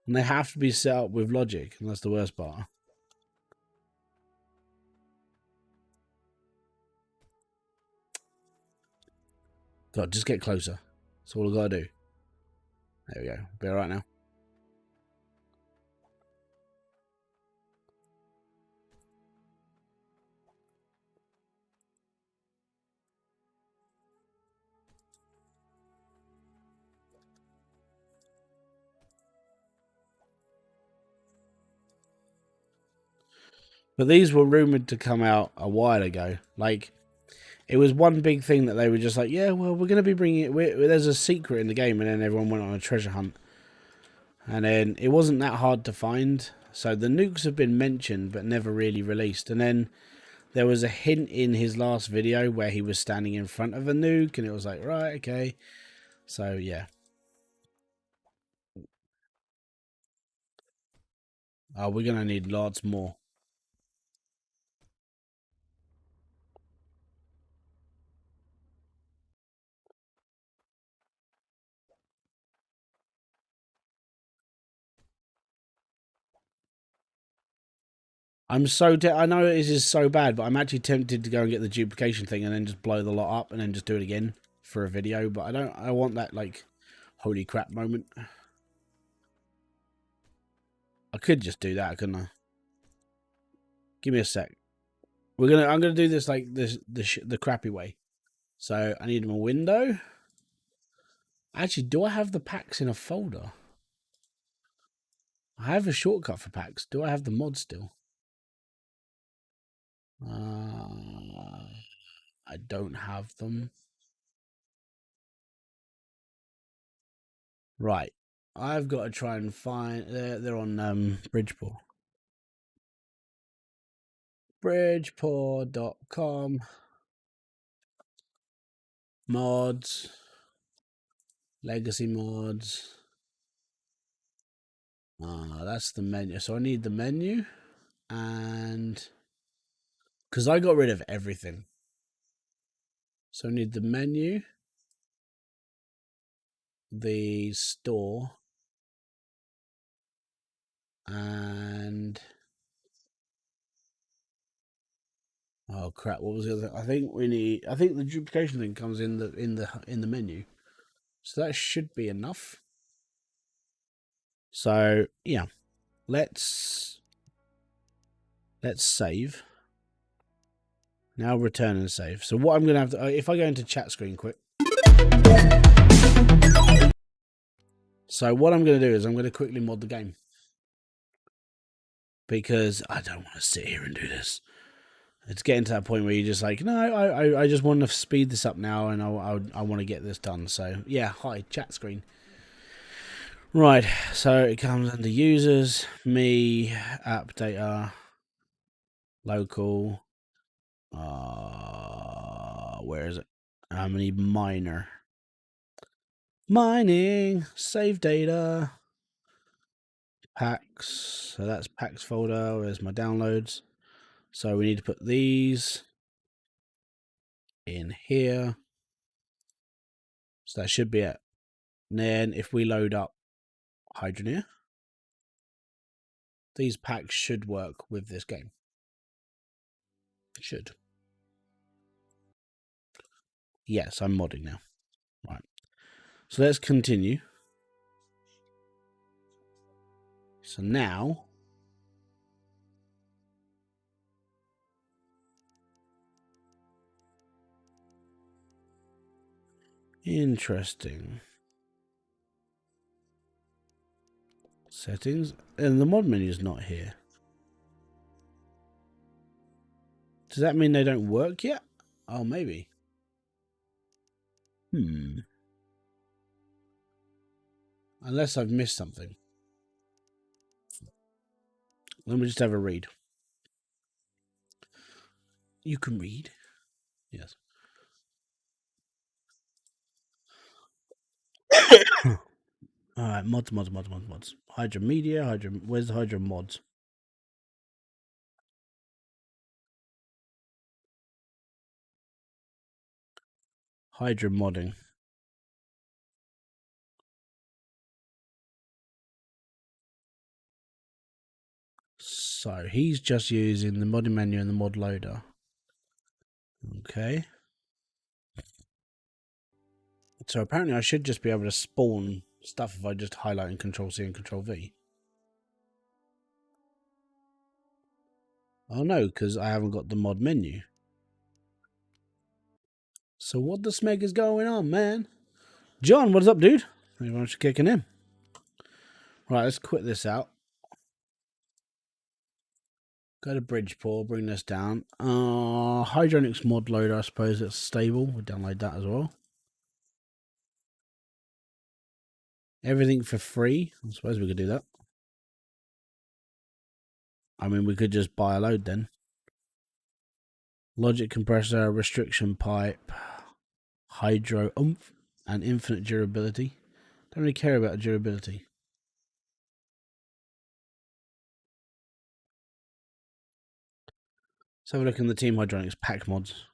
A: And they have to be set up with logic, and that's the worst part. God, just get closer. That's all I gotta do. There we go. Be alright now. But these were rumored to come out a while ago. Like, it was one big thing that they were just like, yeah, well, we're going to be bringing it. There's a secret in the game, and then everyone went on a treasure hunt. And then it wasn't that hard to find. So the nukes have been mentioned, but never really released. And then there was a hint in his last video where he was standing in front of a nuke, and it was like, right, okay. So, yeah. We're going to need lots more. I'm so I know this is so bad, but I'm actually tempted to go and get the duplication thing and then just blow the lot up and then just do it again for a video. But I want that like holy crap moment. I could just do that, couldn't I? Give me a sec. I'm gonna do this like the crappy way. So I need a window. Actually, do I have the packs in a folder? I have a shortcut for packs. Do I have the mod still? I don't have them. Right. I've got to try and find. They're on Bridgeport. Bridgeport.com. Mods. Legacy mods. That's the menu. So I need the menu. And because I got rid of everything. So I need the menu. The store. And oh crap, what was the other? I think the duplication thing comes in the menu. So that should be enough. So yeah. Let's save. Now return and save. So what I'm going to have to... if I go into chat screen quick. So what I'm going to do is I'm going to quickly mod the game. Because I don't want to sit here and do this. It's getting to that point where you're just like, no, I just want to speed this up now, and I want to get this done. So yeah, hi, chat screen. Right, so it comes under users, me, app data, local. Where is it? I need miner. Mining, save data, packs. So that's packs folder. Where's my downloads? So we need to put these in here. So that should be it. And then if we load up Hydroneer, these packs should work with this game. Should. Yes, I'm modding now. Right. So let's continue. So now interesting. Settings. And the mod menu is not here. Does that mean they don't work yet? Oh, maybe. Unless I've missed something. Let me just have a read. You can read. Yes. Alright, mods. Hydro Media, where's the Hydro mods? Hydro modding. So he's just using the modding menu and the mod loader. Okay. So apparently I should just be able to spawn stuff if I just highlight and Control C and Control V. Oh no, because I haven't got the mod menu. So what the smeg is going on, man? John, what's up, dude? Everyone's kicking in. Right, let's quit this out. Go to Bridgeport, bring this down. Hydronics mod loader, I suppose it's stable. We'll download that as well. Everything for free. I suppose we could do that. I mean, we could just buy a load then. Logic compressor, restriction pipe, hydro oomph, and infinite durability. Don't really care about durability. Let's have a look in the Team Hydronics pack mods.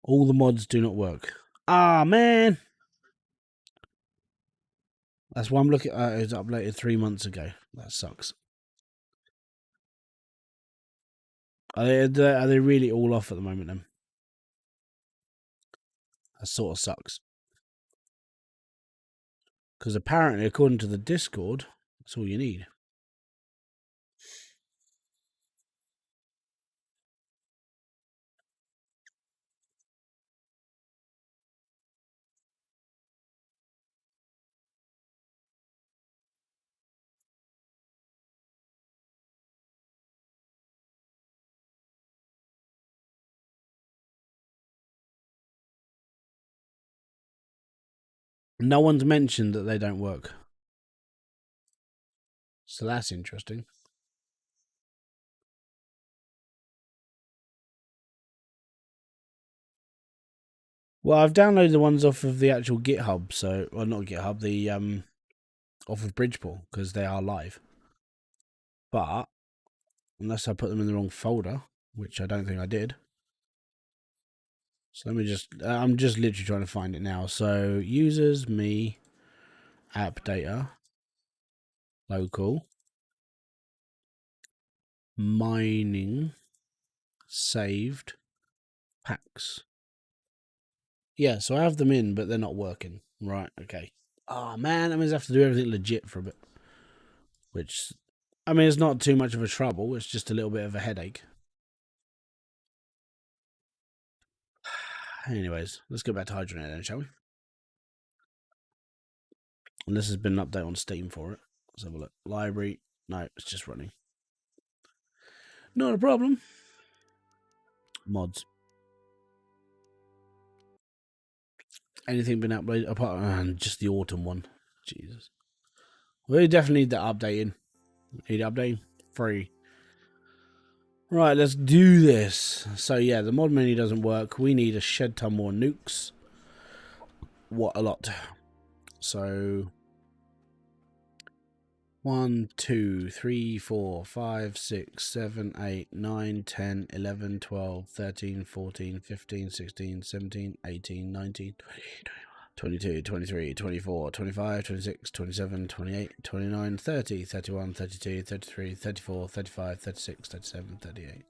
A: All the mods do not work. Ah, man! That's why I'm looking at it was uploaded 3 months ago. That sucks. Are they really all off at the moment then? That sort of sucks. Because apparently, according to the Discord, that's all you need. No one's mentioned that they don't work. So that's interesting. Well, I've downloaded the ones off of the actual GitHub, so well, not GitHub, the off of Bridgeport because they are live. But unless I put them in the wrong folder, which I don't think I did. So let me just, I'm just literally trying to find it now. So users, me, app data, local, mining, saved, packs. Yeah, so I have them in, but they're not working. Right, okay. Oh man, that means I have to do everything legit for a bit. Which, I mean, it's not too much of a trouble. It's just a little bit of a headache. Anyways, let's go back to hydroneer then, shall we? And this has been an update on Steam for it. Let's have a look. Library. No, it's just running. Not a problem. Mods. Anything been uploaded apart from just the autumn one? Jesus. We definitely need that updating. Need updating? Free. Right, let's do this. So yeah, the mod menu doesn't work. We need a shed ton more nukes. What a lot. So 1, 2, 3, 4, 5, 6, 7, 8, 9, 10, 11, 12, 13, 14, 15, 16, 17, 18, 19, 22, 23, 24, 25, 26, 27, 28, 29, 30, 31, 32, 33, 34, 35, 36, 37, 38,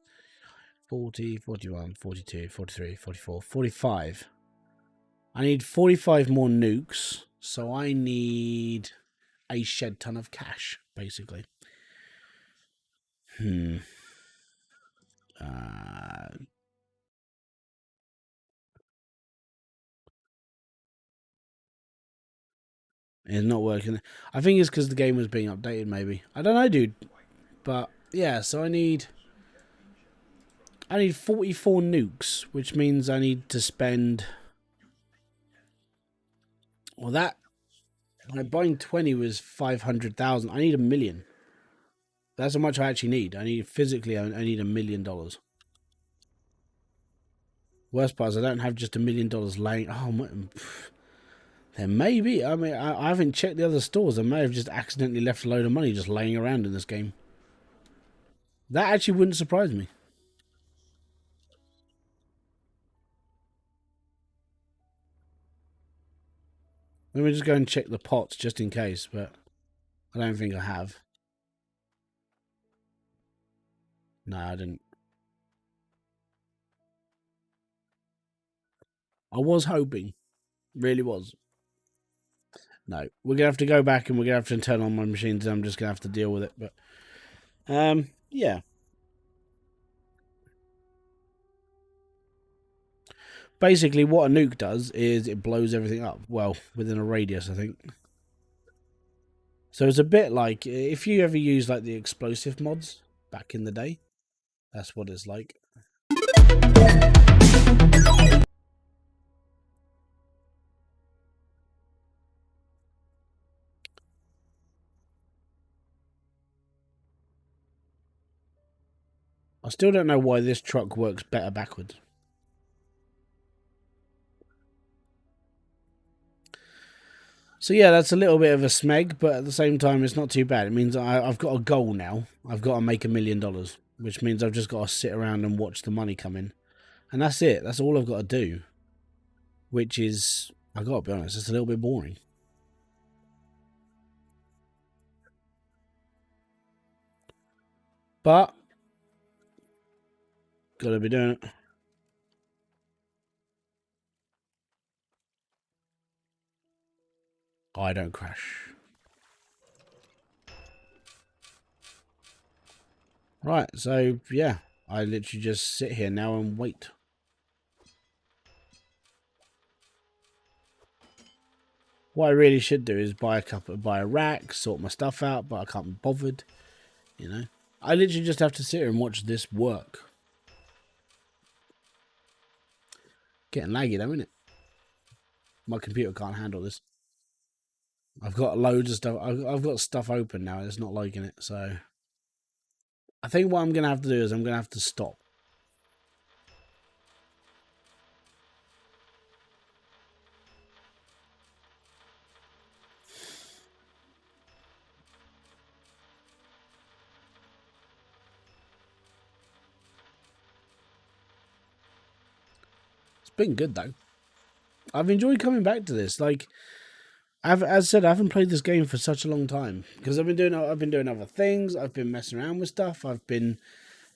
A: 40, 41, 42, 43, 44, 45. I need 45 more nukes, so I need a shed ton of cash, basically. It's not working. I think it's because the game was being updated, maybe. I don't know, dude. But, yeah, so I need 44 nukes, which means I need to spend... Well, that... Like, buying 20 was 500,000. I need $1 million. That's how much I actually need. I need $1 million. Worst part is I don't have just $1 million laying... Oh, my... There may be. I mean, I haven't checked the other stores. I may have just accidentally left a load of money just laying around in this game. That actually wouldn't surprise me. Let me just go and check the pots just in case, but I don't think I have. No, I didn't. I was hoping. Really was. No. We're going to have to go back and we're going to have to turn on my machines and I'm just going to have to deal with it. But, yeah. Basically, what a nuke does is it blows everything up. Well, within a radius, I think. So it's a bit like, if you ever use like the explosive mods back in the day, that's what it's like. I still don't know why this truck works better backwards. So yeah, that's a little bit of a smeg, but at the same time, it's not too bad. It means I've got a goal now. I've got to make $1 million, which means I've just got to sit around and watch the money come in. And that's it. That's all I've got to do. Which is, I've got to be honest, it's a little bit boring. But, got to be doing it. I don't crash. Right, so yeah, I literally just sit here now and wait. What I really should do is buy a rack, sort my stuff out, but I can't be bothered. You know, I literally just have to sit here and watch this work. Getting laggy though, isn't it? My computer can't handle this. I've got loads of stuff. I've got stuff open now. It's not liking it, so I think what I'm gonna have to do is I'm gonna have to stop. It's been good though. I've enjoyed coming back to this. Like, as I said, I haven't played this game for such a long time because I've been doing other things. I've been messing around with stuff. I've been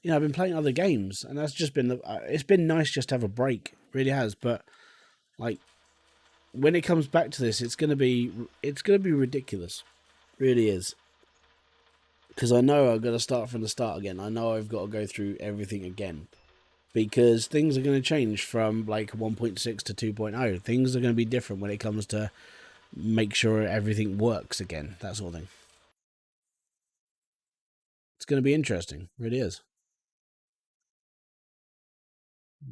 A: playing other games, and that's just been it's been nice just to have a break. It really has. But like, when it comes back to this, it's gonna be ridiculous. It really is. Because I know I've got to start from the start again. I know I've got to go through everything again. because things are going to change from like 1.6 to 2.0. Things are going to be different when it comes to make sure everything works again, that sort of thing. It's going to be interesting. It really is.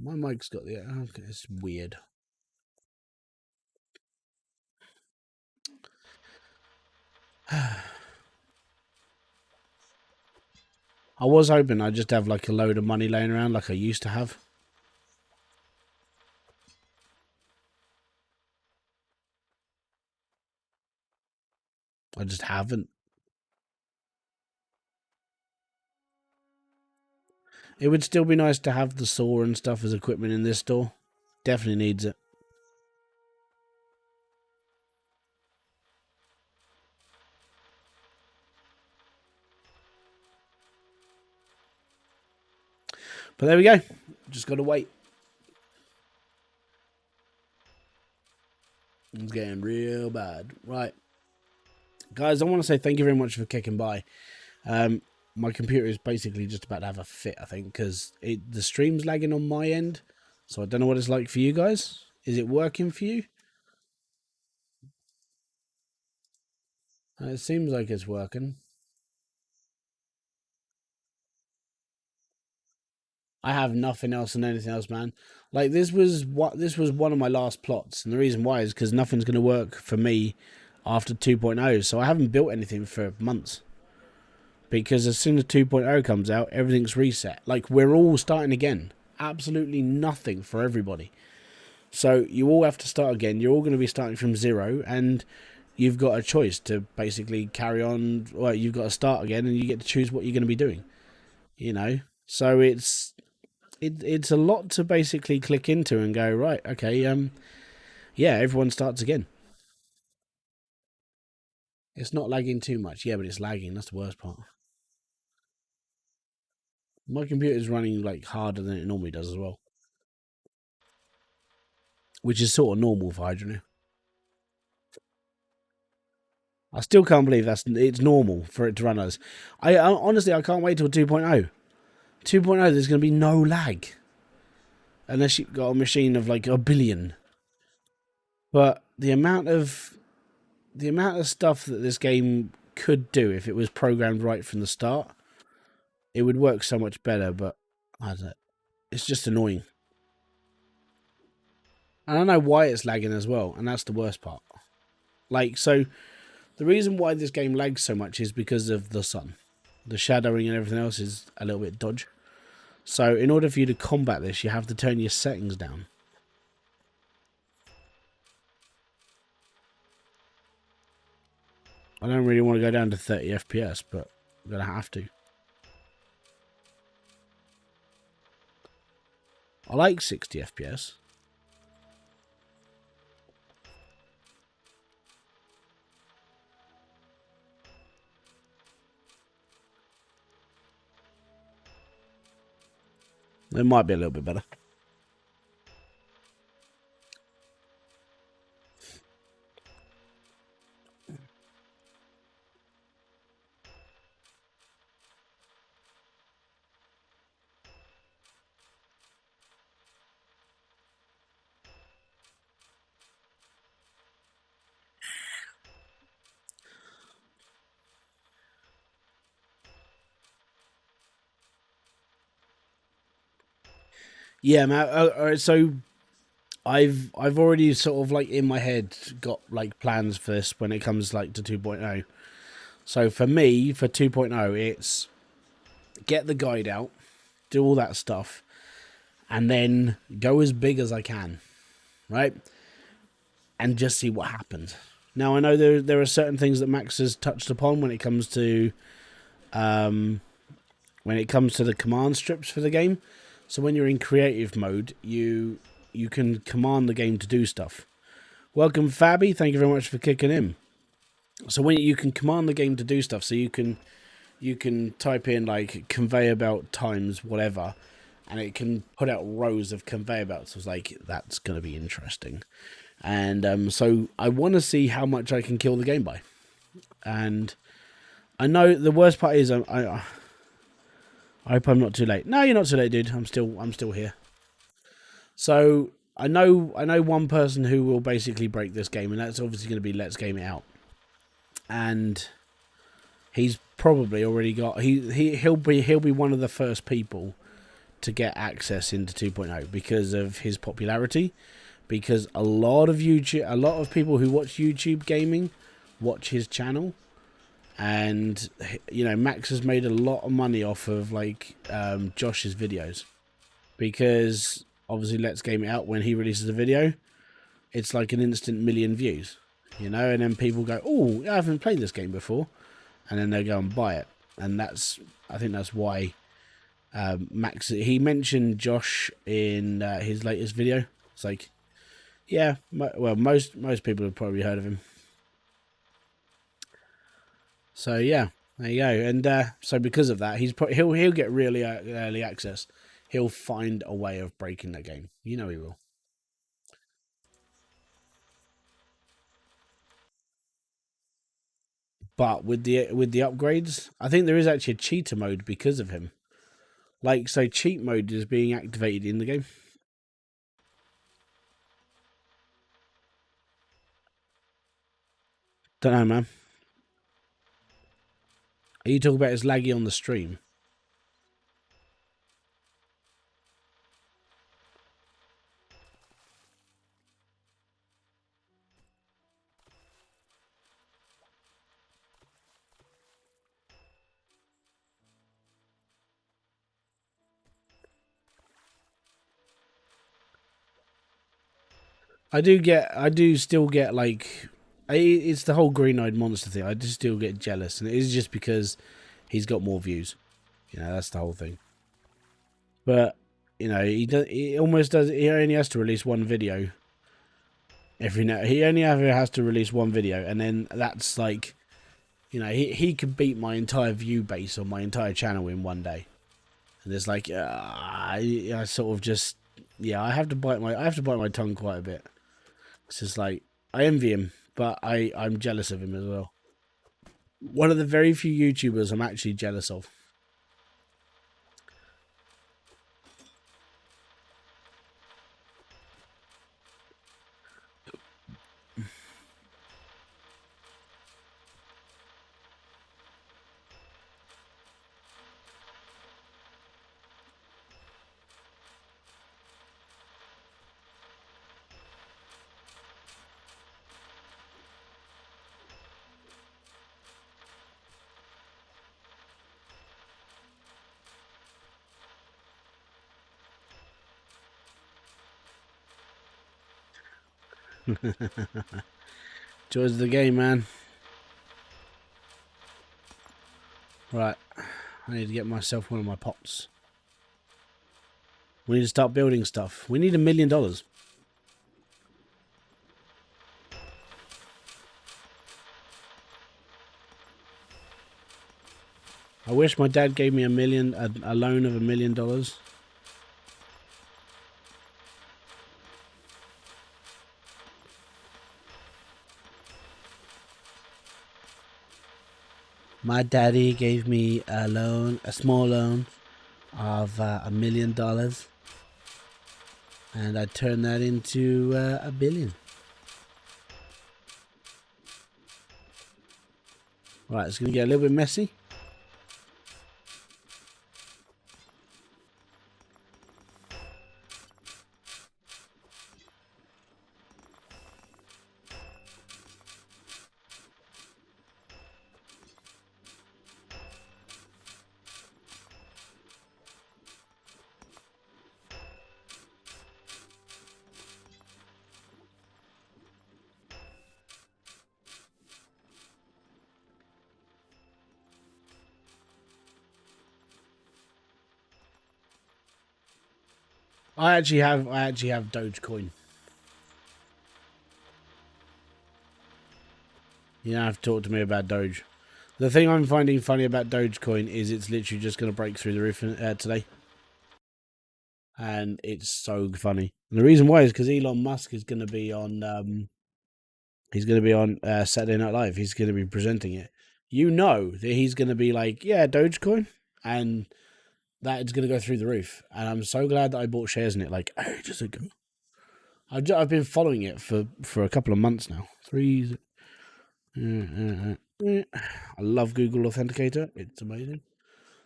A: My mic's got the... Okay, it's weird. I was hoping I'd just have like a load of money laying around like I used to have. I just haven't. It would still be nice to have the saw and stuff as equipment in this store. Definitely needs it. But there we go. Just got to wait. It's getting real bad. Right. Guys, I want to say thank you very much for kicking by. My computer is basically just about to have a fit, I think, because the stream's lagging on my end. So I don't know what it's like for you guys. Is it working for you? It seems like it's working. I have nothing else and anything else, man. Like this was one of my last plots, and the reason why is because nothing's going to work for me after 2.0. So I haven't built anything for months. Because as soon as 2.0 comes out, everything's reset. Like we're all starting again. Absolutely nothing for everybody. So you all have to start again. You're all going to be starting from zero, and you've got a choice to basically carry on. Well, you've got to start again, and you get to choose what you're going to be doing. You know, so it's a lot to basically click into and go, right, okay, yeah, everyone starts again. It's not lagging too much, yeah, but it's lagging. That's the worst part. My computer's running like harder than it normally does as well, which is sort of normal for hydroneer. I still can't believe it's normal for it to run us. I honestly, I can't wait till 2.0. 2.0, there's going to be no lag. Unless you've got a machine of like a billion. But the amount of stuff that this game could do if it was programmed right from the start, it would work so much better, but I don't know. It's just annoying. And I don't know why it's lagging as well, and that's the worst part. Like, so the reason why this game lags so much is because of the sun. The shadowing and everything else is a little bit dodgy. So in order for you to combat this, you have to turn your settings down. I don't really want to go down to 30 FPS, but I'm going to have to. I like 60 FPS. It might be a little bit better. Yeah, man. So I've already sort of like in my head got like plans for this when it comes like to 2.0. So for me, for 2.0, it's get the guide out, do all that stuff, and then go as big as I can, right? And just see what happens. Now I know there are certain things that Max has touched upon when it comes to the command strips for the game. So when you're in creative mode, you can command the game to do stuff. Welcome, Fabby. Thank you very much for kicking in. So when you can command the game to do stuff, so you can type in like conveyor belt times whatever, and it can put out rows of conveyor belts. I was like, that's going to be interesting. And so I want to see how much I can kill the game by. And I know the worst part is I I hope I'm not too late. No, you're not too late, dude. I'm still here. So I know one person who will basically break this game, and that's obviously going to be Let's Game It Out. And he's probably already got he'll be one of the first people to get access into 2.0 because of his popularity. Because a lot of people who watch YouTube gaming watch his channel, and Max has made a lot of money off of Josh's videos, because obviously Let's Game It Out, when he releases a video, it's like an instant million views, and then people go, oh, I haven't played this game before, and then they go and buy it. And I think that's why Max, he mentioned Josh in his latest video. It's like, yeah, well, most people have probably heard of him. So yeah, there you go. And so because of that, he'll get really early access. He'll find a way of breaking that game. He will. But with the upgrades, I think there is actually a cheater mode because of him. So cheat mode is being activated in the game. Don't know, man. Are you talking about it's laggy on the stream? I do still get it's the whole green-eyed monster thing. I just still get jealous, and it is just because he's got more views. That's the whole thing. But he almost does. He only has to release one video every now. He only ever has to release one video, and then that's like, he could beat my entire view base on my entire channel in one day. And it's like, I sort of just, I have to bite my tongue quite a bit. It's just like, I envy him, but I'm jealous of him as well. One of the very few YouTubers I'm actually jealous of. Joys of the game, man. Right, I need to get myself one of my pots. We need to start building stuff. We need $1 million. I wish my dad gave me a loan of $1 million. My daddy gave me a small loan of $1 million, and I turned that into $1 billion. Right, it's going to get a little bit messy. I actually have Dogecoin. You don't have to talk to me about Doge. The thing I'm finding funny about Dogecoin is it's literally just going to break through the roof today. And it's so funny. And the reason why is because Elon Musk is going to be on Saturday Night Live. He's going to be presenting it. That he's going to be like, yeah, Dogecoin. And that it's going to go through the roof. And I'm so glad that I bought shares in it like ages ago. I've been following it for a couple of months now. I love Google Authenticator. It's amazing.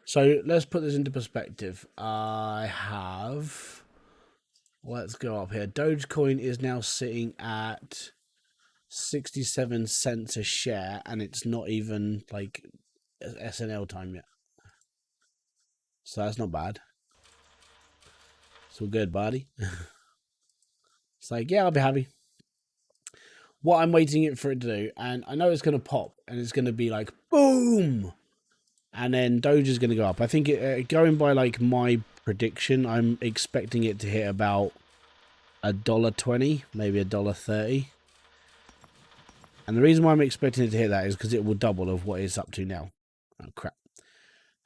A: So let's put this into perspective. Let's go up here. Dogecoin is now sitting at 67 cents a share, and it's not even like SNL time yet. So that's not bad. It's all good, buddy. It's like, yeah, I'll be happy. What I'm waiting for it to do, and I know it's going to pop, and it's going to be like, boom! And then Doge is going to go up. I think going by like my prediction, I'm expecting it to hit about $1.20, maybe $1.30. And the reason why I'm expecting it to hit that is because it will double of what it's up to now. Oh crap!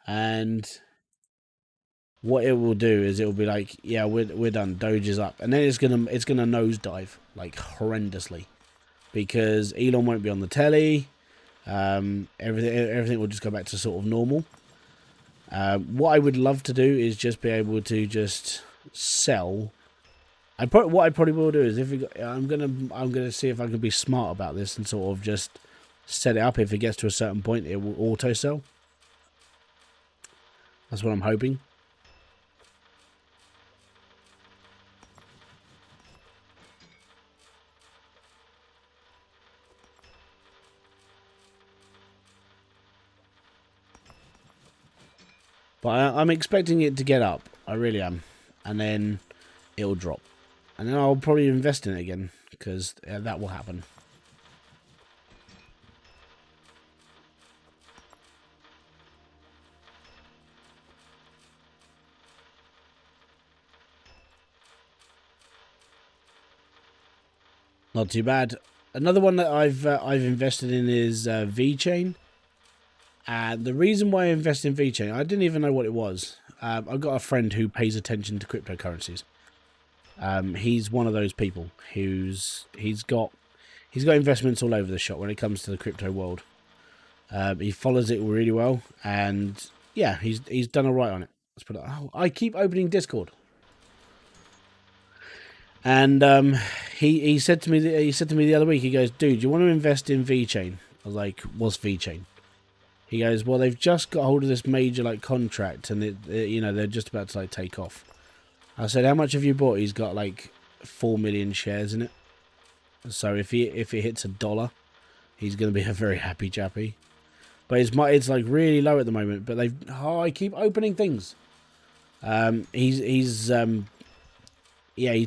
A: And what it will do is it will be like, yeah, we're done. Doge is up, and then it's gonna nosedive like horrendously because Elon won't be on the telly. Everything will just go back to sort of normal. What I would love to do is just be able to just sell. What I probably will do is I'm gonna see if I can be smart about this and sort of just set it up. If it gets to a certain point, it will auto sell. That's what I'm hoping. But I'm expecting it to get up. I really am. And then it'll drop. And then I'll probably invest in it again. Because that will happen. Not too bad. Another one that I've invested in is VeChain. And the reason why I invest in VeChain, I didn't even know what it was. I've got a friend who pays attention to cryptocurrencies. He's one of those people he's got investments all over the shop when it comes to the crypto world. He follows it really well, and yeah, he's done all right on it. Let's put it. Oh, I keep opening Discord, and he said to me the other week. He goes, "Dude, you want to invest in VeChain?" I was like, "What's VeChain?" He goes, "Well, they've just got hold of this major like contract, and they're just about to like take off." I said, "How much have you bought?" He's got like 4 million shares in it. So if it hits $1, he's going to be a very happy chappy. But it's like really low at the moment. But I keep opening things. He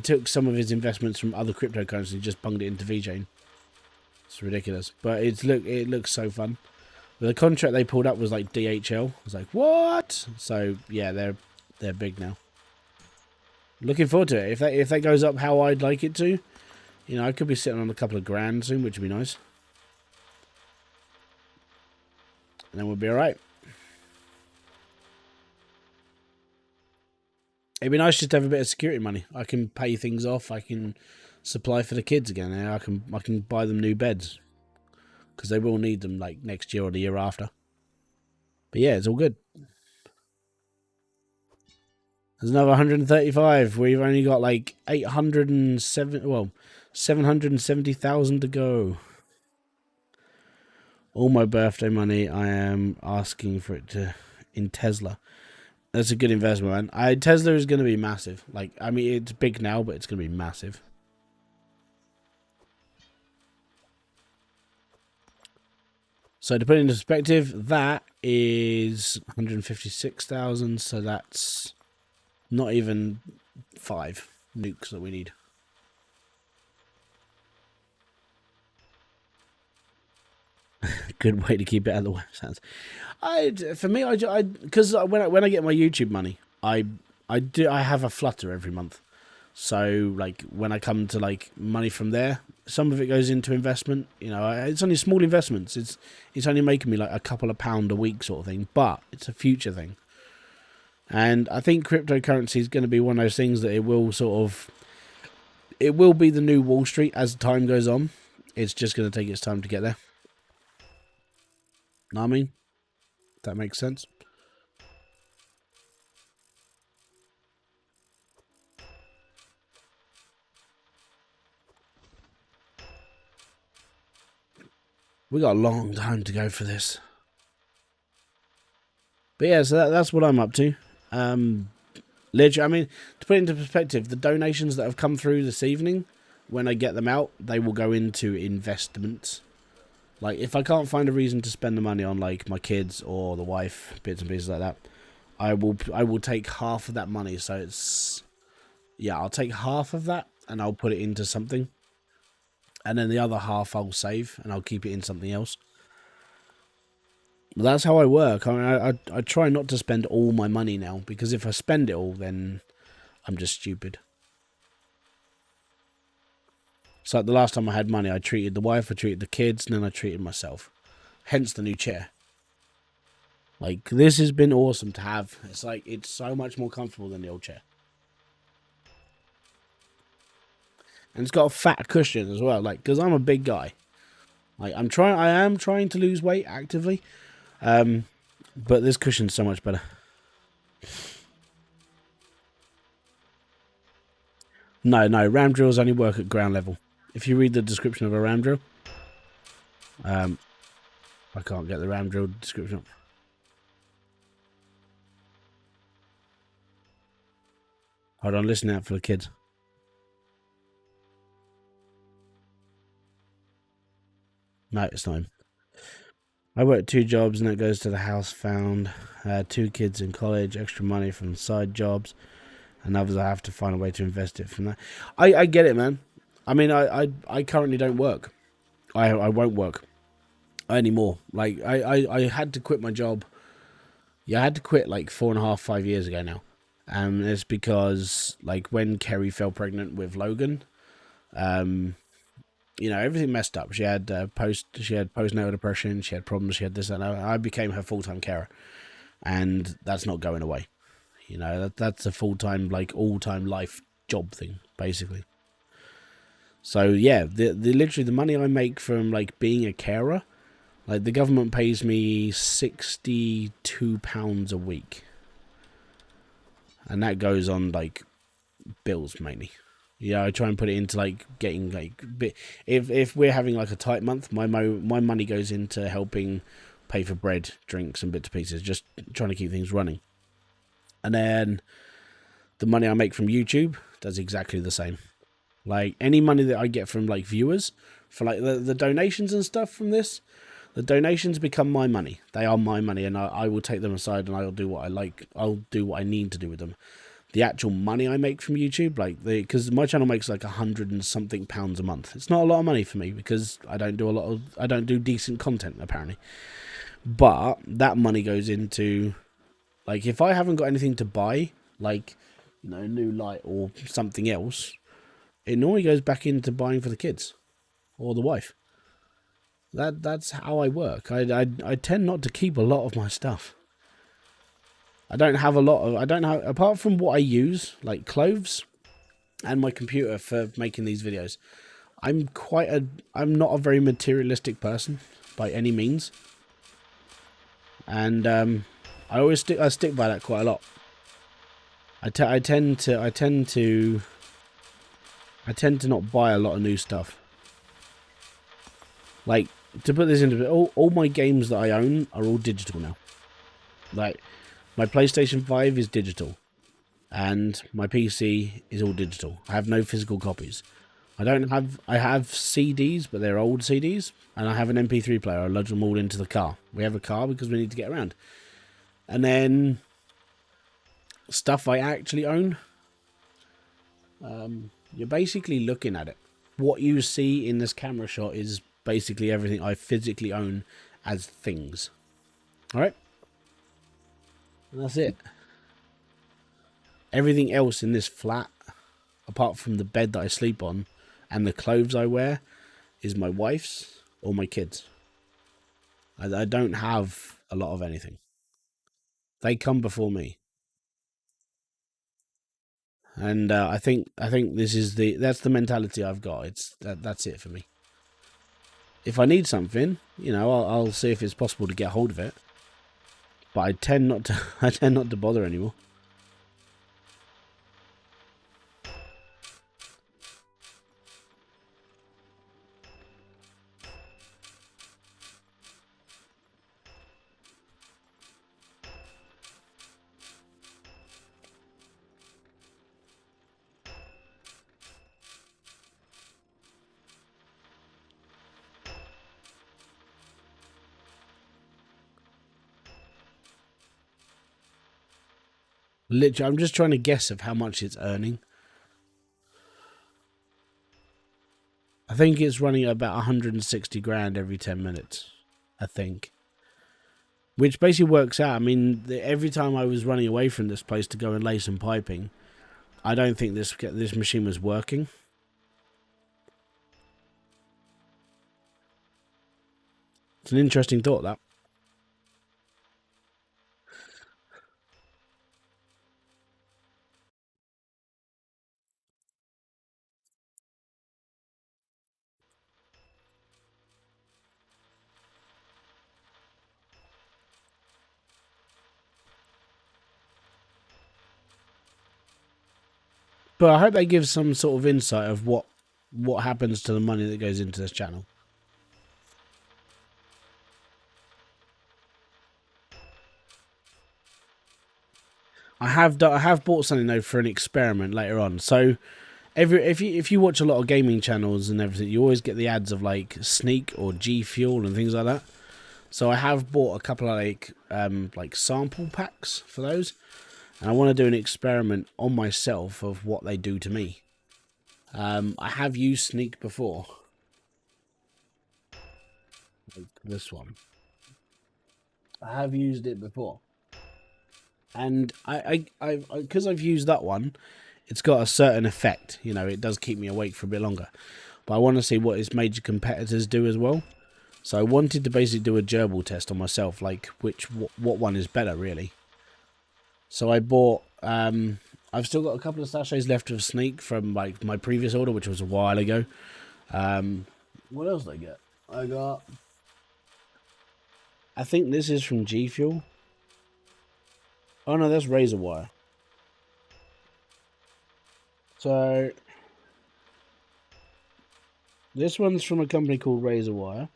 A: took some of his investments from other cryptocurrencies and just bunged it into VeChain. It's ridiculous, but it looks so fun. But the contract they pulled up was like DHL. I was like, what? So yeah, they're big now. Looking forward to it. If that goes up how I'd like it to, I could be sitting on a couple of grand soon, which would be nice. And then we'll be all right. It'd be nice just to have a bit of security money. I can pay things off. I can supply for the kids again. And I can buy them new beds because they will need them like next year or the year after. But yeah, it's all good. There's another 135. We've only got like 770,000 to go. All my birthday money, I am asking for it in Tesla. That's a good investment, man. Tesla is going to be massive. Like, I mean, it's big now, but it's going to be massive. So to put it into perspective, that is 156,000. So that's not even 5 nukes that we need. Good way to keep it out of the websites. Because when I get my YouTube money, I have a flutter every month. So like when I come to like money from there, some of it goes into investment. It's only small investments. It's only making me like a couple of pound a week sort of thing, but it's a future thing. And I think cryptocurrency is going to be one of those things that it will be the new Wall Street as time goes on. It's just going to take its time to get there. Know what I mean? If that makes sense. We got a long time to go for this. But yeah, so that's what I'm up to. Literally, I mean, to put it into perspective, the donations that have come through this evening, when I get them out, they will go into investments. Like, if I can't find a reason to spend the money on, like, my kids or the wife, bits and pieces like that, I will take half of that money. So it's, yeah, I'll take half of that and I'll put it into something. And then the other half I'll save and I'll keep it in something else. But that's how I work. I mean, I try not to spend all my money now, because if I spend it all, then I'm just stupid. It's like the last time I had money, I treated the wife, I treated the kids, and then I treated myself. Hence the new chair. Like, this has been awesome to have. It's like, it's so much more comfortable than the old chair. And it's got a fat cushion as well, like, because I'm a big guy. Like, I am trying to lose weight actively. But this cushion's so much better. No, ram drills only work at ground level. If you read the description of a ram drill, I can't get the ram drill description. Hold on, listen out for the kids. No, it's not him. I work 2 jobs and it goes to the house found. 2 kids in college, extra money from side jobs, and others I have to find a way to invest it from that. I get it, man. I mean, I currently don't work. I won't work anymore. Like, I had to quit my job. Yeah, I had to quit like 4.5, 5 years ago now. It's because, like, when Kerry fell pregnant with Logan, you know, everything messed up. She had postnatal depression. She had problems. She had this and that. I became her full-time carer, and that's not going away. You know, that's a full-time, like, all-time life job thing, basically. So yeah, the literally the money I make from, like, being a carer, like, the government pays me £62 a week, and that goes on, like, bills mainly. Yeah, I try and put it into, like, getting, like, if we're having, like, a tight month, my money goes into helping pay for bread, drinks, and bits and pieces, just trying to keep things running. And then the money I make from YouTube does exactly the same. Like, any money that I get from, like, viewers for, like, the donations and stuff from this, the donations become my money. They are my money, and I will take them aside and I'll do what I like. I'll do what I need to do with them. The actual money I make from YouTube, like, because my channel makes like 100 and something pounds a month. It's not a lot of money for me because I don't do decent content, apparently. But that money goes into, like, if I haven't got anything to buy, like, you know, a new light or something else, it normally goes back into buying for the kids or the wife. That's how I work. I tend not to keep a lot of my stuff. I don't have apart from what I use, like clothes and my computer for making these videos. I'm not a very materialistic person by any means, and I stick by that quite a lot. I tend to not buy a lot of new stuff. Like, to put this into all my games that I own are all digital now. Like, my PlayStation 5 is digital, and my PC is all digital. I have no physical copies. I have CDs, but they're old CDs, and I have an MP3 player. I load them all into the car. We have a car because we need to get around. And then stuff I actually own, you're basically looking at it. What you see in this camera shot is basically everything I physically own as things. All right? And that's it. Everything else in this flat, apart from the bed that I sleep on and the clothes I wear, is my wife's or my kids. I don't have a lot of anything. They come before me. And I think that's the mentality I've got. That's it for me. If I need something, you know, I'll see if it's possible to get hold of it. But I tend not to bother anymore. Literally, I'm just trying to guess of how much it's earning. I think it's running at about 160 grand every 10 minutes. I think. Which basically works out. I mean, every time I was running away from this place to go and lay some piping, I don't think this machine was working. It's an interesting thought, that. But I hope they give some sort of insight of what happens to the money that goes into this channel. I have bought something though for an experiment later on. So if you watch a lot of gaming channels and everything, you always get the ads of like Sneak or G Fuel and things like that. So I have bought a couple of like sample packs for those, and I want to do an experiment on myself of what they do to me. I have used Sneak before, like this one. I have used it before, and because I've used that one, it's got a certain effect. You know, it does keep me awake for a bit longer. But I want to see what its major competitors do as well. So I wanted to basically do a gerbil test on myself, like what one is better, really. So I bought. I've still got a couple of sachets left of Sneak from like my previous order, which was a while ago. What else did I get? I got. I think this is from G Fuel. Oh no, that's razor wire. So this one's from a company called Razor Wire,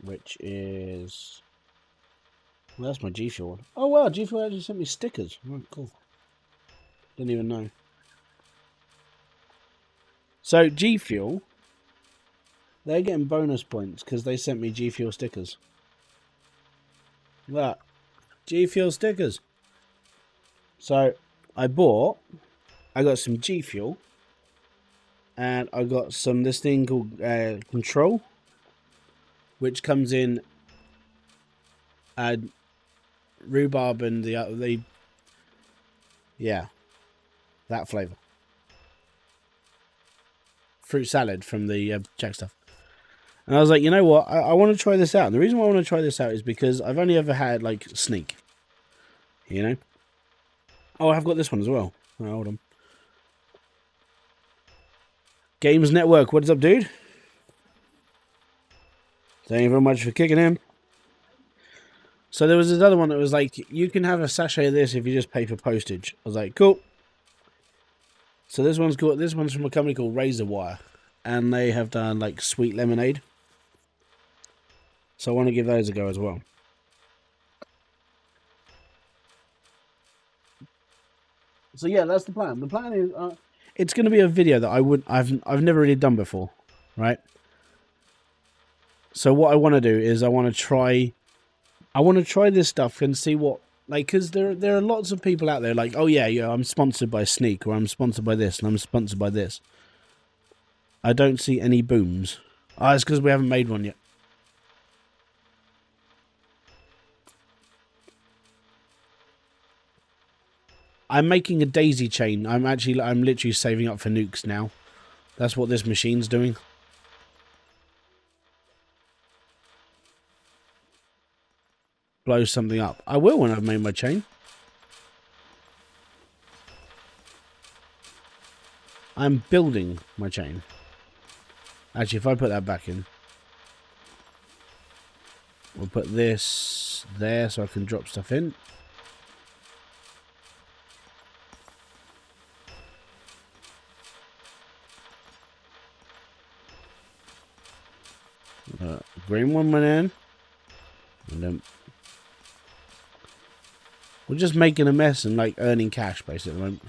A: which is. Well, that's my G Fuel one. Oh wow, G Fuel actually sent me stickers. Oh, cool. Didn't even know. So G Fuel, they're getting bonus points because they sent me G Fuel stickers. Look, G Fuel stickers. So I got some G Fuel, and I got this thing called Control, which comes in rhubarb and the yeah, that flavour. Fruit salad from the Jack stuff. And I was like, you know what? I want to try this out. And the reason why I want to try this out is because I've only ever had like Sneak. You know? Oh, I've got this one as well. Oh, hold on. Games Network, what is up, dude? Thank you very much for kicking in. So there was this other one that was like, you can have a sachet of this if you just pay for postage. I was like, cool. So this one's from a company called Razor Wire, and they have done like sweet lemonade. So I want to give those a go as well. So yeah, that's the plan. The plan is it's going to be a video that I've never really done before, right? So what I want to do is I want to try this stuff and see what, like, because there are lots of people out there like, oh yeah, I'm sponsored by Sneak, or I'm sponsored by this, and I'm sponsored by this. I don't see any booms. Oh, it's because we haven't made one yet. I'm making a daisy chain. I'm literally saving up for nukes now. That's what this machine's doing. Blow something up. I will when I've made my chain. I'm building my chain. Actually, if I put that back in, we'll put this there so I can drop stuff in. Green one went in. And then we're just making a mess and like earning cash basically at the moment.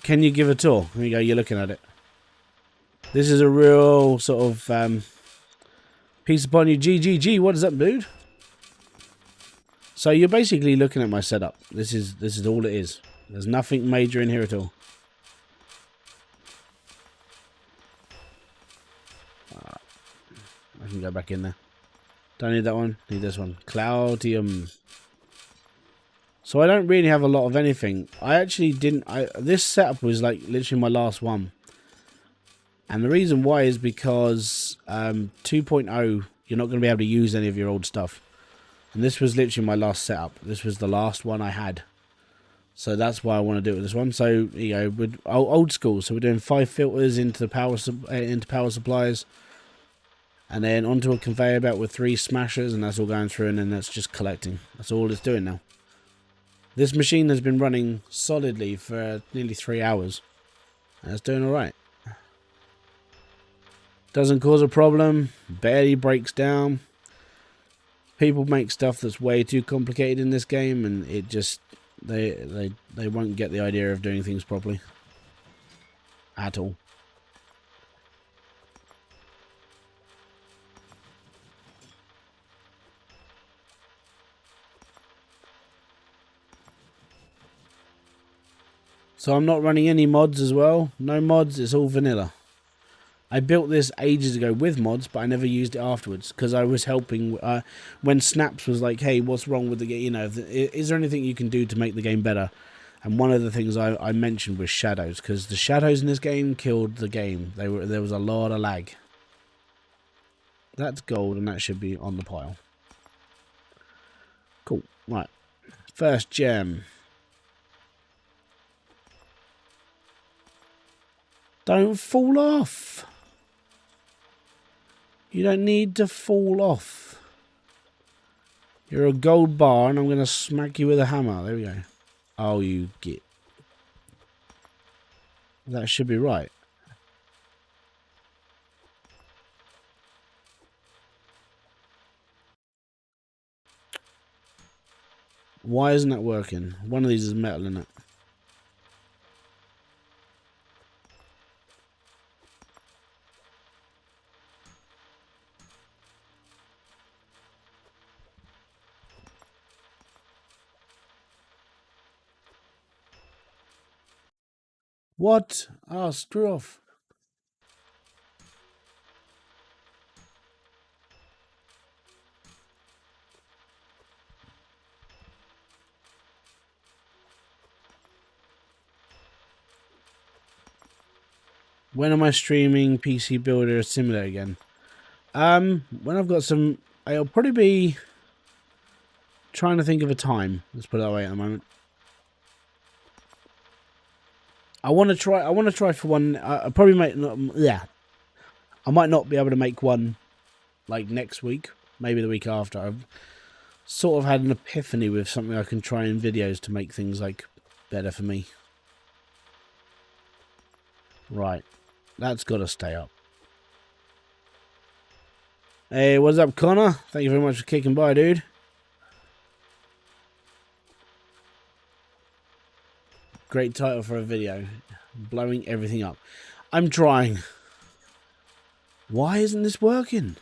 A: Can you give a tour? There you go, you're looking at it. This is a real sort of piece upon you. GGG, what is up, dude? So you're basically looking at my setup. This is all it is. There's nothing major in here at all. I can go back in there. Don't need that one. Need this one. Cloudium. So I don't really have a lot of anything. I actually didn't... this setup was like literally my last one. And the reason why is because 2.0, you're not going to be able to use any of your old stuff. And this was literally my last setup. This was the last one I had. So that's why I want to do it with this one. So, you know, with old school. So we're doing 5 filters into the power supplies. And then onto a conveyor belt with 3 smashers. And that's all going through. And then that's just collecting. That's all it's doing now. This machine has been running solidly for nearly 3 hours. And it's doing alright. Doesn't cause a problem. Barely breaks down. People make stuff that's way too complicated in this game, and it just they won't get the idea of doing things properly at all. So I'm not running any mods as well. No mods, it's all vanilla. I built this ages ago with mods, but I never used it afterwards because I was helping when Snaps was like, "Hey, what's wrong with the game? You know, is there anything you can do to make the game better?" And one of the things I mentioned was shadows, because the shadows in this game killed the game. There was a lot of lag. That's gold, and that should be on the pile. Cool. Right, first gem. Don't fall off. You don't need to fall off. You're a gold bar and I'm going to smack you with a hammer. There we go. Oh, you get... That should be right. Why isn't that working? One of these is metal in it. What? Oh, screw off. When am I streaming PC Builder Simulator again? When I've got some... I'll probably be trying to think of a time. Let's put it that way at the moment. I want to try for one. I probably might not... Yeah. I might not be able to make one like next week. Maybe the week after. I've sort of had an epiphany with something I can try in videos to make things like better for me. Right. That's got to stay up. Hey, what's up, Connor? Thank you very much for kicking by, dude. Great title for a video. Blowing everything up. I'm trying. Why isn't this working?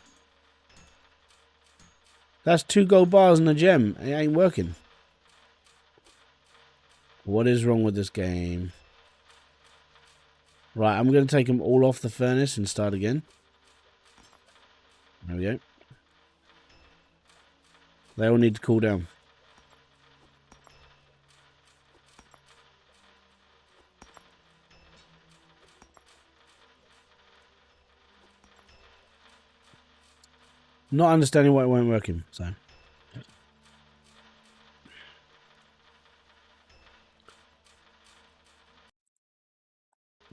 A: That's 2 gold bars and a gem. It ain't working. What is wrong with this game? Right, I'm going to take them all off the furnace and start again. There we go. They all need to cool down. Not understanding why it weren't working, so.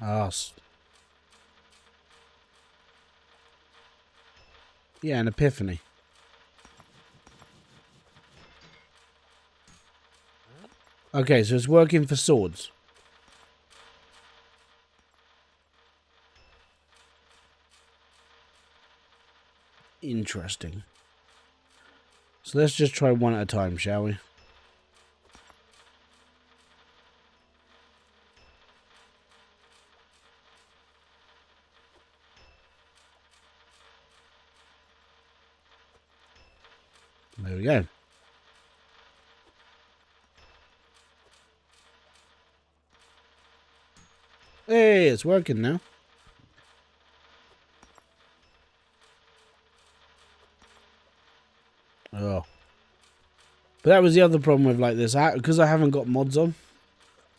A: Ah, yeah, an epiphany. Okay, so it's working for swords. Interesting. So let's just try one at a time, shall we? There we go. Hey, it's working now. Oh. But that was the other problem with like this. Because I haven't got mods on.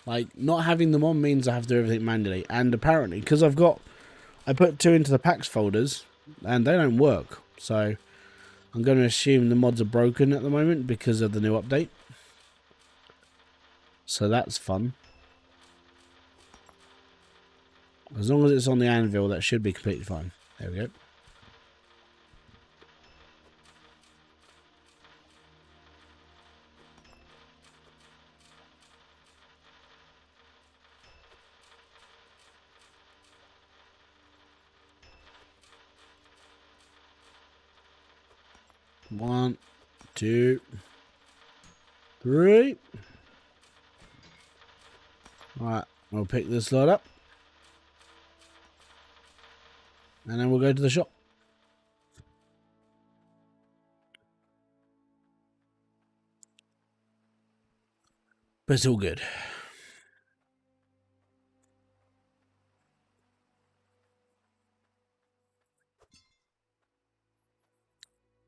A: Like, not having them on means I have to do everything manually. And apparently, because I put 2 into the packs folders, and they don't work. So, I'm going to assume the mods are broken at the moment because of the new update. So that's fun. As long as it's on the anvil, that should be completely fine. There we go. One, 2, 3. Alright, we'll pick this lot up. And then we'll go to the shop. But it's all good.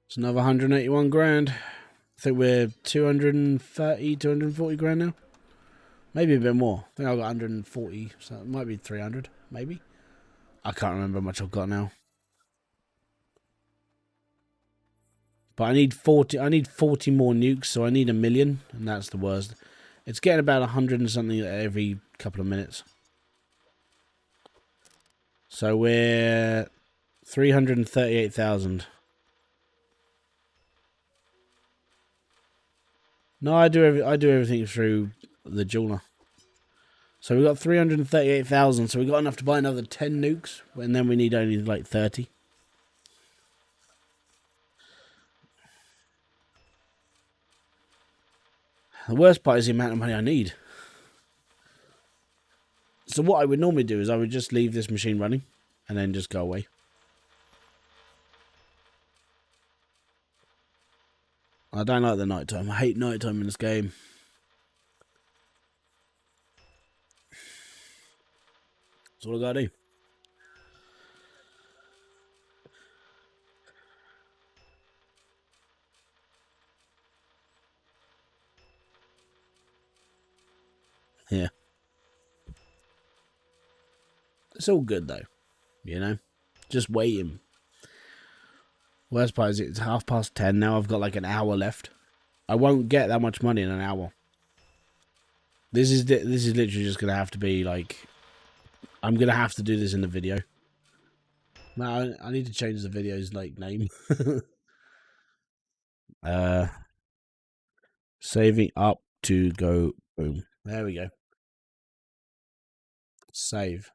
A: It's another 181 grand. I think we're 230, 240 grand now. Maybe a bit more. I think I've got 140, so it might be 300, maybe. I can't remember how much I've got now. But I need 40 more nukes, so I need 1 million, and that's the worst. It's getting about 100 and something every couple of minutes. So we're 338,000. No, I do everything through the jeweler. So we got 338,000. So we got enough to buy another 10 nukes, and then we need only like 30. The worst part is the amount of money I need. So what I would normally do is I would just leave this machine running, and then just go away. I don't like the nighttime. I hate nighttime in this game. That's all I gotta do. Yeah. It's all good though. You know? Just waiting. Worst part is it's 10:30 now. I've got like an hour left. I won't get that much money in an hour. This is literally just gonna have to be like, I'm gonna have to do this in the video. No, I need to change the video's like name. Saving up to go boom. There we go. Save.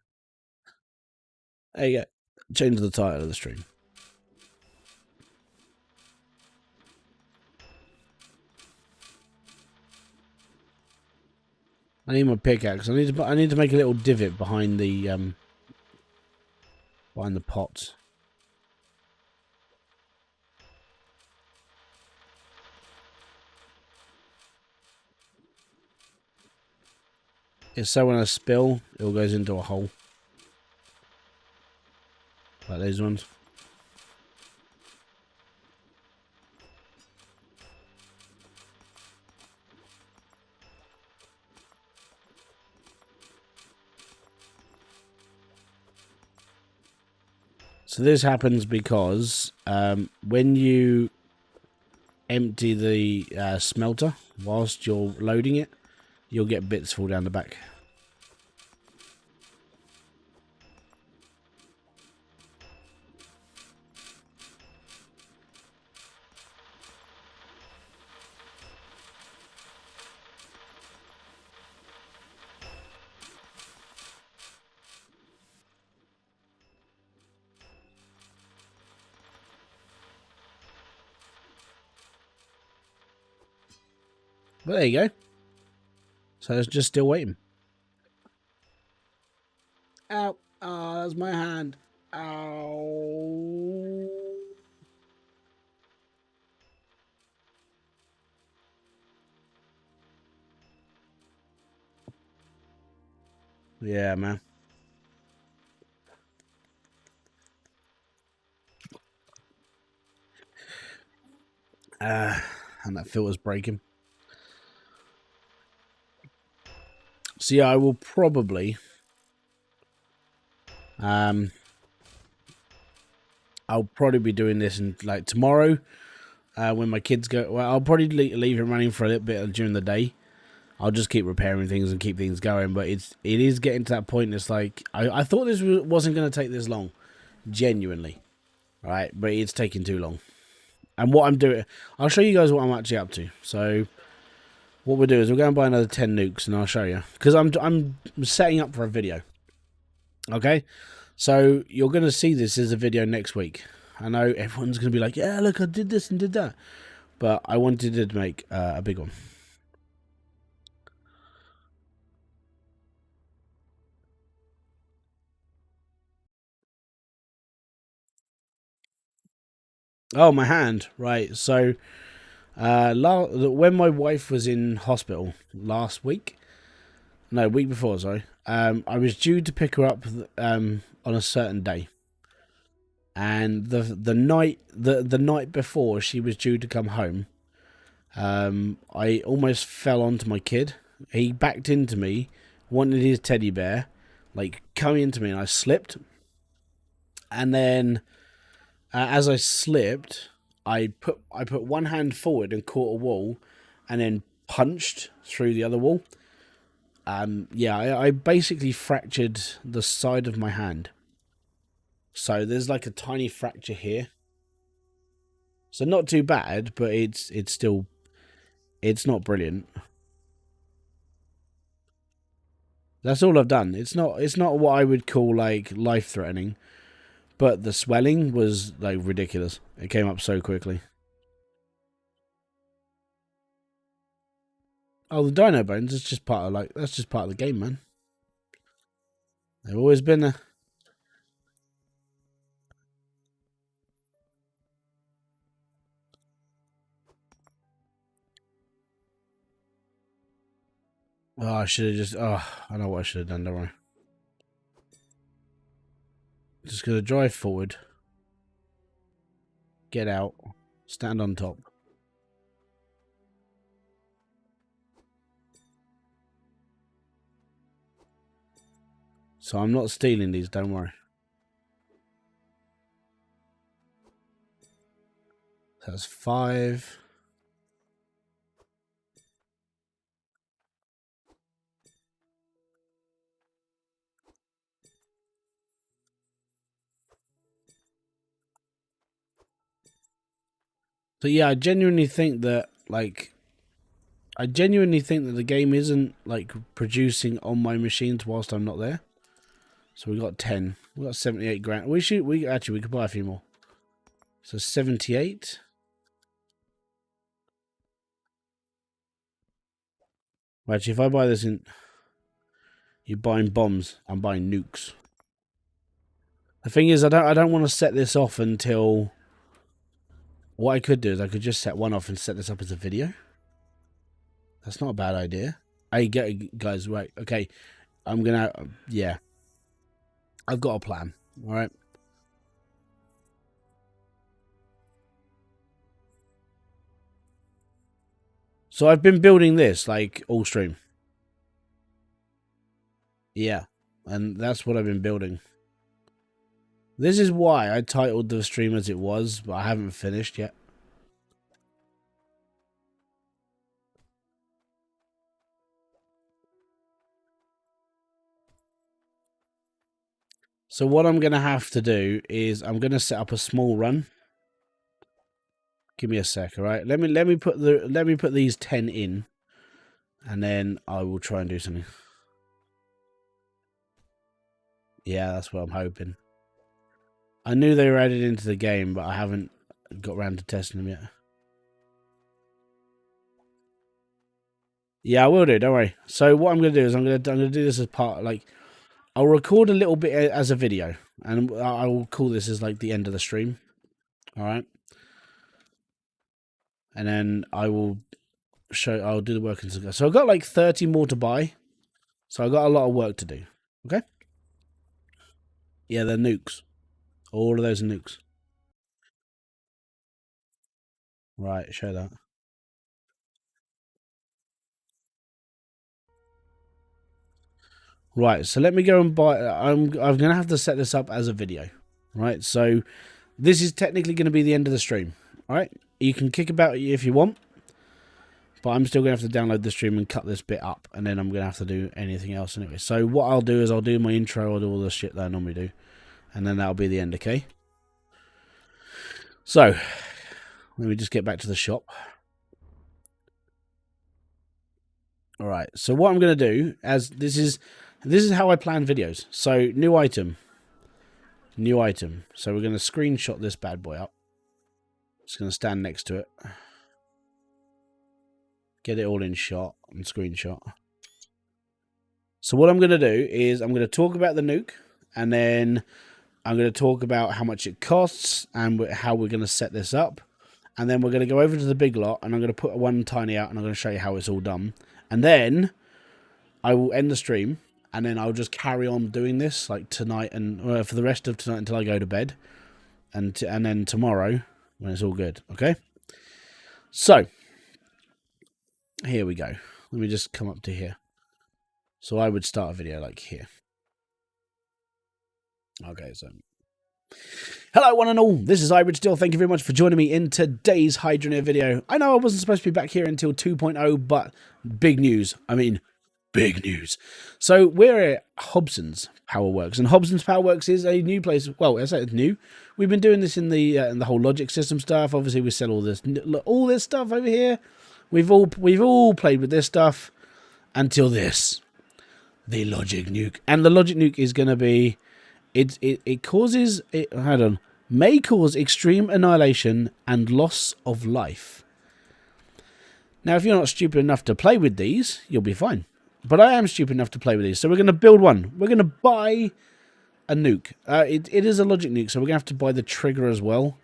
A: There you go. Change the title of the stream. I need my pickaxe. I need to make a little divot behind the pots. It's so when I spill, it all goes into a hole. Like those ones. So this happens because when you empty the smelter whilst you're loading it, you'll get bits fall down the back. But there you go. So it's just still waiting. Ow. Oh, that's my hand. Ow. Yeah, man. And that filter's breaking. So yeah, I will probably I'll probably be doing this in like tomorrow when my kids go. Well, I'll probably leave it running for a little bit during the day. I'll just keep repairing things and keep things going. But it is getting to that point. It's like I thought this wasn't going to take this long, genuinely, right? But it's taking too long. And what I'm doing, I'll show you guys what I'm actually up to. So what we'll do is we'll go and buy another 10 nukes, and I'll show you because I'm setting up for a video. Okay, so you're going to see this as a video next week. I know everyone's going to be like, yeah, look, I did this and did that. But I wanted to make a big one. Oh, my hand. Right. So when my wife was in hospital last week, no, week before, sorry, I was due to pick her up on a certain day. And the night before she was due to come home, I almost fell onto my kid. He backed into me, wanted his teddy bear, like coming into me, and I slipped. And then, as I slipped, I put one hand forward and caught a wall, and then punched through the other wall. Yeah, I basically fractured the side of my hand. So there's like a tiny fracture here. So not too bad, but it's still, it's not brilliant. That's all I've done. It's not what I would call like life threatening, but the swelling was like ridiculous. It came up so quickly. Oh, the dino bones is just part of that's just part of the game, man. They've always been there. Oh, I should have just. Oh, I know what I should have done. Don't worry. Just gonna drive forward, get out, stand on top. So I'm not stealing these. Don't worry. That's 5. So yeah, I genuinely think that the game isn't like producing on my machines whilst I'm not there. So we got 10. We got 78 grand. We could buy a few more. So 78. Actually, if I buy this in, you're buying bombs. I'm buying nukes. The thing is, I don't want to set this off until. What I could do is I could just set one off and set this up as a video. That's not a bad idea. Hey, guys, right? Okay, I'm gonna. Yeah, I've got a plan. All right. So I've been building this like all stream. Yeah, and that's what I've been building. This is why I titled the stream as it was, but I haven't finished yet. So what I'm gonna have to do is I'm gonna set up a small run. Give me a sec, all right? Let me put these 10 in, and then I will try and do something. Yeah, that's what I'm hoping. I knew they were added into the game, but I haven't got around to testing them yet. Yeah, I will do. Don't worry. So what I'm gonna do is I'm gonna do this as part like I'll record a little bit as a video, and I will call this as like the end of the stream. All right, and then I'll do the work and so I've got like 30 more to buy, so I've got a lot of work to do. Okay. Yeah, they're nukes. All of those are nukes. Right, show that. Right, so let me go and buy. I'm gonna have to set this up as a video. Right, so this is technically going to be the end of the stream. All right, you can kick about if you want, but I'm still going to have to download the stream and cut this bit up, and then I'm going to have to do anything else anyway. So what I'll do is I'll do my intro, I'll do all the shit that I normally do, and then that'll be the end. Okay. So let me just get back to the shop. All right. So what I'm going to do, as this is how I plan videos. So new item. So we're going to screenshot this bad boy up. Just going to stand next to it. Get it all in shot and screenshot. So what I'm going to do is I'm going to talk about the nuke, and then I'm going to talk about how much it costs and how we're going to set this up. And then we're going to go over to the big lot, and I'm going to put one tiny out, and I'm going to show you how it's all done. And then I will end the stream, and then I'll just carry on doing this like tonight and for the rest of tonight until I go to bed, and then tomorrow when it's all good. Okay. So here we go. Let me just come up to here. So I would start a video like here. Okay, so hello one and all, this is Hybridsteel. Thank you very much for joining me in today's hydroneer video. I know I wasn't supposed to be back here until 2.0, but big news. I mean, big news. So we're at Hobson's Powerworks, and Hobson's Powerworks is a new place. Well, I say it's new. We've been doing this in the whole logic system stuff. Obviously, we sell all this stuff over here. We've all played with this stuff until this, the logic nuke, and the logic nuke is going to be. It causes may cause extreme annihilation and loss of life. Now, if you're not stupid enough to play with these, you'll be fine. But I am stupid enough to play with these, so we're going to build one. We're going to buy a nuke. It is a logic nuke, so we're going to have to buy the trigger as well.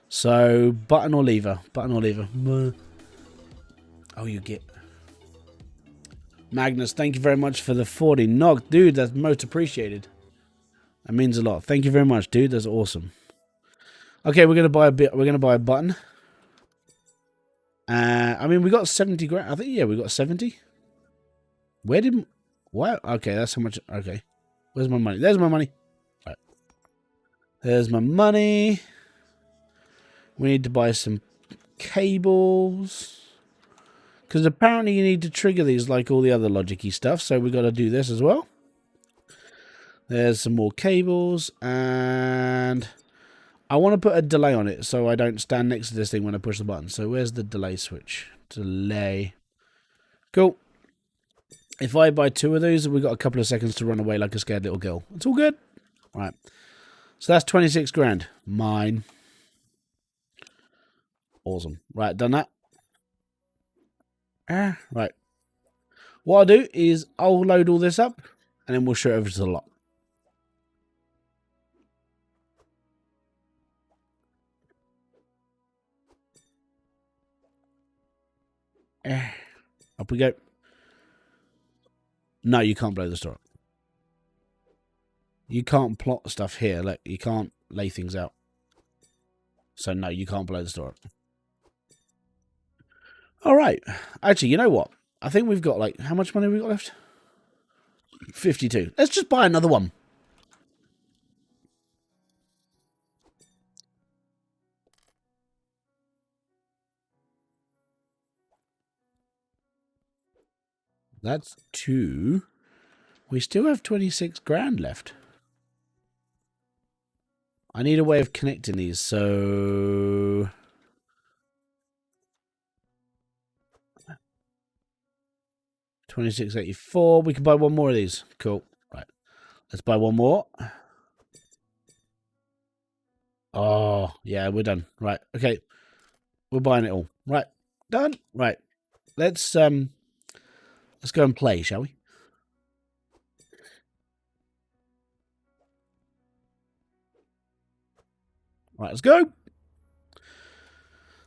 A: So button or lever, Oh, you get Magnus. Thank you very much for the 40 knock, dude. That's most appreciated. That means a lot. Thank you very much, dude. That's awesome. Okay, we're gonna buy a bit. We're gonna buy a button. I mean, we got 70 grand. I think we got 70. Where did? What? Okay, that's how much. Okay, where's my money? There's my money. Right. There's my money. We need to buy some cables because apparently you need to trigger these like all the other logic-y stuff. So we got to do this as well. There's some more cables, and I want to put a delay on it so I don't stand next to this thing when I push the button. So where's the delay switch? Delay. Cool. If I buy 2 of those, we've got a couple of seconds to run away like a scared little girl. It's all good. All right. So that's 26 grand. Mine. Awesome. Right, done that. Right. What I'll do is I'll load all this up, and then we'll show it over to the lot. Up we go. No, you can't blow the store up. You can't plot stuff here. Like, you can't lay things out. So no, you can't blow the store up. All right. Actually, you know what? I think we've got like, how much money have we got left? 52. Let's just buy another one. That's 2. We still have 26 grand left. I need a way of connecting these, so... $26.84. We can buy one more of these. Cool. Right. Let's buy one more. Oh, yeah, we're done. Right. Okay. We're buying it all. Right. Done. Right. Let's go and play, shall we? Right, let's go.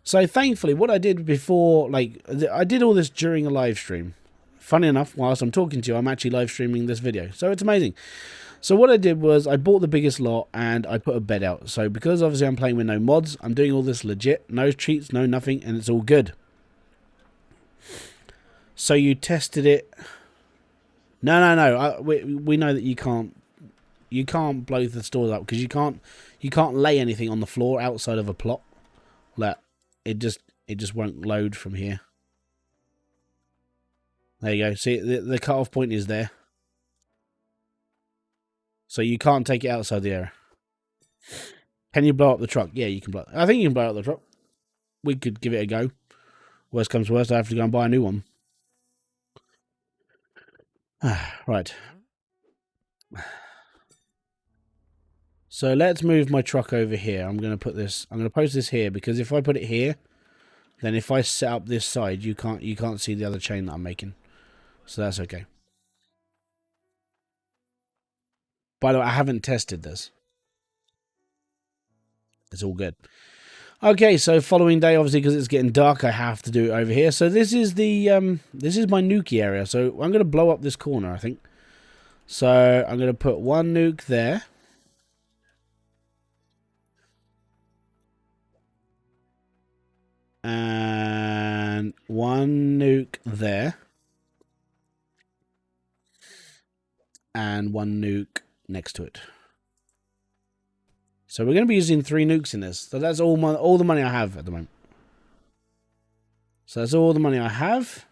A: So thankfully, what I did before, like, I did all this during a live stream. Funny enough, whilst I'm talking to you, I'm actually live streaming this video. So it's amazing. So what I did was I bought the biggest lot and I put a bed out. So because obviously I'm playing with no mods, I'm doing all this legit. No cheats, no nothing, and it's all good. So you tested it. No. We know that you can't blow the stores up because you can't lay anything on the floor outside of a plot. Like it just won't load from here. There you go. See, the cutoff point is there. So you can't take it outside the area. Can you blow up the truck? Yeah, you can blow. I think you can blow up the truck. We could give it a go. Worst comes to worst, I have to go and buy a new one. Right. So let's move my truck over here. I'm going to post this here because if I put it here, then if I set up this side, you can't see the other chain that I'm making. So that's okay. By the way, I haven't tested this. It's all good. Okay, so following day, obviously, because it's getting dark, I have to do it over here. So this is the this is my nuke area. So I'm going to blow up this corner, I think. So I'm going to put one nuke there. And one nuke there. And one nuke next to it. So we're going to be using 3 nukes in this. So that's all the money I have at the moment. So that's all the money I have.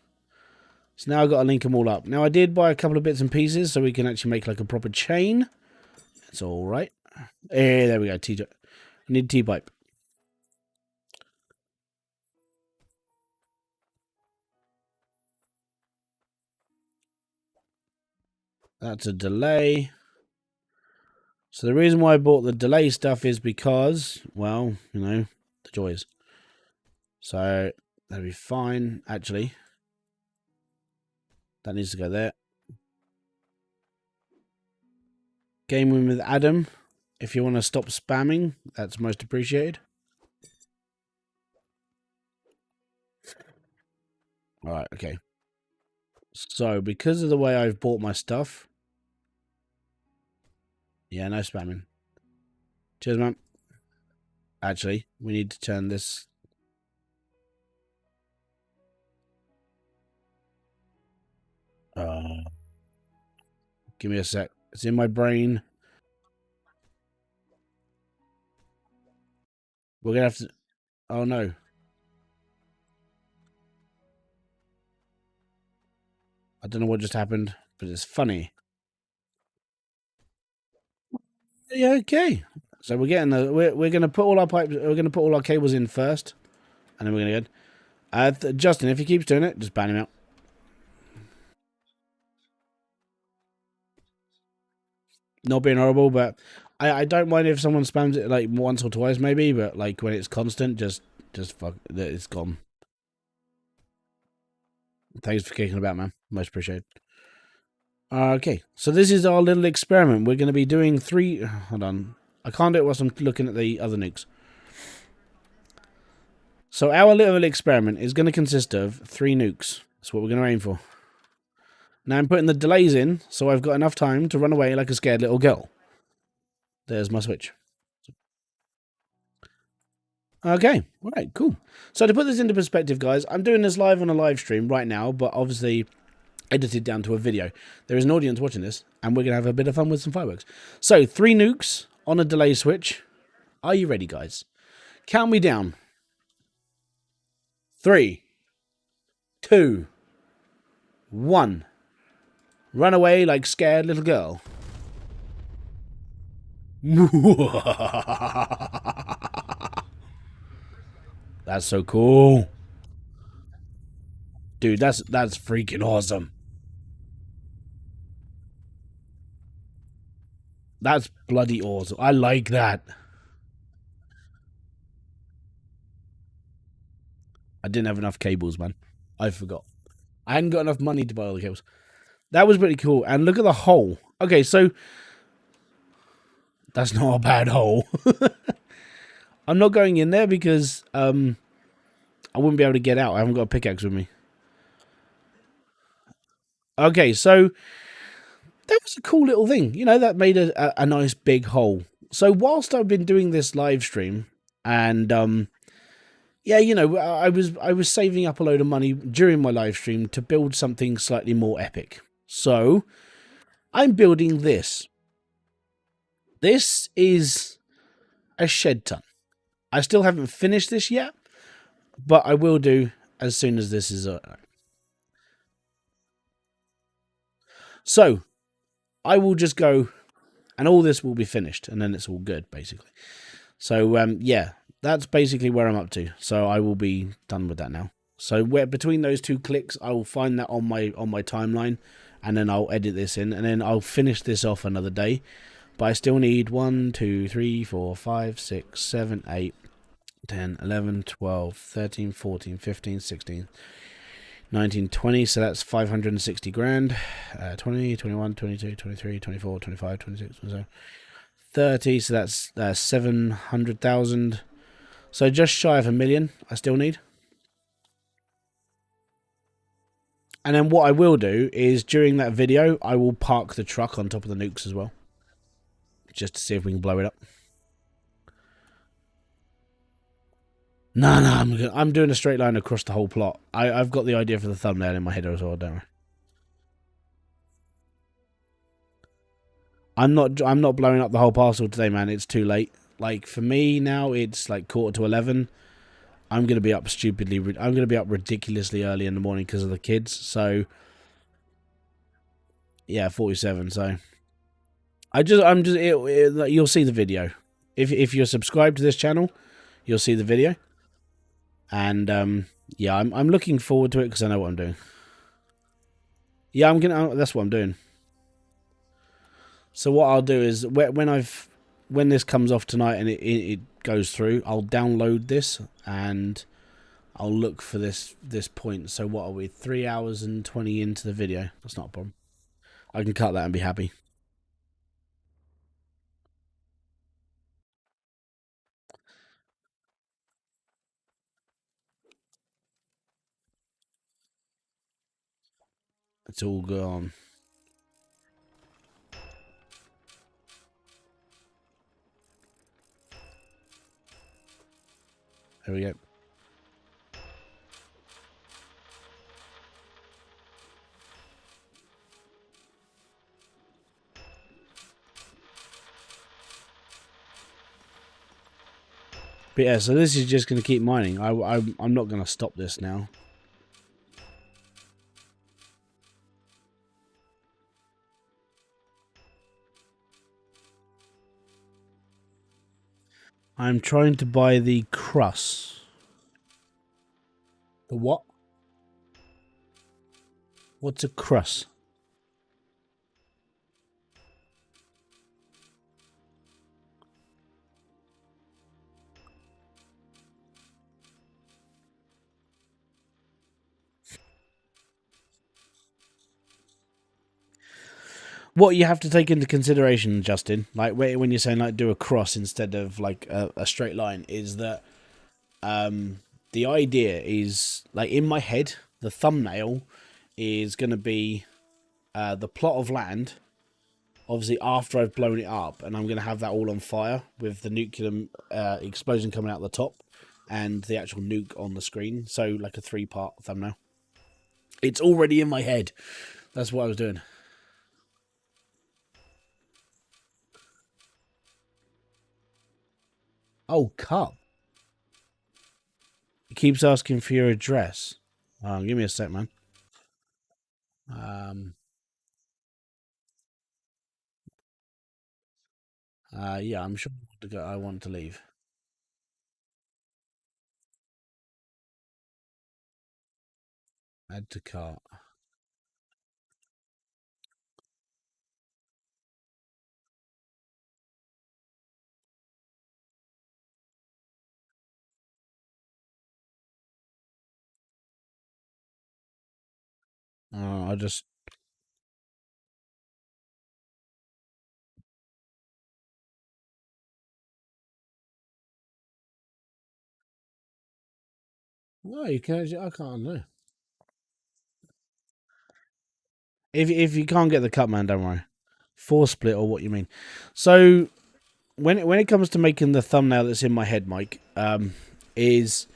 A: So now I've got to link them all up. Now I did buy a couple of bits and pieces so we can actually make like a proper chain. It's all right. Hey, there we go. T-pipe. I need T-pipe. That's a delay. So the reason why I bought the delay stuff is because, well, you know, the joys. So that'll be fine, actually. That needs to go there. Game win with Adam. If you want to stop spamming, that's most appreciated. Alright, okay. So, because of the way I've bought my stuff... Yeah, no spamming. Cheers, man. Actually, we need to turn this... give me a sec. It's in my brain. We're going to have to... Oh, no. I don't know what just happened, but it's funny. Yeah, okay. So we're getting the... We're going to put all our pipes... We're going to put all our cables in first. And then we're going to go... Justin, if he keeps doing it, just ban him out. Not being horrible, but I don't mind if someone spams it like once or twice maybe, but like when it's constant, just fuck, it's gone. Thanks for kicking about, man. Most appreciated. Okay, so this is our little experiment. We're going to be doing 3... Hold on. I can't do it whilst I'm looking at the other nukes. So our little experiment is going to consist of 3 nukes. That's what we're going to aim for. Now I'm putting the delays in, so I've got enough time to run away like a scared little girl. There's my switch. Okay, all right, cool. So to put this into perspective, guys, I'm doing this live on a live stream right now, but obviously edited down to a video. There is an audience watching this, and we're going to have a bit of fun with some fireworks. So 3 nukes on a delay switch. Are you ready, guys? Count me down. 3, 2, 1. Run away like scared little girl. That's so cool. Dude, that's freaking awesome. That's bloody awesome. I like that. I didn't have enough cables, man. I forgot. I hadn't got enough money to buy all the cables. That was pretty cool. And look at the hole. Okay, so... That's not a bad hole. I'm not going in there because I wouldn't be able to get out. I haven't got a pickaxe with me. Okay, so That was a cool little thing. You know, that made a nice big hole. So whilst I've been doing this live stream, and yeah, you know, I was saving up a load of money during my live stream to build something slightly more epic. So I'm building this. This is a shed ton. I still haven't finished this yet, but I will do as soon as this is. So I will just go, and all this will be finished, and then it's all good, basically. So yeah, that's basically where I'm up to. So I will be done with that now. So where between those two clicks, I will find that on my timeline, and then I'll edit this in, and then I'll finish this off another day. But I still need 1, 2, 3, 4, 5, 6, 7, 8, 10, 11, 12, 13, 14, 15, 16, 19, 20. So that's 560 grand. 20, 21, 22, 23, 24, 25, 26, 27, 30. So that's 700,000. So just shy of 1 million I still need. And then what I will do is during that video, I will park the truck on top of the nukes as well. Just to see if we can blow it up. No, I'm doing a straight line across the whole plot. I've got the idea for the thumbnail in my head as well, don't I? I'm not blowing up the whole parcel today, man. It's too late. Like for me now, it's like 11:15. I'm gonna be up I'm gonna be up ridiculously early in the morning because of the kids. So yeah, 47. So you'll see the video. If you're subscribed to this channel, you'll see the video. And yeah, I'm looking forward to it because I know what I'm doing. Yeah, that's what I'm doing. So what I'll do is when this comes off tonight and it goes through, I'll download this and I'll look for this point. So what are we? 3 hours and 20 into the video. That's not a problem. I can cut that and be happy. It's all gone. There we go. But yeah, so this is just going to keep mining. I'm not going to stop this now. I'm trying to buy the crust. The what? What's a crust? What you have to take into consideration, Justin, like when you're saying like do a cross instead of like a straight line, is that the idea is like in my head, the thumbnail is going to be the plot of land, obviously after I've blown it up, and I'm going to have that all on fire with the nuclear explosion coming out the top and the actual nuke on the screen. So like a 3-part thumbnail. It's already in my head. That's what I was doing. Oh, cup. It keeps asking for your address. Give me a sec, man. Yeah, I'm sure I want to leave. Add to cart. I just. No, you can't. I can't know. If you can't get the cut, man, don't worry. 4 split, or what you mean? So when it comes to making the thumbnail that's in my head, Mike, is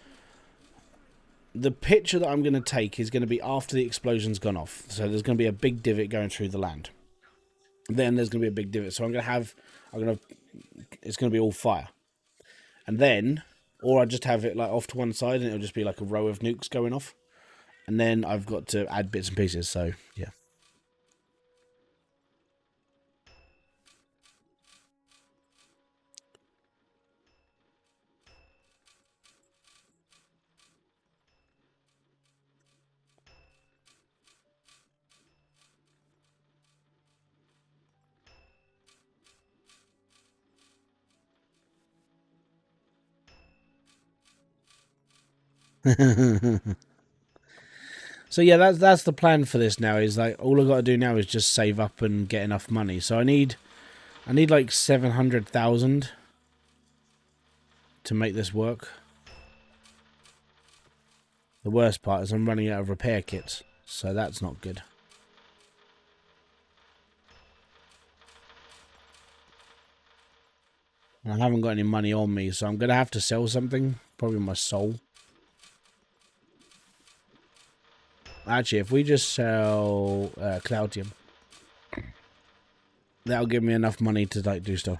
A: the picture that I'm going to take is going to be after the explosion's gone off. So there's going to be a big divot going through the land. Then there's going to be a big divot. So it's going to be all fire. And then, or I just have it like off to one side and it'll just be like a row of nukes going off. And then I've got to add bits and pieces. So yeah. So yeah, that's the plan for this now. Is like all I got to do now is just save up and get enough money. So I need like 700,000 to make this work. The worst part is I'm running out of repair kits, so that's not good. I haven't got any money on me, so I'm gonna have to sell something. Probably my soul. Actually, if we just sell Cloudium, that'll give me enough money to like do stuff.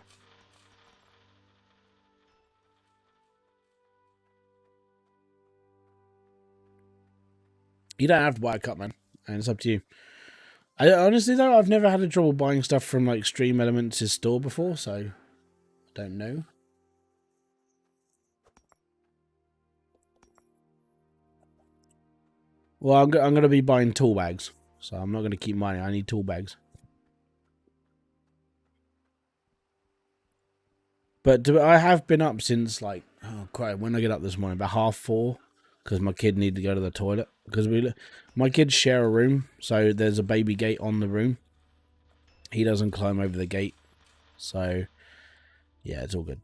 A: You don't have to buy a cup, man, and it's up to you. I honestly though, I've never had a trouble buying stuff from like Stream Elements' store before, so I don't know. Well, I'm going to be buying tool bags, so I'm not going to keep money. I need tool bags. But I have been up since like, oh crap, when I get up this morning, about 4:30, because my kid needed to go to the toilet. Because my kids share a room, so there's a baby gate on the room. He doesn't climb over the gate, so yeah, it's all good.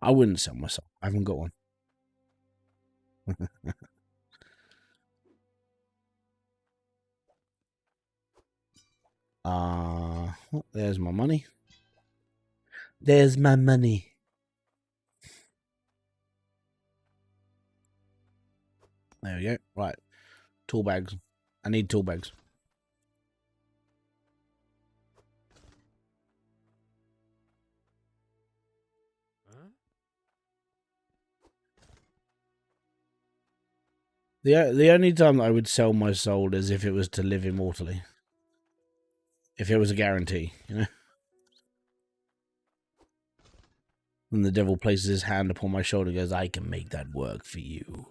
A: I wouldn't sell myself. I haven't got one. There's my money. There's my money. There we go. Right. Tool bags. I need tool bags. The only time that I would sell my soul is if it was to live immortally. If it was a guarantee, you know? And the devil places his hand upon my shoulder and goes, I can make that work for you.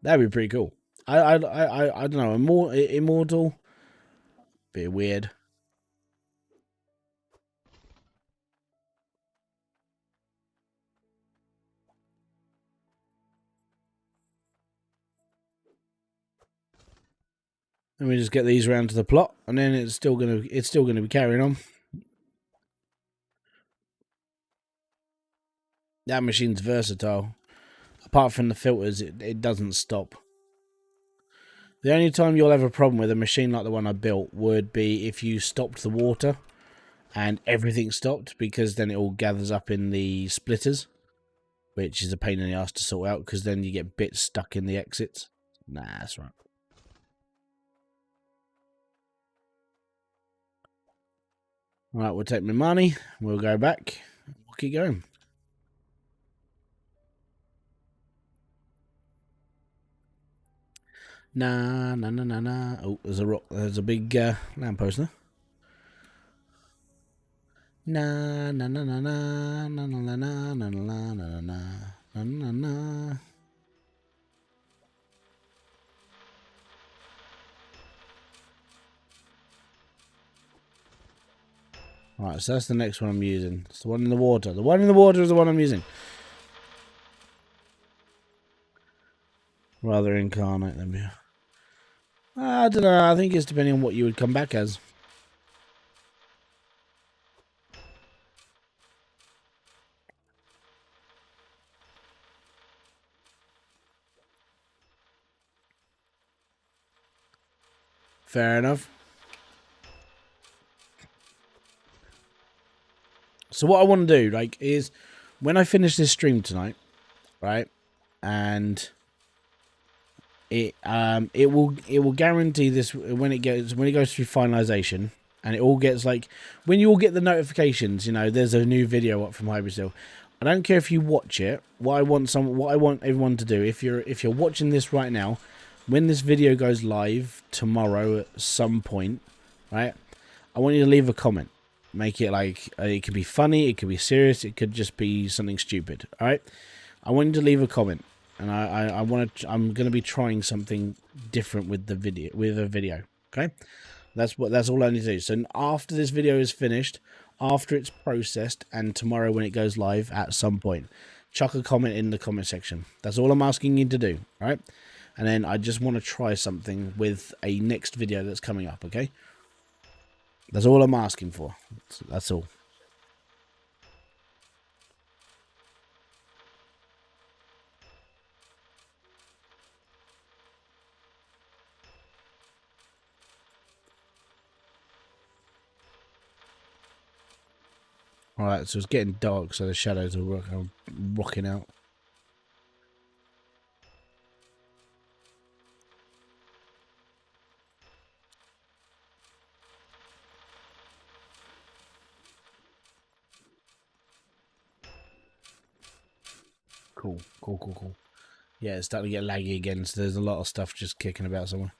A: That'd be pretty cool. I don't know, immortal, bit weird. Let me just get these round to the plot, and then it's still gonna be carrying on. That machine's versatile. Apart from the filters, it doesn't stop. The only time you'll have a problem with a machine like the one I built would be if you stopped the water and everything stopped, because then it all gathers up in the splitters, which is a pain in the ass to sort out, because then you get bits stuck in the exits. Nah, that's right. Right, we'll take my money, we'll go back, we'll keep going. Nah. Oh, there's a rock. There's a big lamppost there. Na na na na na na na na na na na na na na na. Right, so that's the next one I'm using. It's the one in the water. The one in the water is the one I'm using. Rather incarnate than me. I don't know. I think it's depending on what you would come back as. Fair enough. So what I want to do, like, is when I finish this stream tonight, right, and it will guarantee this when it goes through finalization, and it all gets like when you all get the notifications, you know, there's a new video up from Hybridsteel. I don't care if you watch it. What I want everyone to do, if you're watching this right now, when this video goes live tomorrow at some point, right, I want you to leave a comment. Make it like it could be funny, it could be serious, it could just be something stupid. All right, I want you to leave a comment, and I'm gonna be trying something different with the video. Okay, that's all I need to do. So after this video is finished, after it's processed, and tomorrow when it goes live at some point, chuck a comment in the comment section. That's all I'm asking you to do. All right, and then I just want to try something with a next video that's coming up. Okay. That's all I'm asking for. That's all. Alright, so it's getting dark, so the shadows are rocking out. Cool. Yeah, it's starting to get laggy again, so there's a lot of stuff just kicking about somewhere.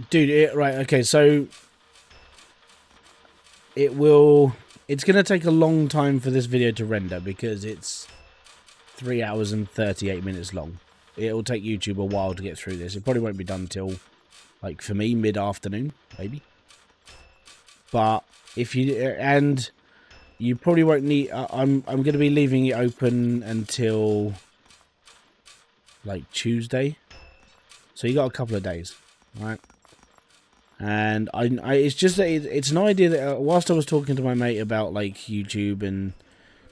A: Dude, right, okay, so it's going to take a long time for this video to render because it's 3 hours and 38 minutes long. It'll take YouTube a while to get through this. It probably won't be done till, like, for me, mid-afternoon, maybe. But if you, and you probably won't need, I'm going to be leaving it open until, like, Tuesday. So you got a couple of days, right? And it's just that it's an idea that whilst I was talking to my mate about like YouTube and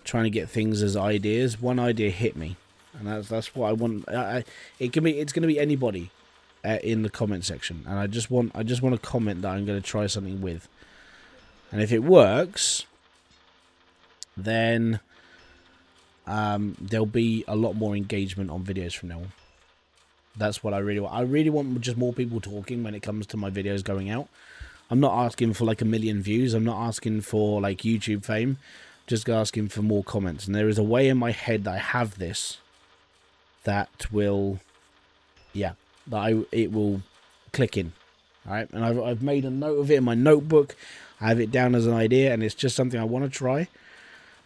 A: trying to get things as ideas, one idea hit me, and that's what I want. It's going to be anybody in the comment section, and I just want a comment that I'm going to try something with, and if it works, then there'll be a lot more engagement on videos from now on. That's what I really want. I really want just more people talking when it comes to my videos going out. I'm not asking for like 1 million views. I'm not asking for like YouTube fame. Just asking for more comments. And there is a way in my head that I have this that will, yeah, it will click in. All right, and I've made a note of it in my notebook. I have it down as an idea, and it's just something I want to try.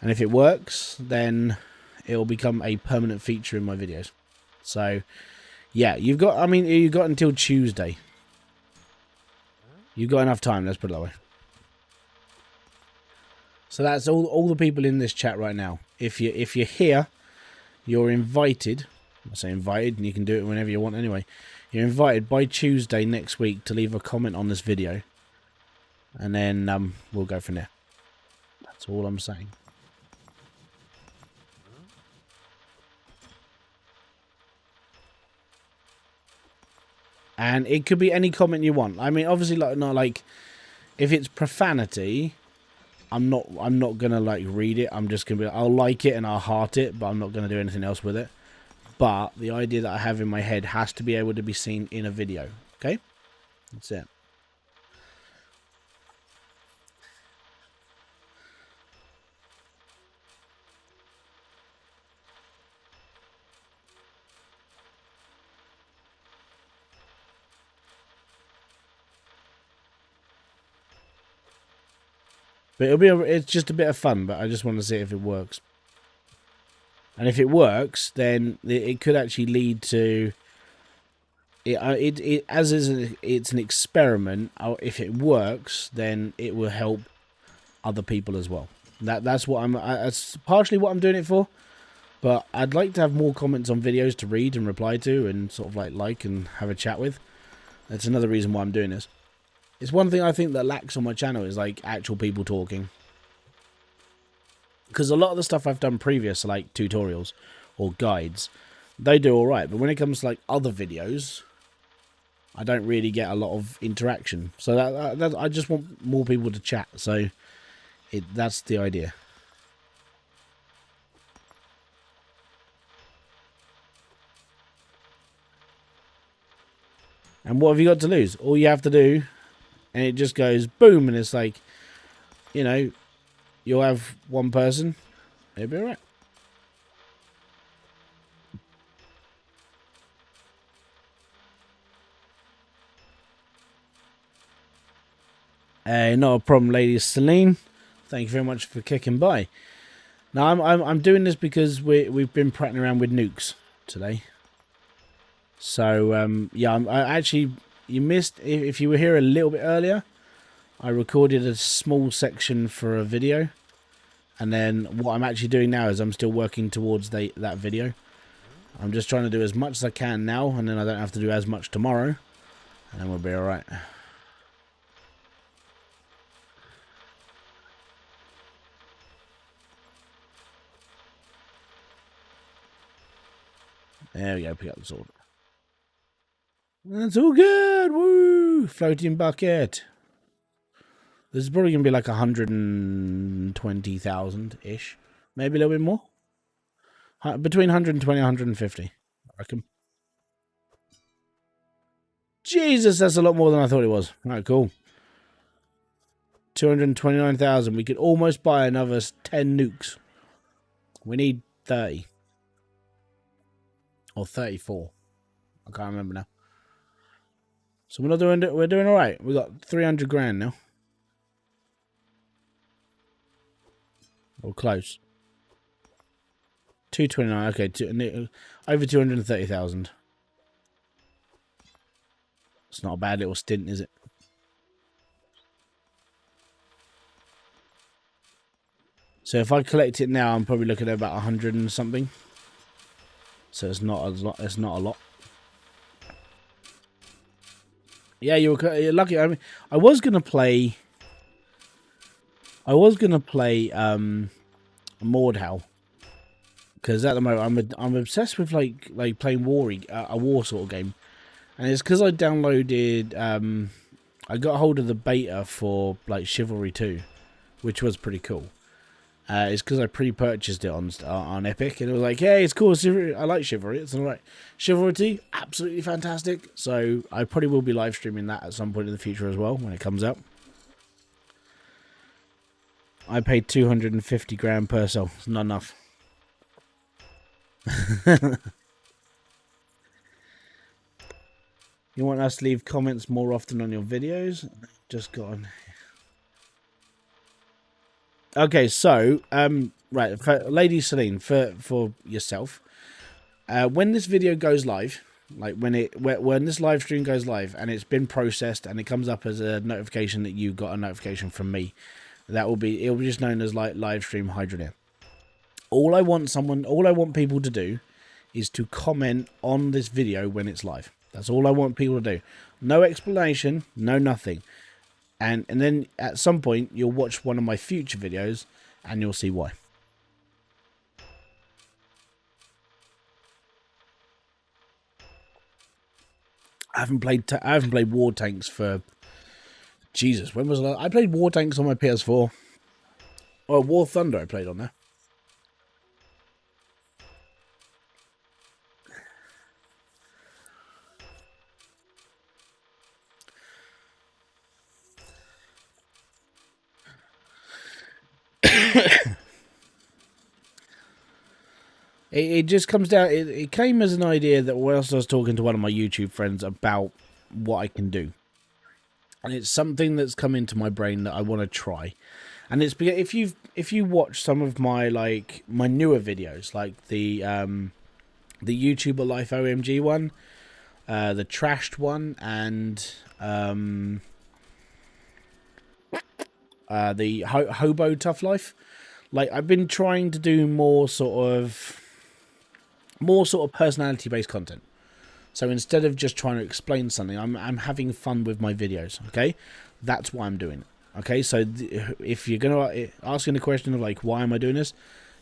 A: And if it works, then it will become a permanent feature in my videos. So yeah, you've got until Tuesday. You've got enough time, let's put it that way. So that's all the people in this chat right now. If you're here, you're invited. I say invited, and you can do it whenever you want anyway. You're invited by Tuesday next week to leave a comment on this video. And then we'll go from there. That's all I'm saying. And it could be any comment you want. I mean, obviously, not like if it's profanity, I'm not gonna like read it. I'm just gonna be, I'll like it and I'll heart it, but I'm not gonna do anything else with it. But the idea that I have in my head has to be able to be seen in a video. Okay, that's it. But it's just a bit of fun, but I just want to see if it works. And if it works, then it could actually lead to it's an experiment. If it works, then it will help other people as well. That's what that's partially what I'm doing it for. But I'd like to have more comments on videos to read and reply to, and sort of like and have a chat with. That's another reason why I'm doing this. It's one thing I think that lacks on my channel is like actual people talking. Because a lot of the stuff I've done previous, like tutorials or guides, they do alright. But when it comes to like other videos, I don't really get a lot of interaction. So that I just want more people to chat. So that's the idea. And what have you got to lose? All you have to do, and it just goes boom, and it's like, you know, you'll have one person, it'll be alright. Not a problem, Lady Celine. Thank you very much for kicking by. Now I'm doing this because we've been prattling around with nukes today. So yeah, I actually, you missed, if you were here a little bit earlier, I recorded a small section for a video, and then what I'm actually doing now is I'm still working towards that video. I'm just trying to do as much as I can now, and then I don't have to do as much tomorrow, and then we'll be alright. There we go, pick up the sword. That's all good, woo! Floating bucket. This is probably going to be like 120,000-ish. Maybe a little bit more. Between 120 and 150, I reckon. Jesus, that's a lot more than I thought it was. Alright, cool. 229,000. We could almost buy another 10 nukes. We need 30. Or 34. I can't remember now. So we're doing alright. We got 300 grand now. Or close. 229. Okay, over 230,000. It's not a bad little stint, is it? So if I collect it now, I'm probably looking at about 100 and something. So it's not a lot. It's not a lot. Yeah, you're lucky. I mean, I was gonna play Mordhau, because at the moment I'm obsessed with like playing a war sort of game, and it's because I downloaded I got hold of the beta for like Chivalry 2, which was pretty cool. It's because I pre-purchased it on Epic, and it was like, hey, it's cool. I like Chivalry. It's alright. Chivalry 2, absolutely fantastic. So I probably will be live streaming that at some point in the future as well when it comes out. I paid 250 grand per cell. It's not enough. You want us to leave comments more often on your videos? Just got on. Okay, so right, for Lady Celine, for yourself, when this video goes live, like when this live stream goes live and it's been processed and it comes up as a notification that you got a notification from me, it'll be just known as like live stream hydroneer. All I want people to do is to comment on this video when it's live. That's all I want people to do. No explanation, no nothing. And then at some point you'll watch one of my future videos and you'll see why. I haven't played War Tanks for Jesus. When was I played War Tanks on my PS4? Oh, War Thunder I played on there. It just comes down. It came as an idea that whilst I was talking to one of my YouTube friends about what I can do, and it's something that's come into my brain that I want to try. And it's because if you watch some of my my newer videos, like the YouTuber Life OMG one, the Trashed one, and the Hobo Tough Life. like I've been trying to do more sort of personality based content. So instead of just trying to explain something, I'm having fun with my videos. Okay, that's why I'm doing it. Okay, so if you're gonna ask the question of like why am I doing this,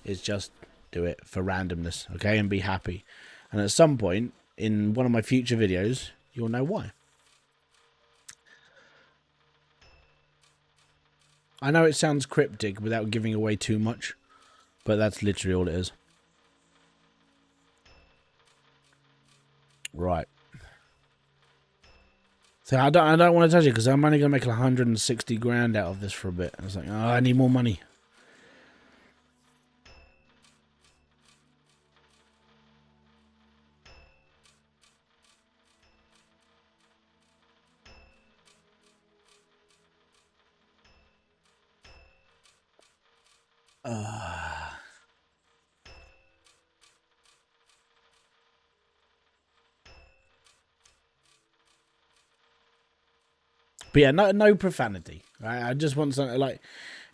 A: it's just do it for randomness. Okay, and be happy. And at some point in one of my future videos, you'll know why. I know it sounds cryptic without giving away too much, but that's literally all it is. Right. So I don't want to touch it because I'm only gonna make 160 grand out of this for a bit. I was like, oh, I need more money. But yeah, no profanity. Right? I just want something like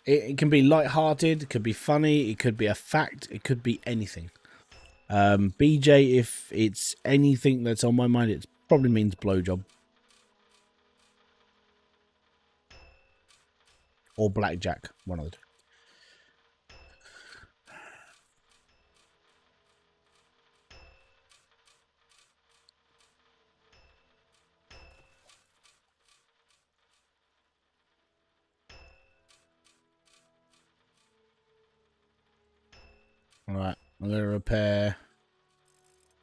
A: it can be light-hearted, it could be funny, it could be a fact, it could be anything. BJ, if it's anything that's on my mind, it probably means blowjob or blackjack, one of the two. All right, I'm gonna repair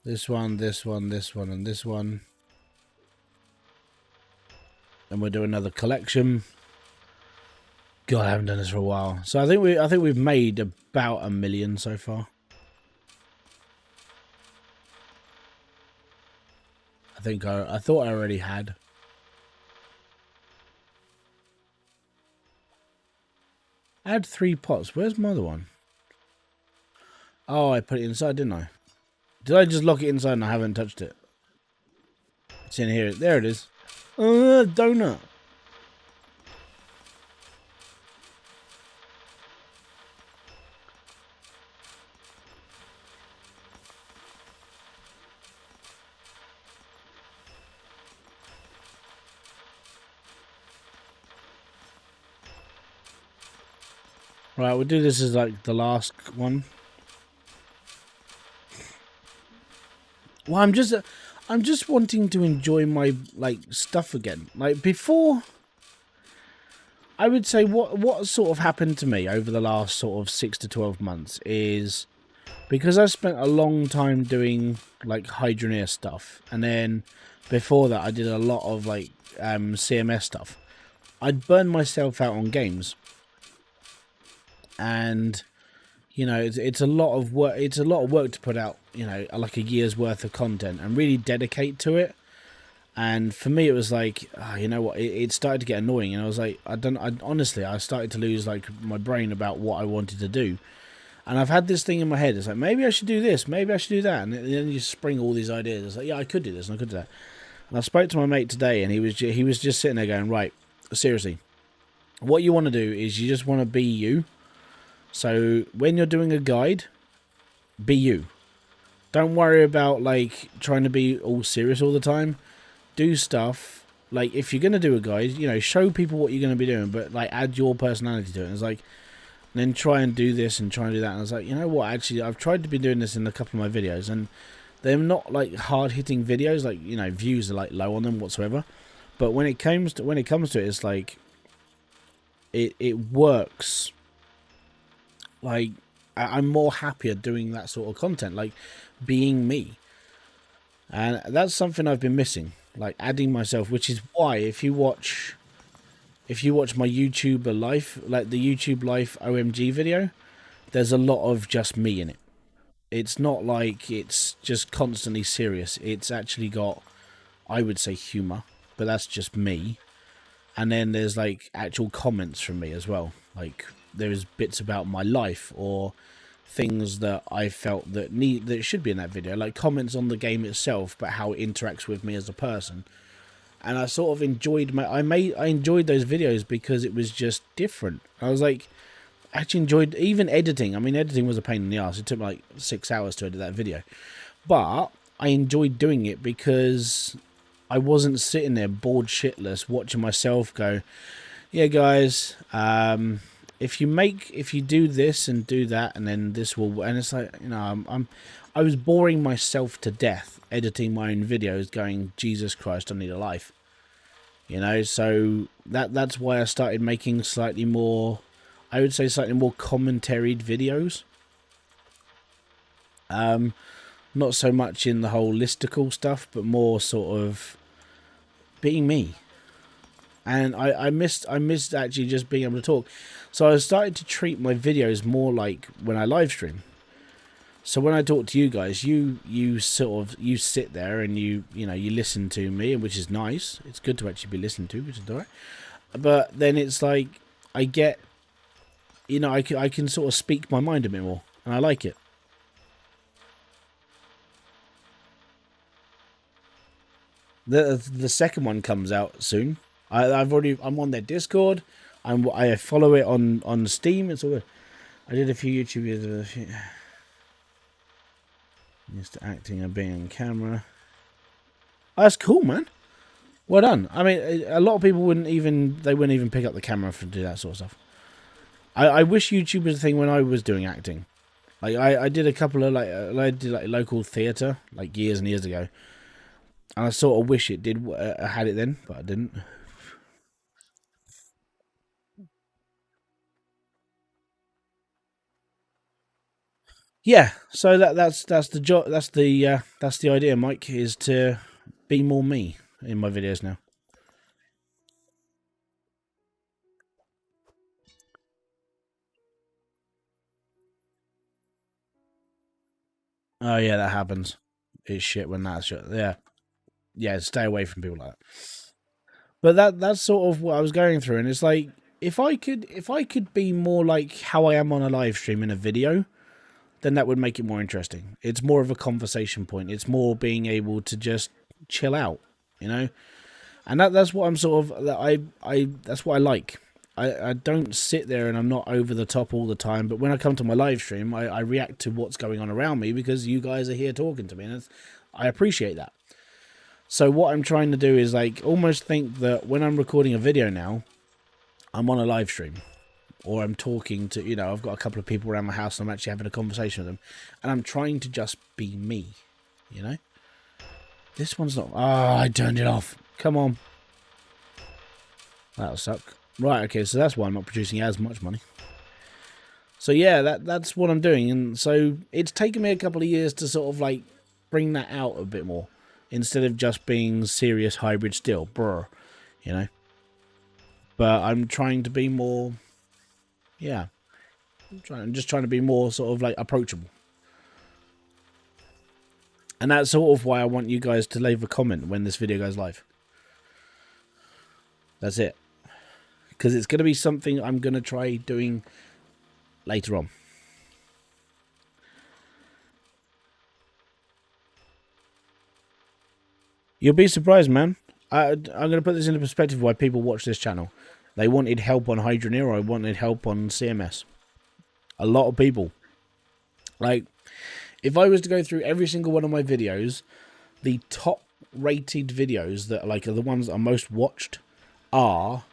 A: this one, this one, this one, and this one. Then we'll do another collection. God, I haven't done this for a while. So I think we've made about 1 million so far. I thought I already had. Add 3 pots. Where's my other one? Oh, I put it inside, didn't I? Did I just lock it inside and I haven't touched it? It's in here. There it is. Donut. Right, we'll do this as like the last one. Well, I'm just wanting to enjoy my like stuff again. Like before, I would say what sort of happened to me over the last sort of 6 to 12 months is because I spent a long time doing like hydroneer stuff, and then before that I did a lot of like CMS stuff. I'd burned myself out on games, and you know it's a lot of work. It's a lot of work to put out, you know, like a year's worth of content and really dedicate to it. And for me, it was like, oh, you know what? It started to get annoying, and I was like, honestly, I started to lose like my brain about what I wanted to do. And I've had this thing in my head. It's like, maybe I should do this, maybe I should do that, and then you spring all these ideas. It's like, yeah, I could do this and I could do that. And I spoke to my mate today, and he was just sitting there going, right, seriously, what you want to do is you just want to be you. So when you're doing a guide, be you. Don't worry about like trying to be all serious all the time. Do stuff like if you're gonna do a guide, you know, show people what you're gonna be doing, but like add your personality to it. And it's like, then try and do this and try and do that. And I was like, you know what? Actually, I've tried to be doing this in a couple of my videos, and they're not like hard hitting videos. Like, you know, views are like low on them whatsoever. But when it comes to it, it's like it works. Like I'm more happier doing that sort of content, like being me, and that's something I've been missing. Like adding myself, which is why if you watch my YouTuber life, like the YouTube life OMG video, there's a lot of just me in it. It's not like it's just constantly serious. It's actually got, I would say, humor, but that's just me. And then there's like actual comments from me as well. Like there's bits about my life or things that I felt that should be in that video, like comments on the game itself, but how it interacts with me as a person. And I sort of enjoyed I enjoyed those videos because it was just different. I was like, actually enjoyed even editing. I mean, editing was a pain in the ass. It took me like 6 hours to edit that video, but I enjoyed doing it because I wasn't sitting there bored shitless watching myself go, yeah, guys, if you do this and do that, and then this will, and it's like, you know, I was boring myself to death editing my own videos, going, Jesus Christ, I need a life, you know. So that's why I started making slightly more, I would say, slightly more commentaried videos. Not so much in the whole listicle stuff, but more sort of being me. And I missed actually just being able to talk. So I started to treat my videos more like when I live stream. So when I talk to you guys, you sort of, you sit there and you know, you listen to me, which is nice. It's good to actually be listened to, which is alright. But then it's like I get, you know, I can sort of speak my mind a bit more, and I like it. The second one comes out soon. I'm on their Discord. I follow it on Steam. It's all good. I did a few YouTube videos. Used to acting and being on camera. Oh, that's cool, man. Well done. I mean, a lot of people wouldn't even pick up the camera to do that sort of stuff. I wish YouTube was a thing when I was doing acting. Like I did a couple of I did like local theatre like years and years ago, and I sort of wish it did had it then, but I didn't. Yeah, so that's the job. That's the idea, Mike, is to be more me in my videos now. Oh yeah, that happens. It's shit when that's shit. Yeah, yeah. Stay away from people like that. But that's sort of what I was going through, and it's like if I could be more like how I am on a live stream in a video, then that would make it more interesting. It's more of a conversation point. It's more being able to just chill out, you know. And that's what I'm sort of, I that's what I like. I don't sit there and I'm not over the top all the time, but when I come to my live stream, I react to what's going on around me because you guys are here talking to me, and I appreciate that. So what I'm trying to do is like almost think that when I'm recording a video now, I'm on a live stream, or I'm talking to, you know, I've got a couple of people around my house and I'm actually having a conversation with them, and I'm trying to just be me, you know. This one's not, I turned it off, come on. That'll suck. Right, okay, so that's why I'm not producing as much money. So yeah, that's what I'm doing, and so it's taken me a couple of years to sort of like bring that out a bit more, instead of just being serious Hybridsteel, brr, you know. But I'm trying to be more, yeah, I'm just trying to be more sort of like approachable. And that's sort of why I want you guys to leave a comment when this video goes live. That's it. Because it's going to be something I'm going to try doing later on. You'll be surprised, man. I'm going to put this into perspective why people watch this channel. They wanted help on hydroneer, or I wanted help on CMS. A lot of people. Like, if I was to go through every single one of my videos, the top rated videos that are the ones that are most watched are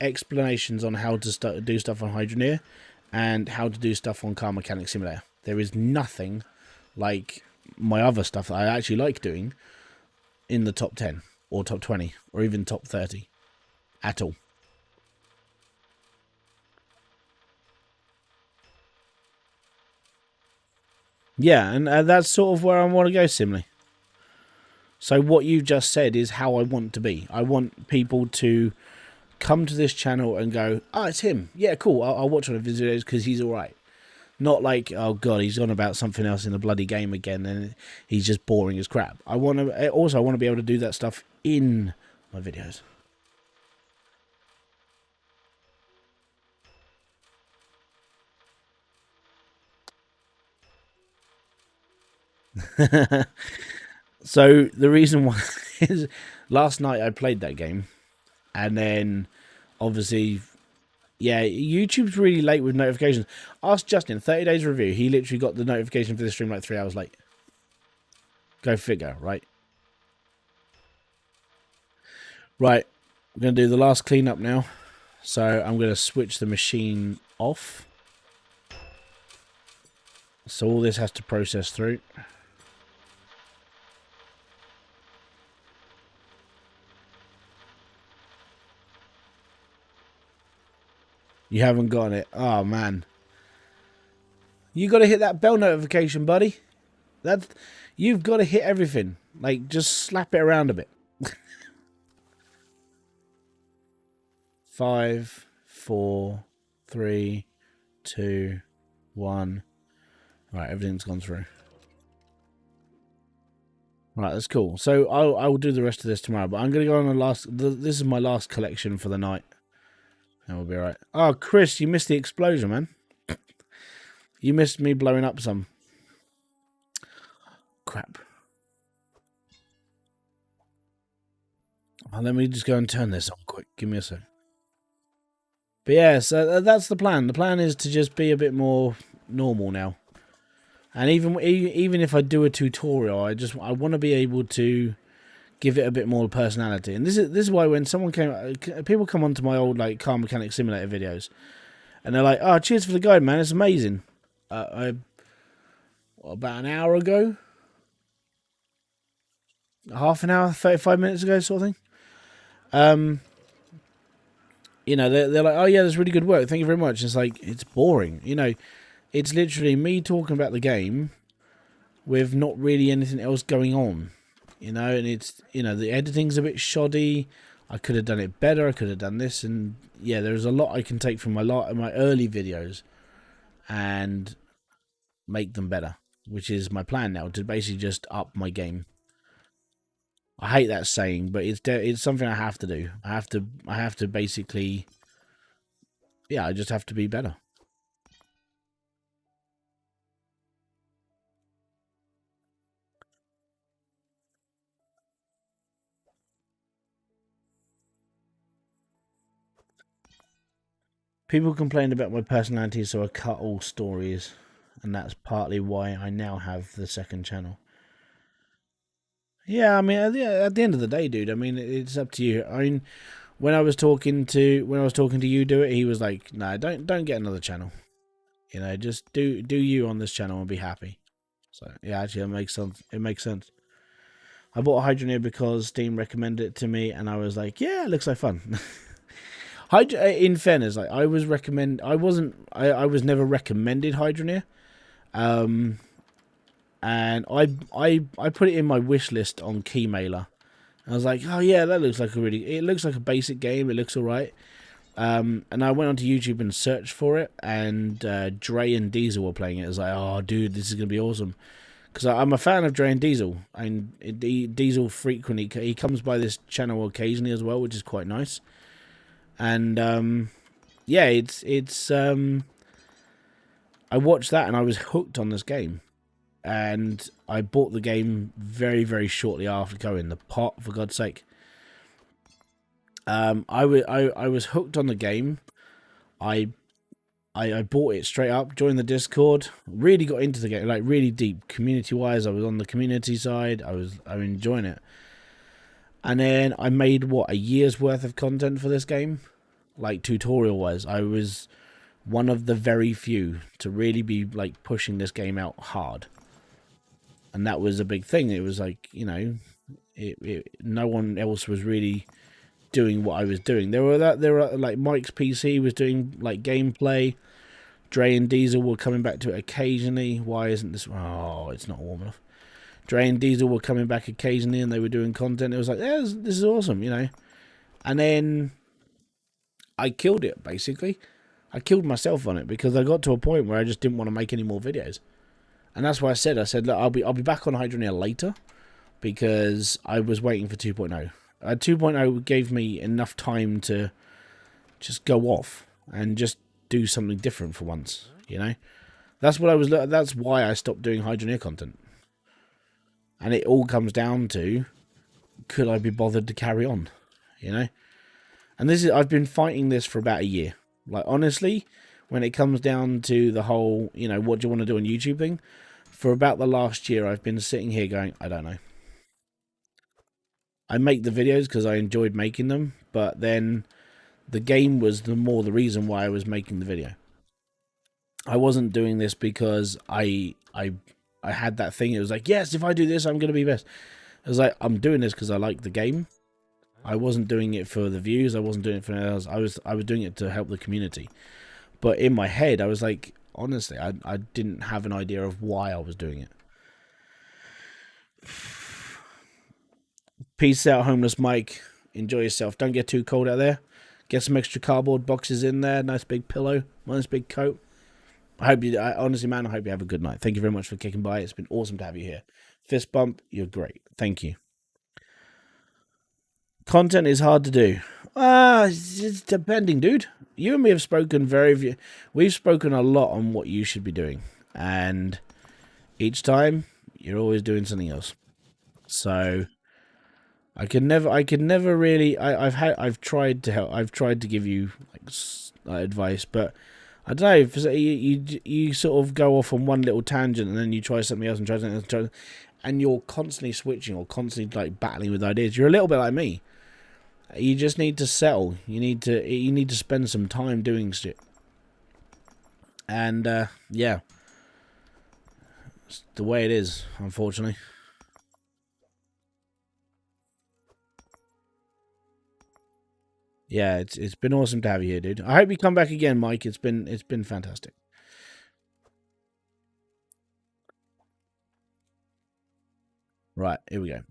A: explanations on how to do stuff on hydroneer and how to do stuff on Car Mechanic Simulator. There is nothing like my other stuff that I actually like doing in the top 10 or top 20 or even top 30 at all. Yeah, and that's sort of where I want to go, Simly. So what you just said is how I want to be. I want people to come to this channel and go, oh, it's him. Yeah, cool. I'll watch one of his videos because he's all right. Not like, oh god, he's on about something else in the bloody game again, and he's just boring as crap. I want to be able to do that stuff in my videos. So the reason why is last night I played that game, and then obviously, Yeah, YouTube's really late with notifications. Ask Justin, 30 days review. He literally got the notification for the stream like 3 hours late. Go figure, right? Right, we're going to do the last cleanup now. So I'm going to switch the machine off. So all this has to process through. You haven't got it. Oh, man. You got to hit that bell notification, buddy. You've got to hit everything. Like, just slap it around a bit. 5, 4, 3, 2, 1. Right, everything's gone through. Right, that's cool. So I will do the rest of this tomorrow. But I'm going to go on the last... This is my last collection for the night. And we'll be alright. Oh, Chris, you missed the explosion, man. You missed me blowing up some. Crap. Well, let me just go and turn this on quick. Give me a sec. But yeah, so that's the plan. The plan is to just be a bit more normal now. And even if I do a tutorial, I want to be able to give it a bit more personality. And this is why when people come onto my old like car mechanic simulator videos, and they're like, "Oh, cheers for the guide, man! It's amazing." About an hour ago, half an hour, 35 minutes ago, sort of thing. You know, they're like, "Oh yeah, that's really good work. Thank you very much." It's like it's boring. You know, it's literally me talking about the game with not really anything else going on. You know, and it's, you know, the editing's a bit shoddy. I could have done it better. I could have done this, and yeah, there's a lot I can take from my early videos and make them better, which is my plan now, to basically just up my game. I hate that saying, but it's something I have to do. I have to basically, yeah, I just have to be better. People complained about my personality, so I cut all stories, and that's partly why I now have the second channel. Yeah, I mean, at the end of the day, dude, I mean, it's up to you. I mean, when I was talking to you, do it, he was like, "No, don't get another channel. You know, just do you on this channel and be happy." So yeah, actually, it makes sense. It makes sense. I bought a hydroneer because Steam recommended it to me, and I was like, "Yeah, it looks like fun." In fairness, like I was never recommended hydroneer, and I put it in my wish list on Keymailer. I was like, oh yeah, that looks like it looks like a basic game. It looks alright. And I went onto YouTube and searched for it, and Dre and Diesel were playing it. I was like, oh dude, this is gonna be awesome, because I'm a fan of Dre and Diesel, and Diesel frequently he comes by this channel occasionally as well, which is quite nice. And yeah, it's I watched that and I was hooked on this game, and I bought the game very, very shortly after going the pot, for God's sake. I was hooked on the game. I bought it straight up, joined the Discord, really got into the game, like really deep community wise. I was on the community side. I'm enjoying it. And then I made a year's worth of content for this game, like tutorial wise. I was one of the very few to really be like pushing this game out hard, and that was a big thing. It was like, you know, no one else was really doing what I was doing. There were like Mike's PC was doing like gameplay. Dre and Diesel were coming back to it occasionally. Why isn't this? Oh, it's not warm enough. Dre and Diesel were coming back occasionally, and they were doing content. It was like, yeah, this is awesome, you know. And then I killed it, basically. I killed myself on it because I got to a point where I just didn't want to make any more videos. And that's why I said, look, I'll be back on Hydroneer later, because I was waiting for 2.0. 2.0 gave me enough time to just go off and just do something different for once, you know. That's why I stopped doing Hydroneer content. And it all comes down to, could I be bothered to carry on, you know? And I've been fighting this for about a year. Like, honestly, when it comes down to the whole, what do you want to do on YouTube thing, for about the last year, I've been sitting here going, I don't know. I make the videos because I enjoyed making them, but then the game was the reason why I was making the video. I wasn't doing this because I had that thing. It was like, yes, if I do this, I'm going to be best. I was like, I'm doing this because I like the game. I wasn't doing it for the views. I wasn't doing it for anything else. I was doing it to help the community. But in my head, I was like, honestly, I didn't have an idea of why I was doing it. Peace out, homeless Mike. Enjoy yourself. Don't get too cold out there. Get some extra cardboard boxes in there. Nice big pillow. Nice big coat. Honestly, man, I hope you have a good night. Thank you very much for kicking by. It's been awesome to have you here. Fist bump. You're great. Thank you. Content is hard to do. It's depending, dude. You and me have spoken we've spoken a lot on what you should be doing, and each time you're always doing something else. So I can never really. I've tried to help. I've tried to give you advice, but I don't know. You sort of go off on one little tangent, and then you try something else and try something else, and you're constantly switching or constantly like battling with ideas. You're a little bit like me. You just need to settle. You need to spend some time doing shit. And yeah, it's the way it is, unfortunately. Yeah, it's been awesome to have you here, dude. I hope you come back again, Mike. It's been fantastic. Right, here we go.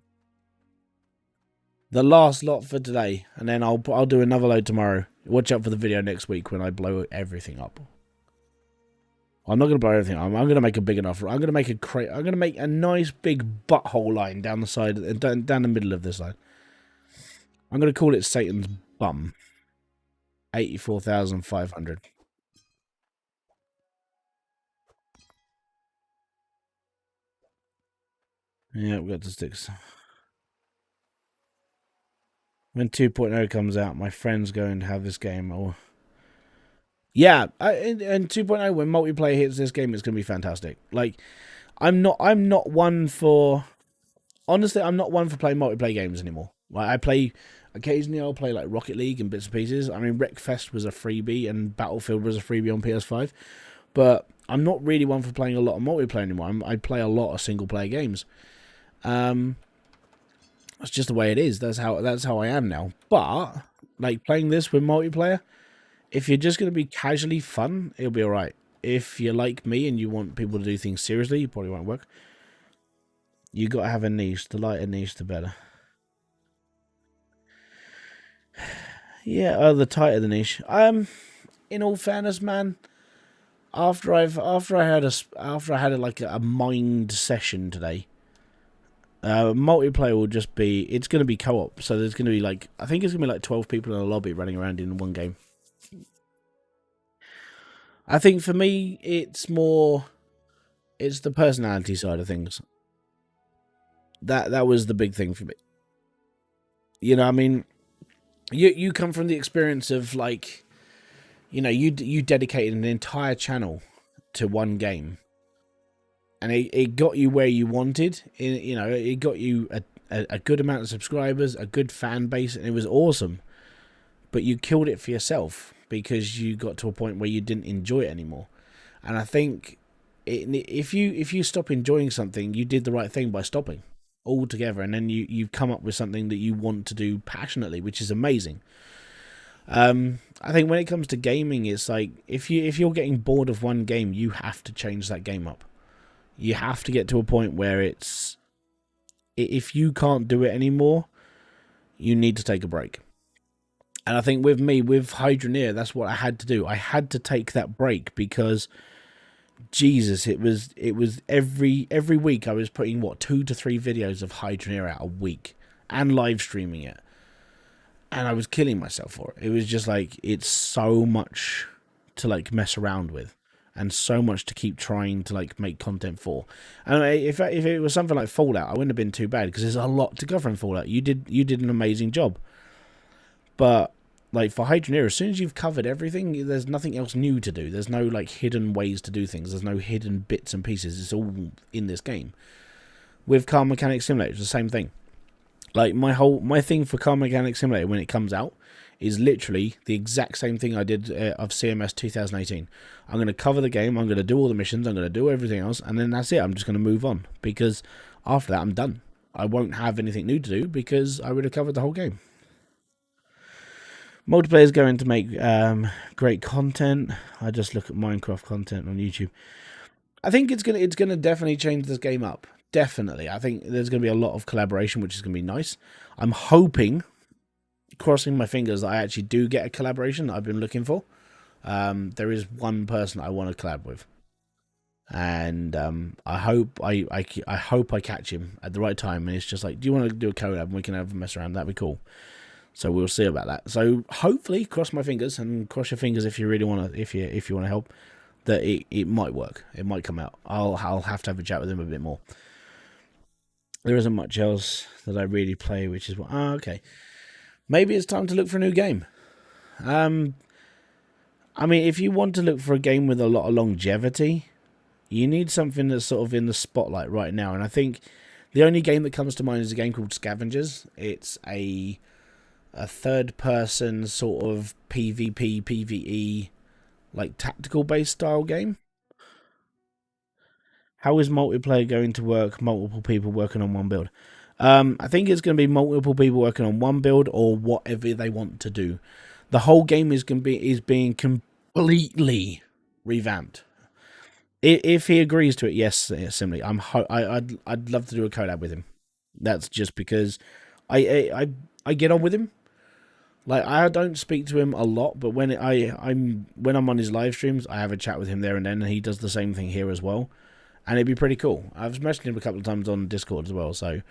A: The last lot for today, and then I'll do another load tomorrow. Watch out for the video next week when I blow everything up. I'm not gonna blow everything up. I'm gonna make a big enough. I'm gonna make I'm gonna make a nice big butthole line down the side, down the middle of this line. I'm gonna call it Satan's bum. 84,500. Yeah, we got the sticks. When 2.0 comes out, my friend's going to have this game. Or yeah, and 2.0 when multiplayer hits this game, it's going to be fantastic. Like, I'm not one for. Honestly, I'm not one for playing multiplayer games anymore. Like, I play occasionally. I'll play like Rocket League and bits and pieces. I mean, Wreckfest was a freebie and Battlefield was a freebie on PS5, but I'm not really one for playing a lot of multiplayer anymore. I play a lot of single player games. That's just the way it is. That's how I am now. But like playing this with multiplayer, if you're just going to be casually fun, it'll be all right. If you're like me and you want people to do things seriously, it probably won't work. You got to have a niche. The lighter niche, the better. Yeah, the tighter the niche. In all fairness, man, after I had a mind session today, multiplayer will just be, it's going to be co-op, so there's going to be like, I think it's going to be like 12 people in a lobby running around in one game. I think for me, it's the personality side of things. That was the big thing for me. You know, I mean, you come from the experience of like, you dedicated an entire channel to one game, and it got you where you wanted. It got you a good amount of subscribers, a good fan base, and it was awesome. But you killed it for yourself because you got to a point where you didn't enjoy it anymore. And I think if you stop enjoying something, you did the right thing by stopping altogether, and then you've come up with something that you want to do passionately, which is amazing. I think when it comes to gaming, it's like if you're getting bored of one game, you have to change that game up. You have to get to a point where if you can't do it anymore, you need to take a break. And I think with me, with Hydroneer, that's what I had to do. I had to take that break because, Jesus, it was every week I was putting 2 to 3 videos of Hydroneer out a week and live streaming it, and I was killing myself for it. It was just like, it's so much to like mess around with, and so much to keep trying to like make content for. And if it was something like Fallout, I wouldn't have been too bad because there's a lot to cover in Fallout. You did an amazing job, but like for hydroneer, as soon as you've covered everything, there's nothing else new to do. There's no like hidden ways to do things. There's no hidden bits and pieces. It's all in this game. With Car Mechanic Simulator, it's the same thing. Like my thing for Car Mechanic Simulator when it comes out is literally the exact same thing I did of CMS 2018. I'm going to cover the game. I'm going to do all the missions. I'm going to do everything else, and then that's it. I'm just going to move on because after that I'm done. I won't have anything new to do because I would have covered the whole game. Multiplayer is going to make great content. I just look at Minecraft content on YouTube. I think it's gonna definitely change this game up. Definitely, I think there's gonna be a lot of collaboration, which is gonna be nice. I'm hoping, crossing my fingers, that I actually do get a collaboration that I've been looking for. There is one person I want to collab with, and I hope I hope I catch him at the right time. And it's just like, do you want to do a collab? And we can have a mess around. That'd be cool. So we'll see about that. So hopefully, cross my fingers, and cross your fingers if you really want to, if you want to help, that it might work. It might come out. I'll have to have a chat with him a bit more. There isn't much else that I really play, which is what. Okay. Maybe it's time to look for a new game. I mean, if you want to look for a game with a lot of longevity, you need something that's sort of in the spotlight right now. And I think the only game that comes to mind is a game called Scavengers. It's a third-person sort of PvP, PvE, like tactical-based style game. How is multiplayer going to work? Multiple people working on one build. I think it's going to be multiple people working on one build or whatever they want to do. The whole game is being completely revamped. If he agrees to it, yes, similarly, I'd love to do a collab with him. That's just because I get on with him. Like, I don't speak to him a lot, but when I'm on his live streams, I have a chat with him there and then, and he does the same thing here as well. And it'd be pretty cool. I've mentioned him a couple of times on Discord as well, so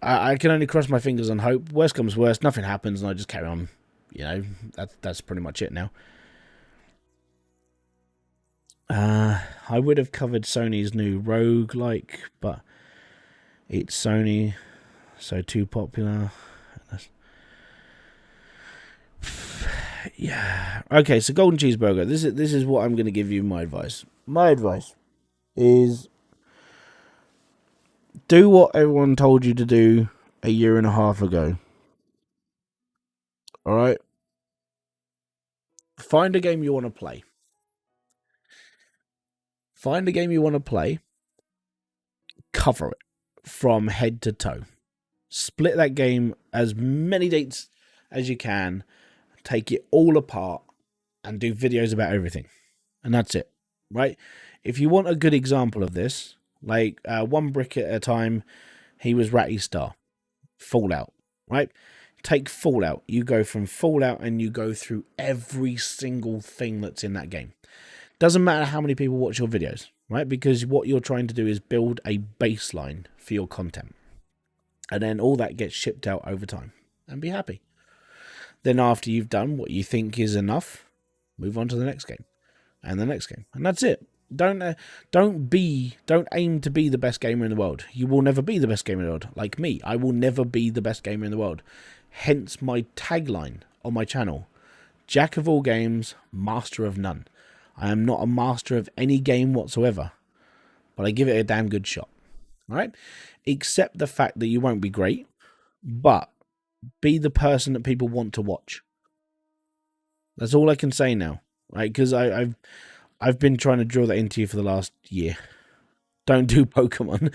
A: I can only cross my fingers and hope. Worst comes worst, nothing happens, and I just carry on. You know, that's pretty much it now. I would have covered Sony's new roguelike, but it's Sony, so too popular. Yeah. Okay, so golden cheeseburger. This is what I'm going to give you my advice. My advice is do what everyone told you to do a year and a half ago. All right? Find a game you want to play. Find a game you want to play. Cover it from head to toe. Split that game as many dates as you can. Take it all apart and do videos about everything. And that's it, right? If you want a good example of this, like one brick at a time, he was Ratty Star. Fallout, right? Take Fallout. You go from Fallout and you go through every single thing that's in that game. Doesn't matter how many people watch your videos, right? Because what you're trying to do is build a baseline for your content. And then all that gets shipped out over time. And be happy. Then after you've done what you think is enough, move on to the next game. And the next game. And that's it. Don't aim to be the best gamer in the world. You will never be the best gamer in the world. Like me, I will never be the best gamer in the world. Hence my tagline on my channel. Jack of all games, master of none. I am not a master of any game whatsoever. But I give it a damn good shot. Alright? Accept the fact that you won't be great. But be the person that people want to watch. That's all I can say now. Right? Because I've been trying to drill that into you for the last year. Don't do Pokemon.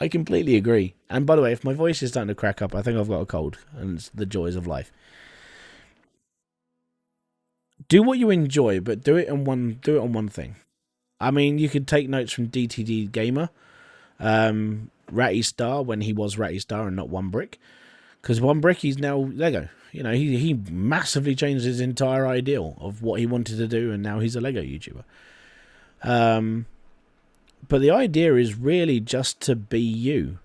A: I completely agree. And by the way, if my voice is starting to crack up, I think I've got a cold, and it's the joys of life. Do what you enjoy, but do it on one thing. I mean, you could take notes from DTD Gamer, Ratty Star when he was Ratty Star and not One Brick, because One Brick he's now Lego. You know, he massively changed his entire ideal of what he wanted to do, and now he's a Lego YouTuber. But the idea is really just to be you.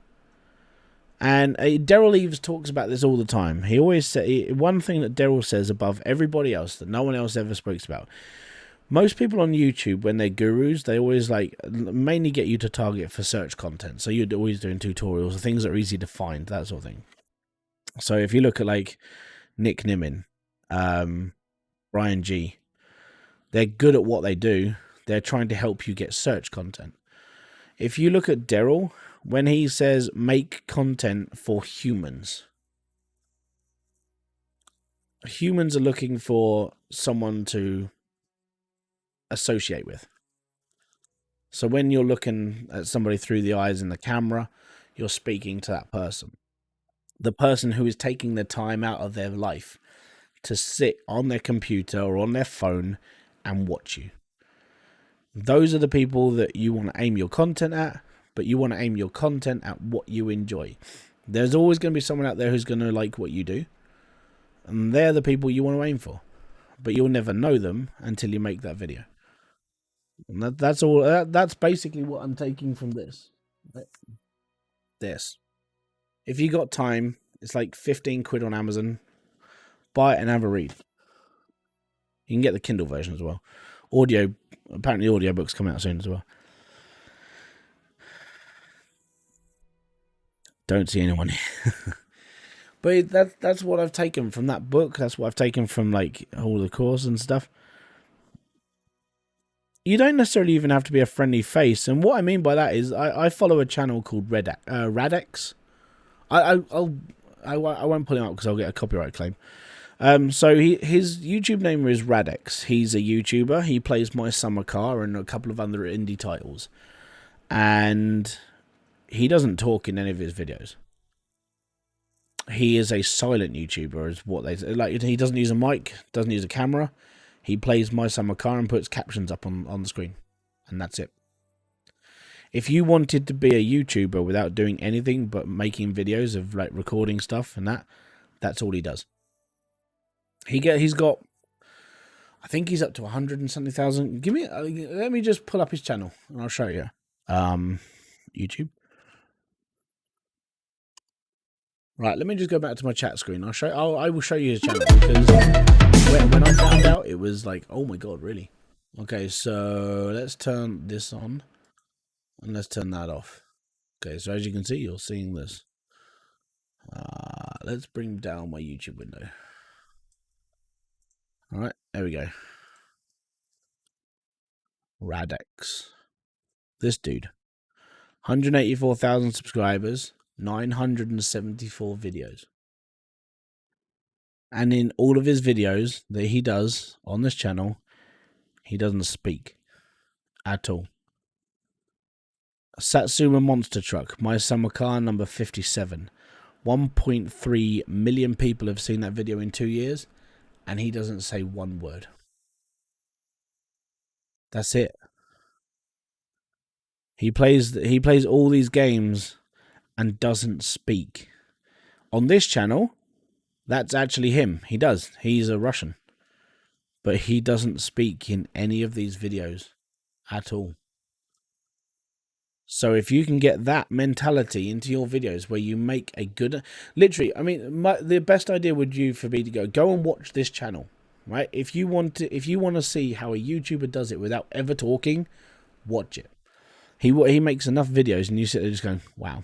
A: And Daryl Eves talks about this all the time. He always say one thing that Daryl says above everybody else that no one else ever speaks about. Most people on YouTube, when they're gurus, they always mainly get you to target for search content. So you're always doing tutorials, things that are easy to find, that sort of thing. So if you look at like Nick Nimmin, um, Ryan G, they're good at what they do. They're trying to help you get search content. If you look at Daryl, when he says make content for humans, humans are looking for someone to associate with. So when you're looking at somebody through the eyes in the camera, you're speaking to that person. The person who is taking the time out of their life to sit on their computer or on their phone and watch you. Those are the people that you want to aim your content at, but you want to aim your content at what you enjoy. There's always going to be someone out there who's going to like what you do, and they're the people you want to aim for. But you'll never know them until you make that video. And that's all. That's basically what I'm taking from this. This. If you got time, it's like 15 quid on Amazon. Buy it and have a read. You can get the Kindle version as well. Apparently audiobooks come out soon as well. Don't see anyone. But that's what I've taken from that book. That's what I've taken from like all the course and stuff. You don't necessarily even have to be a friendly face. And what I mean by that is I follow a channel called Radex. I won't pull him up because I'll get a copyright claim. So his YouTube name is Radex. He's a YouTuber. He plays My Summer Car and a couple of other indie titles. And he doesn't talk in any of his videos. He is a silent YouTuber, is what they say. Like, he doesn't use a mic, doesn't use a camera. He plays My Summer Car and puts captions up on the screen. And that's it. If you wanted to be a YouTuber without doing anything but making videos of like recording stuff and that's all he does. He's got, I think he's up to 100 and something thousand. Let me just pull up his channel and I'll show you. YouTube. Right, let me just go back to my chat screen. I will show you his channel because when I found out, it was like, oh my god, really? Okay, so let's turn this on and let's turn that off. Okay, so as you can see, you're seeing this. Let's bring down my YouTube window. All right, there we go. Radex. This dude. 184,000 subscribers, 974 videos. And in all of his videos that he does on this channel, he doesn't speak at all. Satsuma Monster Truck, My Summer Car, number 57. 1.3 million people have seen that video in 2 years, and he doesn't say one word. That's it. He plays all these games and doesn't speak. On this channel, that's actually him. He does. He's a Russian. But he doesn't speak in any of these videos at all. So if you can get that mentality into your videos where you make a good... Literally, I mean, the best idea would you for me to go and watch this channel, right? If you want to see how a YouTuber does it without ever talking, watch it. He makes enough videos and you sit there just going, wow.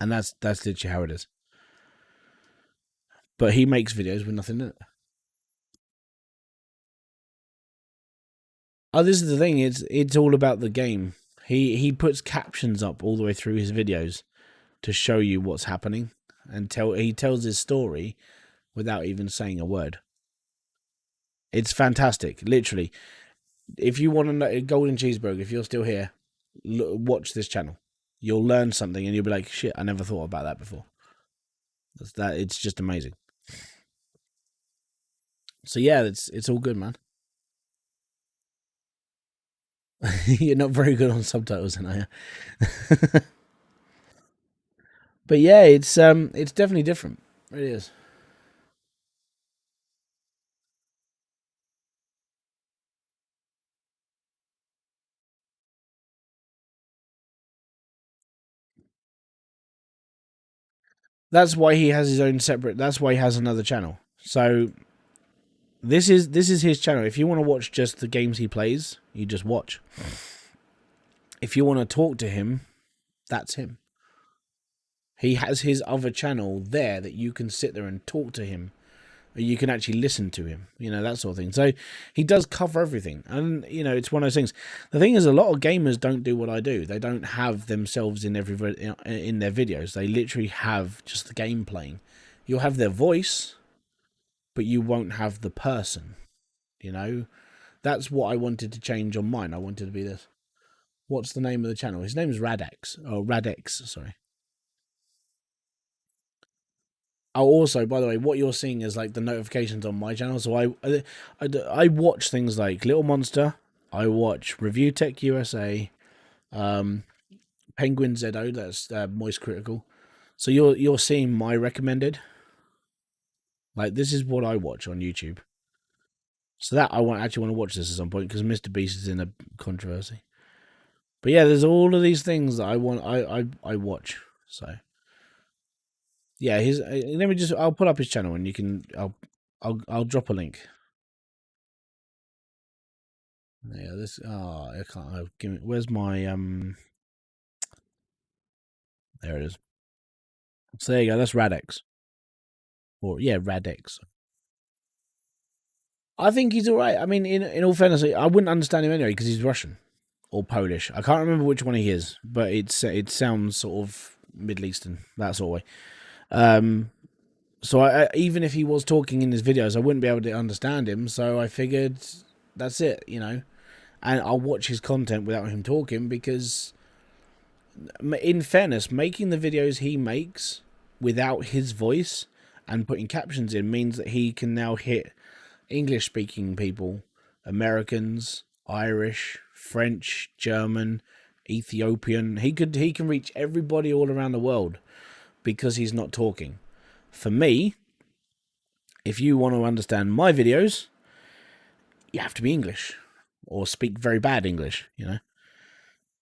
A: And that's literally how it is. But he makes videos with nothing in it. Oh, this is the thing. It's all about the game. He puts captions up all the way through his videos to show you what's happening, and he tells his story without even saying a word. It's fantastic, literally. If you want to know Golden Cheeseburger, if you're still here, watch this channel. You'll learn something, and you'll be like, "Shit, I never thought about that before." It's just amazing. So yeah, it's all good, man. You're not very good on subtitles, are you? But yeah, it's definitely different. It is. That's why he has his own separate. That's why he has another channel. So this is his channel. If you want to watch just the games he plays, you just watch. If you want to talk to him, that's him. He has his other channel there that you can sit there and talk to him. Or you can actually listen to him, that sort of thing. So he does cover everything. And, it's one of those things. The thing is, a lot of gamers don't do what I do. They don't have themselves in their videos. They literally have just the game playing. You'll have their voice, but you won't have the person, That's what I wanted to change on mine. I wanted to be this. What's the name of the channel? His name is Radex. Oh, Radex, sorry. Oh, also, by the way, what you're seeing is like the notifications on my channel. So I watch things like Little Monster. I watch Review Tech USA, Penguin ZO. That's Moist Critical. So you're seeing my recommended. Like, this is what I watch on YouTube. So that actually want to watch this at some point because Mr. Beast is in a controversy. But yeah, there's all of these things that I want. I watch. So yeah, I'll put up his channel and you can. I'll drop a link. Yeah, this. Oh, I can't. Give me. Where's my There it is. So there you go. That's Radex. Or yeah, Radex. I think he's all right. I mean, in all fairness, I wouldn't understand him anyway because he's Russian or Polish. I can't remember which one he is, but it sounds sort of Middle Eastern, that sort of way. So I even if he was talking in his videos, I wouldn't be able to understand him. So I figured that's it, and I'll watch his content without him talking because, in fairness, making the videos he makes without his voice and putting captions in means that he can now hit English-speaking people, Americans, Irish, French, German, Ethiopian. He can reach everybody all around the world because he's not talking. For me, if you want to understand my videos, you have to be English or speak very bad English,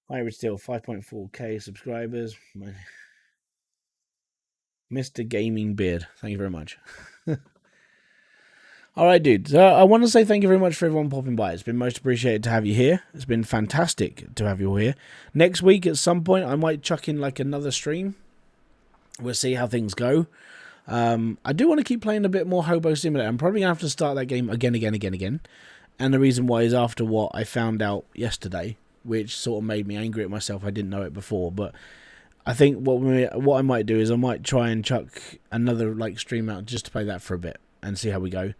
A: Hybridsteel, 5.4k subscribers. Mr. Gaming Beard, thank you very much. All right, dude. So I want to say thank you very much for everyone popping by. It's been most appreciated to have you here. It's been fantastic to have you all here. Next week, at some point, I might chuck in like another stream. We'll see how things go. I do want to keep playing a bit more Hobo Simulator. I'm probably going to have to start that game again. And the reason why is after what I found out yesterday, which sort of made me angry at myself. I didn't know it before, but I think what I might do is I might try and chuck another stream out just to play that for a bit and see how we go.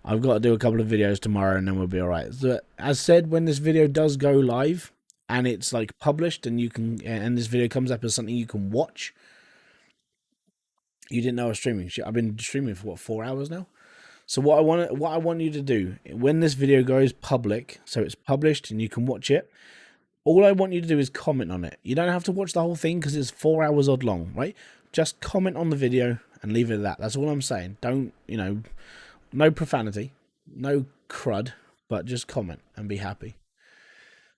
A: I've got to do a couple of videos tomorrow and then we'll be alright. So, as said, when this video does go live and it's published and and this video comes up as something you can watch, you didn't know I was streaming. I've been streaming for 4 hours now. So what I want you to do when this video goes public, so it's published and you can watch it, all I want you to do is comment on it. You don't have to watch the whole thing because it's 4 hours odd long, right? Just comment on the video and leave it at that. That's all I'm saying. Don't, no profanity, no crud, but just comment and be happy.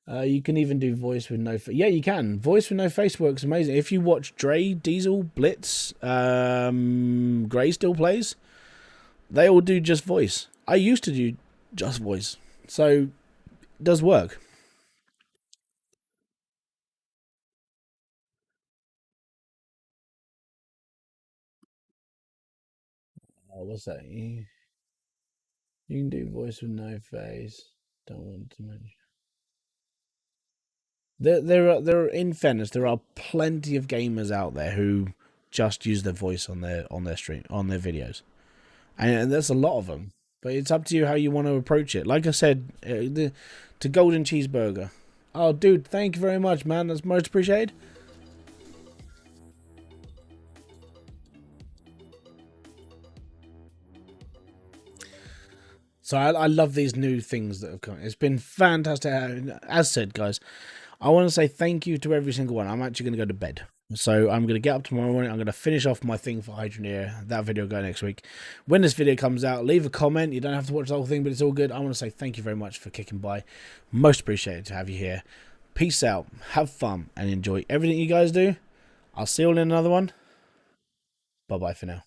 A: You can even do voice with no face. Yeah, you can. Voice with no face works amazing. If you watch Dre, Diesel, Blitz, Gray still plays, they all do just voice. I used to do just voice. So, it does work. Oh, what's that? You can do voice with no face. Don't want to mention. There are, in fairness, there are plenty of gamers out there who just use their voice on their stream, on their videos, and there's a lot of them. But it's up to you how you want to approach it. Like I said, to Golden Cheeseburger. Oh, dude, thank you very much, man. That's most appreciated. So I love these new things that have come. It's been fantastic. As said, guys, I want to say thank you to every single one. I'm actually going to go to bed. So I'm going to get up tomorrow morning. I'm going to finish off my thing for hydroneer. That video will go next week. When this video comes out, leave a comment. You don't have to watch the whole thing, but it's all good. I want to say thank you very much for kicking by. Most appreciated to have you here. Peace out. Have fun and enjoy everything you guys do. I'll see you all in another one. Bye-bye for now.